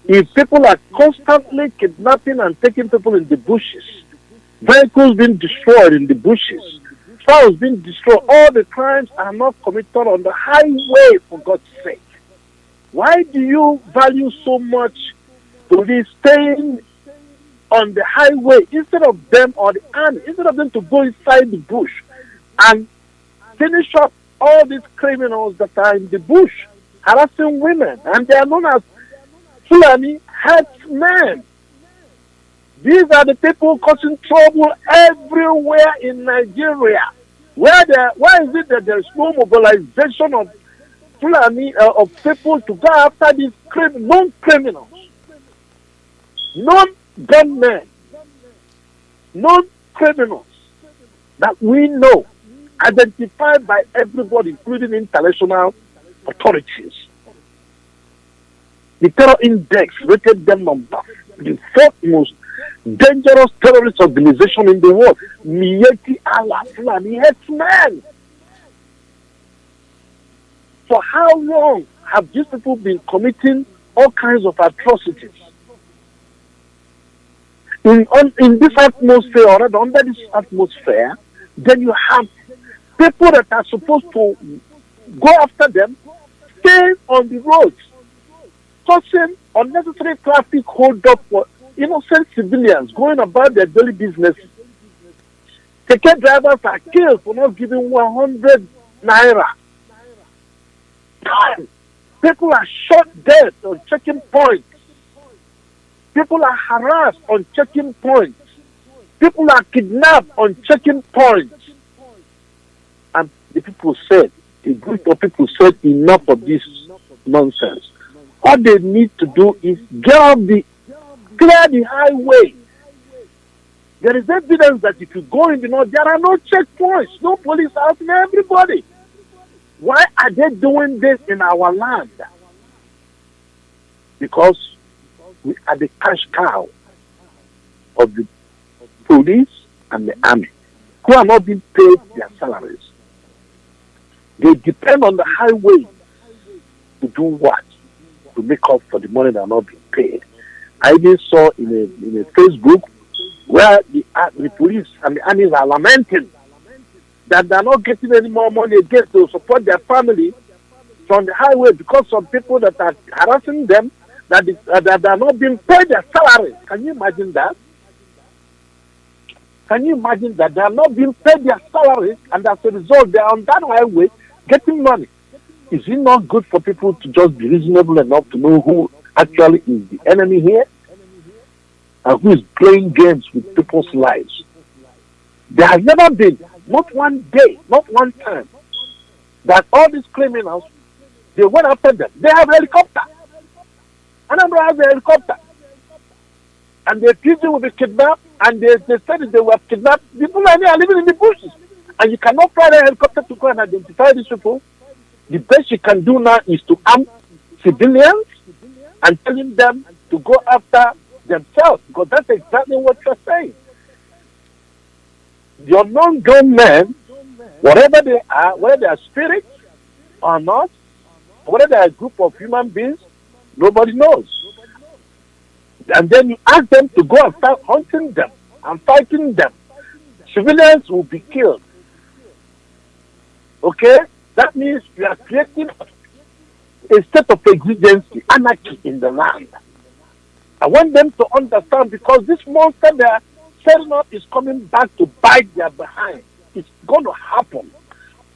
If people are constantly kidnapping and taking people in the bushes, vehicles being destroyed in the bushes, fowls being destroyed, all the crimes are not committed on the highway, for God's sake. Why do you value so much police staying on the highway instead of them or the army, instead of them to go inside the bush and finish up all these criminals that are in the bush harassing women, and they are known as Fulani headsmen. These are the people causing trouble everywhere in Nigeria. Why is it that there is no mobilization of Fulani of people to go after these non-criminals, non-gunmen, non-criminals that we know, identified by everybody, including international authorities? The terror index rated them number the fourth most dangerous terrorist organization in the world. Miyetti Allah Fulani headsmen. For how long have these people been committing all kinds of atrocities? In this atmosphere, or under this atmosphere, then you have people that are supposed to go after them, stay on the roads, causing unnecessary traffic hold up for innocent civilians going about their daily business. Ticket drivers are killed for not giving 100 naira. People are shot dead on checking points. People are harassed on checking points. People are kidnapped on checking points. And the people said, a group of people said, enough of this nonsense. What they need to do is clear the highway. There is evidence that if you go in the north, there are no checkpoints, no police out in everybody. Why are they doing this in our land? Because we are the cash cow of the police and the army, who are not being paid their salaries. They depend on the highway to do what? To make up for the money that are not being paid. I even saw in a Facebook where the police and the armies are lamenting that they are not getting any more money again to support their family from the highway because some people that are harassing them that are not being paid their salary. Can you imagine that? Can you imagine that they are not being paid their salaries and as a result they are on that highway getting money? Is it not good for people to just be reasonable enough to know who actually is the enemy here and who is playing games with people's lives? There has never been, not one day, not one time, that all these criminals, they went after them. They have a helicopter. Anambra has a helicopter. And the people will be kidnapped, and they said that they were kidnapped. People are living in the bushes. And you cannot fly a helicopter to go and identify these people. The best you can do now is to arm civilians and telling them to go after themselves, because that's exactly what you're saying. Your non-gunmen, whatever they are, whether they are spirits or not, whether they are a group of human beings, nobody knows. And then you ask them to go and start hunting them and fighting them. Civilians will be killed. Okay? That means you are creating a state of exigency, anarchy in the land. I want them to understand, because this monster they are setting up is coming back to bite their behind. It's going to happen.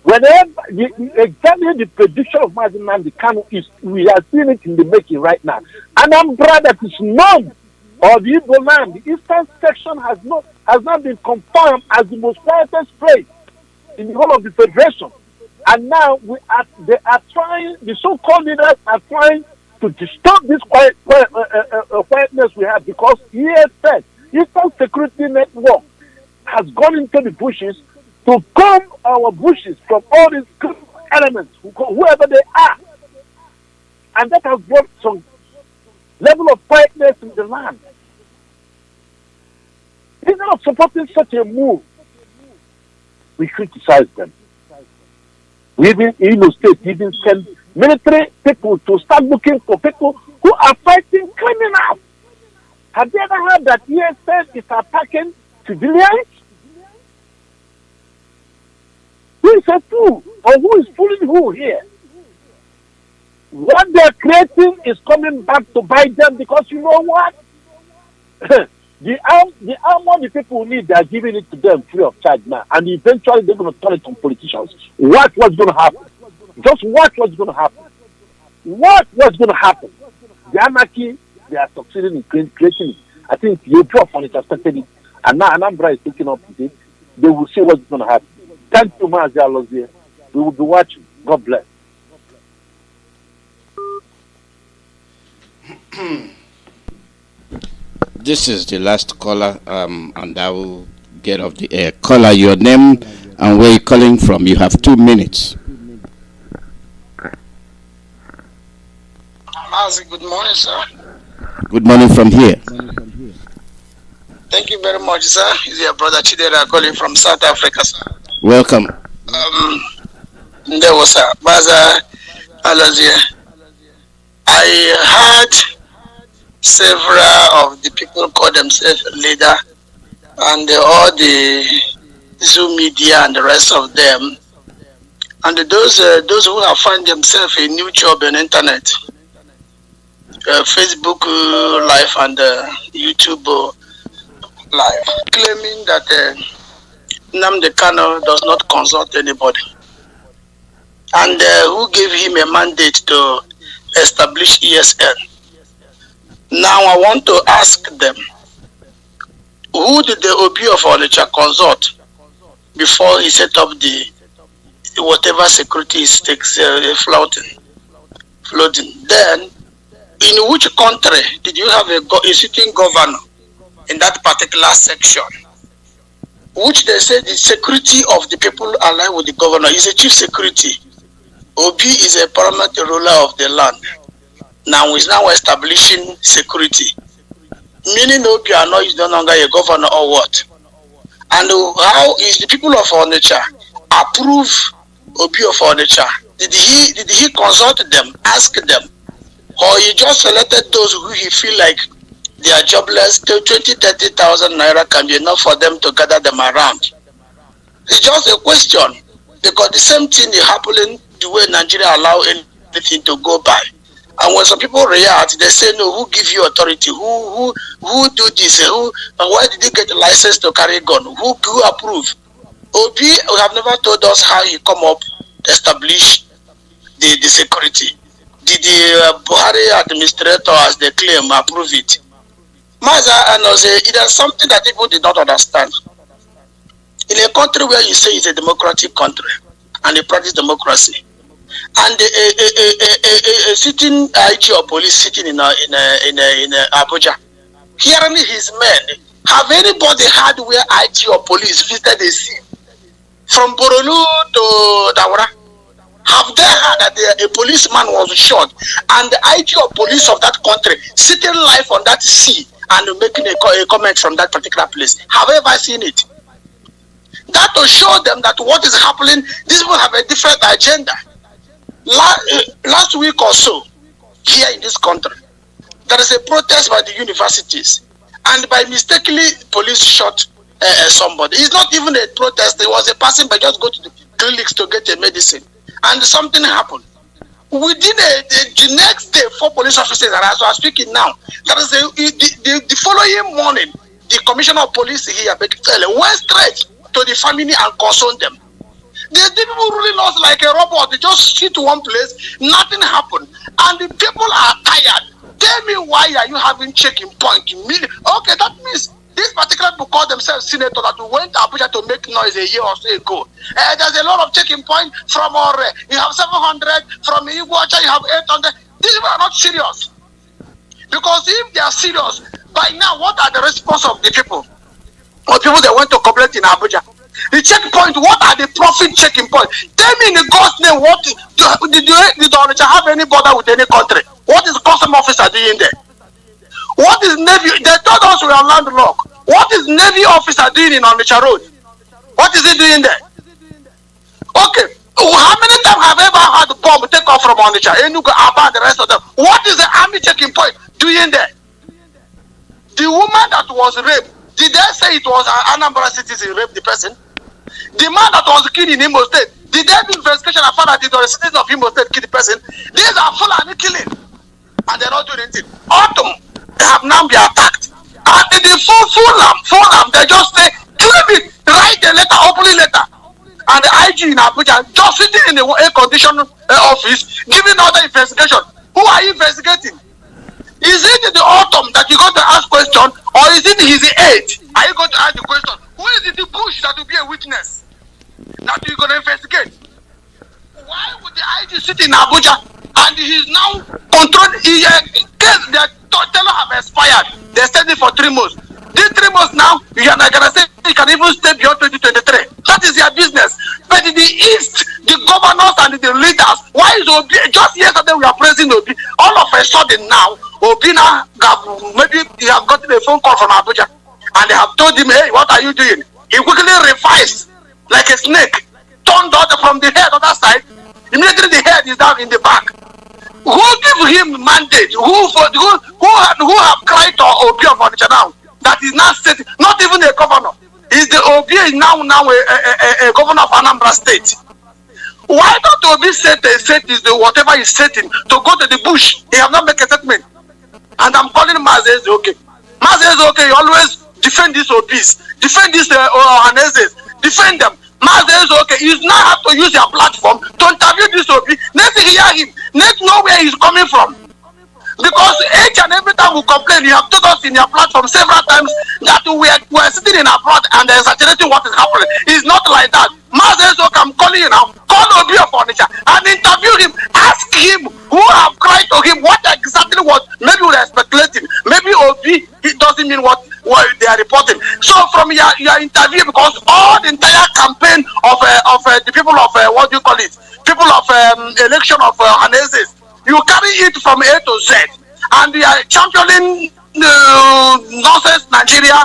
Whenever exactly the prediction of Mazi Alozie is, we are seeing it in the making right now. Anambra, that is known, or the Igbo land, the eastern section has not been confirmed as the most quietest place in the whole of the federation. And now they are trying, the so-called leaders are trying to disturb this quietness we have, because ESN, Eastern Security Network, has gone into the bushes to comb our bushes from all these elements, whoever they are. And that has brought some level of quietness in the land. Instead of supporting such a move, we criticize them. We even, in the state, even send military people to start looking for people who are fighting criminals. Have you ever heard that ESN is attacking civilians? Who is a fool? Or who is fooling who here? What they're creating is coming back to bite them, because you know what? the armor the people need, they are giving it to them free of charge now. And eventually they're going to turn it on politicians. Watch what's going to happen. Just watch what's going to happen. what's going to happen? The anarchy they are succeeding in creating it. I think you drop on it, expected it, and now Anambra is taking up with it. They will see what's going to happen. Thank you, Mazi Alozie. We will be watching. God bless. This is the last caller, and I will get off the air. Caller, your name and where you're calling from. You have 2 minutes. Mazi, good morning, sir. Good morning from here. Thank you very much, sir. It's your brother Chidera calling from South Africa, sir. Welcome. There was Mazi Alozie. I heard several of the people call themselves leader and all the Zoom media and the rest of them, and those who have found themselves a new job on internet, Facebook Live and YouTube Live, claiming that Nnamdi Kanu does not consult anybody, and who gave him a mandate to establish ESN. Now I want to ask them, who did the Obi of Onitsha consult before he set up the whatever security is floating? Then, in which country did you have a sitting governor in that particular section, which they say the security of the people aligned with the governor is a chief security? Obi is a paramount ruler of the land. Now he's now establishing security, meaning Obi is no longer a governor or what? And how is the people of Onitsha approve Obi of Onitsha? Did he consult them, ask them, or he just selected those who he feel like they are jobless? 20,000-30,000 naira can be enough for them to gather them around. It's just a question, because the same thing is happening the way Nigeria allow anything to go by. And when some people react, they say, no, who give you authority? Who do this? Why did he get a license to carry a gun? Who approve? Obi have never told us how he come up to establish the security. Did the Buhari administrator, as they claim, approve it? Mazi Alozie, it is something that people did not understand. In a country where you say it's a democratic country and they practice democracy, and a sitting IG or police sitting in Abuja, hearing his men, have anybody had where IG or police visited a scene from Borolu to Dawara? Have they heard that a policeman was shot and the IG or police of that country sitting live on that sea and making a comment from that particular place? Have you ever seen it? That to show them that what is happening, these people have a different agenda. Last week or so, here in this country, there is a protest by the universities, and by mistakenly police shot somebody. It's not even a protest, there was a person by just go to the clinics to get a medicine, and something happened. Within the next day, 4 police officers, and as I was speaking now, there is the following morning, the commissioner of police here went straight to the family and consoled them. The people really lost like a robot. They just sit to one place, nothing happened, and the people are tired. Tell me, why are you having checking point? Okay, that means this particular people call themselves senator that went to Abuja to make noise a year or so ago. There's a lot of checking point from Ore. You have 700, from Iguacha you have 800. These people are not serious. Because if they are serious, by now what are the response of the people? Or people that went to complain in Abuja? The checkpoint, what are the profit checking points? Tell me in God's name, what did Onitsha have any border with any country? What is the custom officer doing there? What is Navy? They told us we are landlocked. What is Navy officer doing in Onitsha Road? What is he doing there? Okay, how many times have I ever had the bomb take off from Onitsha? Enugu, Aba, the rest of them. What is the army checking point doing there? The woman that was raped, did they say it was an Anambra citizen raped the person? The man that was killed in Imo State, did they do investigation and found that it was a citizen of Imo State killed the person? These are Fulani killing, and they're not doing anything. Autumn, they have now been attacked. And the full they just say, claim it, write the letter, openly letter. And the IG in Abuja just sitting in the air conditioned office giving other investigation. Who are you investigating? Is it in the autumn that you're going to ask question, or is it his age? Are you going to ask the question? Who is in the bush that will be a witness that you're going to investigate? Why would the IG sit in Abuja and he's now controlling the case that teller have expired? They extend it for 3 months. These 3 months now, you are not going to say you can even stay beyond 2023. That is their business. But in the East, the governors and the leaders, why is Obi? Just yesterday we are praising Obi. All of a sudden now, Obi now maybe he have gotten a phone call from Abuja and they have told him, hey, what are you doing? He quickly revised like a snake, turned out from the head other side. Immediately the head is down in the back. Who give him mandate? Who have cried to Obi of Onitsha now? That is not state, not even a governor. Is the Obi is now a governor of Anambra state? Why don't Obi say the state is the whatever he's setting to go to the bush? He have not made a statement. And I'm calling Mazi Alozie. Mazi Alozie, you always defend these Obis, defend these Ohanezes, defend them. Mazi Alozie, you now have to use your platform to interview this Obi. Let's hear him. Let's know where he's coming from. Because each and every time we complain, you have told us in your platform several times that we are sitting in abroad and exaggerating what is happening. It's not like that. Mazi Alozie, I'm calling you now. Call Obi of Onitsha and interview him. Ask him who have cried to him what exactly was. Maybe we are speculating. Maybe Obi it doesn't mean what they are reporting. So from your interview, because all the entire campaign of the people of what do you call it? People of election of Hanezes. You carry it from A to Z, and you are championing nonsense Nigeria,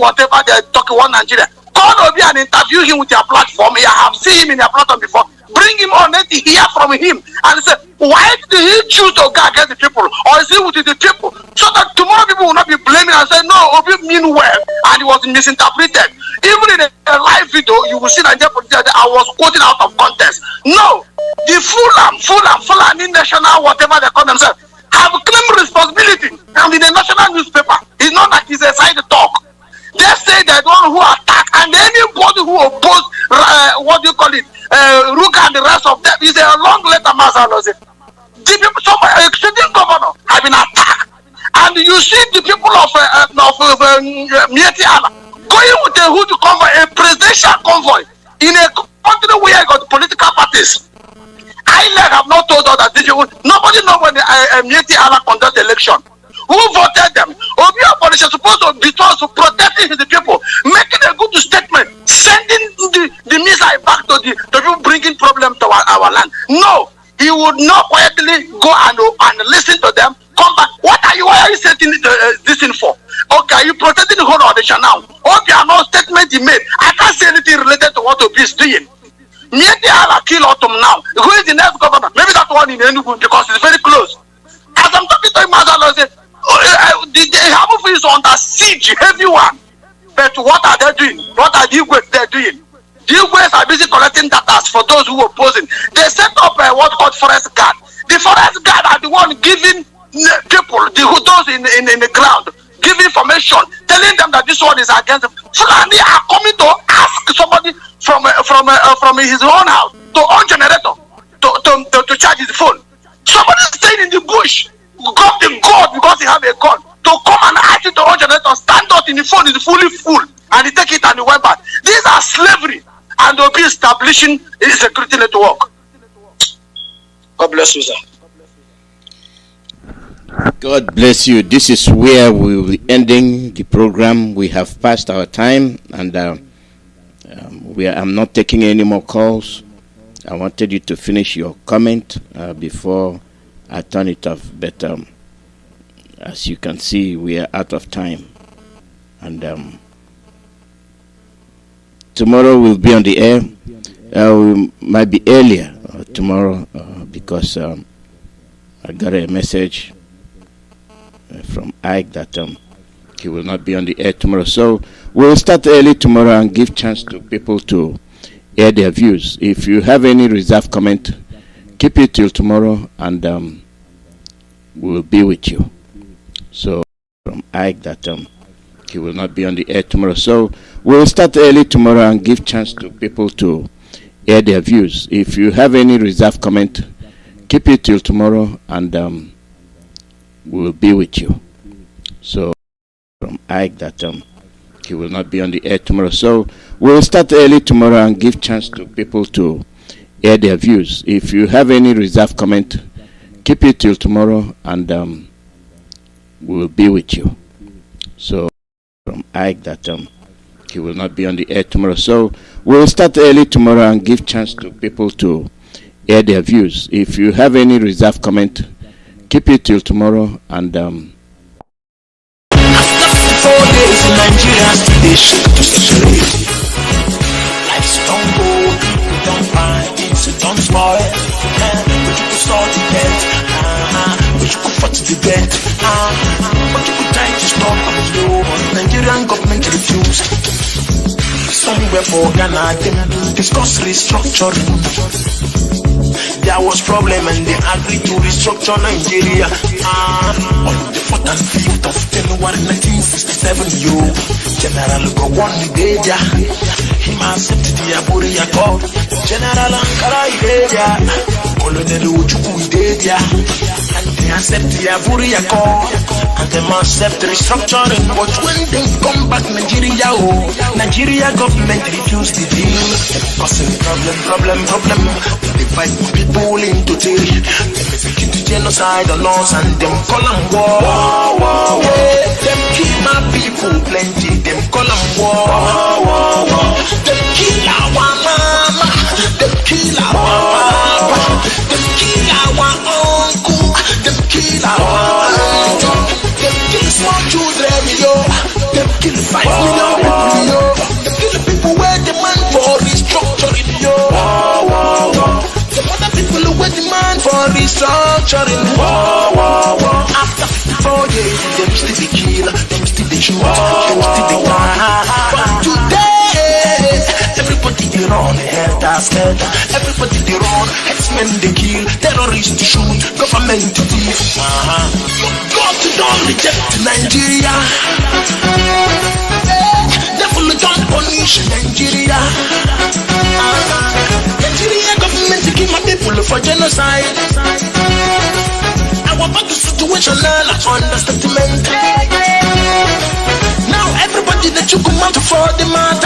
whatever they are talking about Nigeria. Call Obi and interview him with your platform. You have seen him in your platform before. Bring him on, let me hear from him and say, why did he choose to go against the people, or is he with the people? So that tomorrow people will not be blaming and say, no, Obi mean well, and it was misinterpreted. Even in a live video, you will see that I was quoting out of context. No. The Fulani national, whatever they call themselves, have claimed responsibility and in the national newspaper. It's not like it's a side talk. They say they're the one who attack, and anybody who oppose, what do you call it, Ruka and the rest of them, is a long letter, Mazi Alozie. The people, some sitting governor have been attacked, and you see the people of Mieti Allah going with a hood convoy, a presidential convoy, in a country where you got political parties. ILEC have not told us that this nobody knows when the Mieti Allah conduct election. Who voted them? Obi of Onitsha supposed to be told to protecting the people, making a good statement, sending the missile back to the people bringing problem to our land. No, he would not quietly go and listen to them. Come back. Why are you setting this in for? Okay, are you protecting the whole Onitsha now? Obi are no statement he made. I can't say anything related to what Obi is doing. Mieti Allah kill Autumn now. Who is the next governor? Maybe that one in Enugu because it's very close. As I'm talking to him, Mazi Alozie, the Hamufu is under siege, everyone. But what are they doing? What are the Igwes they're doing? The Igwes are busy collecting data for those who are opposing. They set up what called forest guard. The forest guard are the one giving people, those in the ground, give information, telling them that this one is against them. Fulani are coming to ask somebody from his own house to on generator to charge his phone. Somebody is staying in the bush, got the gun because he have a gun, to come and ask you to on generator, stand out in the phone is fully full, and he take it and he went back. These are slavery, and they'll be establishing a security network. God bless you, sir. God bless you. This is where we will be ending the program. We have passed our time, and I'm not taking any more calls. I wanted you to finish your comment before I turn it off, but as you can see, we are out of time, and tomorrow we'll be on the air. We might be earlier tomorrow because I got a message from Ike that he will not be on the air tomorrow. So we'll start early tomorrow and give chance to people to air their views. If you have any reserved comment, keep it till tomorrow, and we'll be with you. So from Ike that he will not be on the air tomorrow. So we'll start early tomorrow and give chance to people to air their views. If you have any reserved comment, keep it till tomorrow, and we'll be with you. So from Ike that he will not be on the air tomorrow. So we'll start early tomorrow and give chance to people to air their views. If you have any reserved comment, keep it till tomorrow, and we'll be with you. So from Ike that he will not be on the air tomorrow. So we'll start early tomorrow and give chance to people to air their views. If you have any reserved comment, keep it till tomorrow, and After 4 days in Nigeria, they shoot to straight. Life's don't go, people don't buy, things don't spoil. But you could start the debt, but you could fight the debt, but you could try to stop the Nigerian government refuse. Somewhere for Ghana, them discuss restructuring. There was problem and they agreed to restructure Nigeria. On the 4th and 5th of January 1967, General Gowon Ideja, him accepted the Aburi Accord. General Ankara Ideja, Colonel Ojukwu Ideja, and they accept the Aburi Accord, and they must accept restructuring. But when they come back Nigeria, Nigeria government refused the deal. Causing problem. Divide people into three. Them execute genocide on us and them call them war. Yeah, them kill my people plenty. Them call them war. Them kill our mama. Them kill our papa. Them kill our uncle. Them kill our aunt. Them kill small children, Them kill 5 million people, Them kill the people where demand for restructuring, The other people who demand for restructuring. After 4 days, them still the kill, them still the shoot, them still the one. But today, everybody they run, helter-skelter. Everybody they run, X-Men they kill, terrorists to shoot, government to thief. God don't reject Nigeria. Devil don't punish Nigeria. Nigeria government to kill my people for genocide. Our back to situational understatement. Now everybody that you come out for the matter.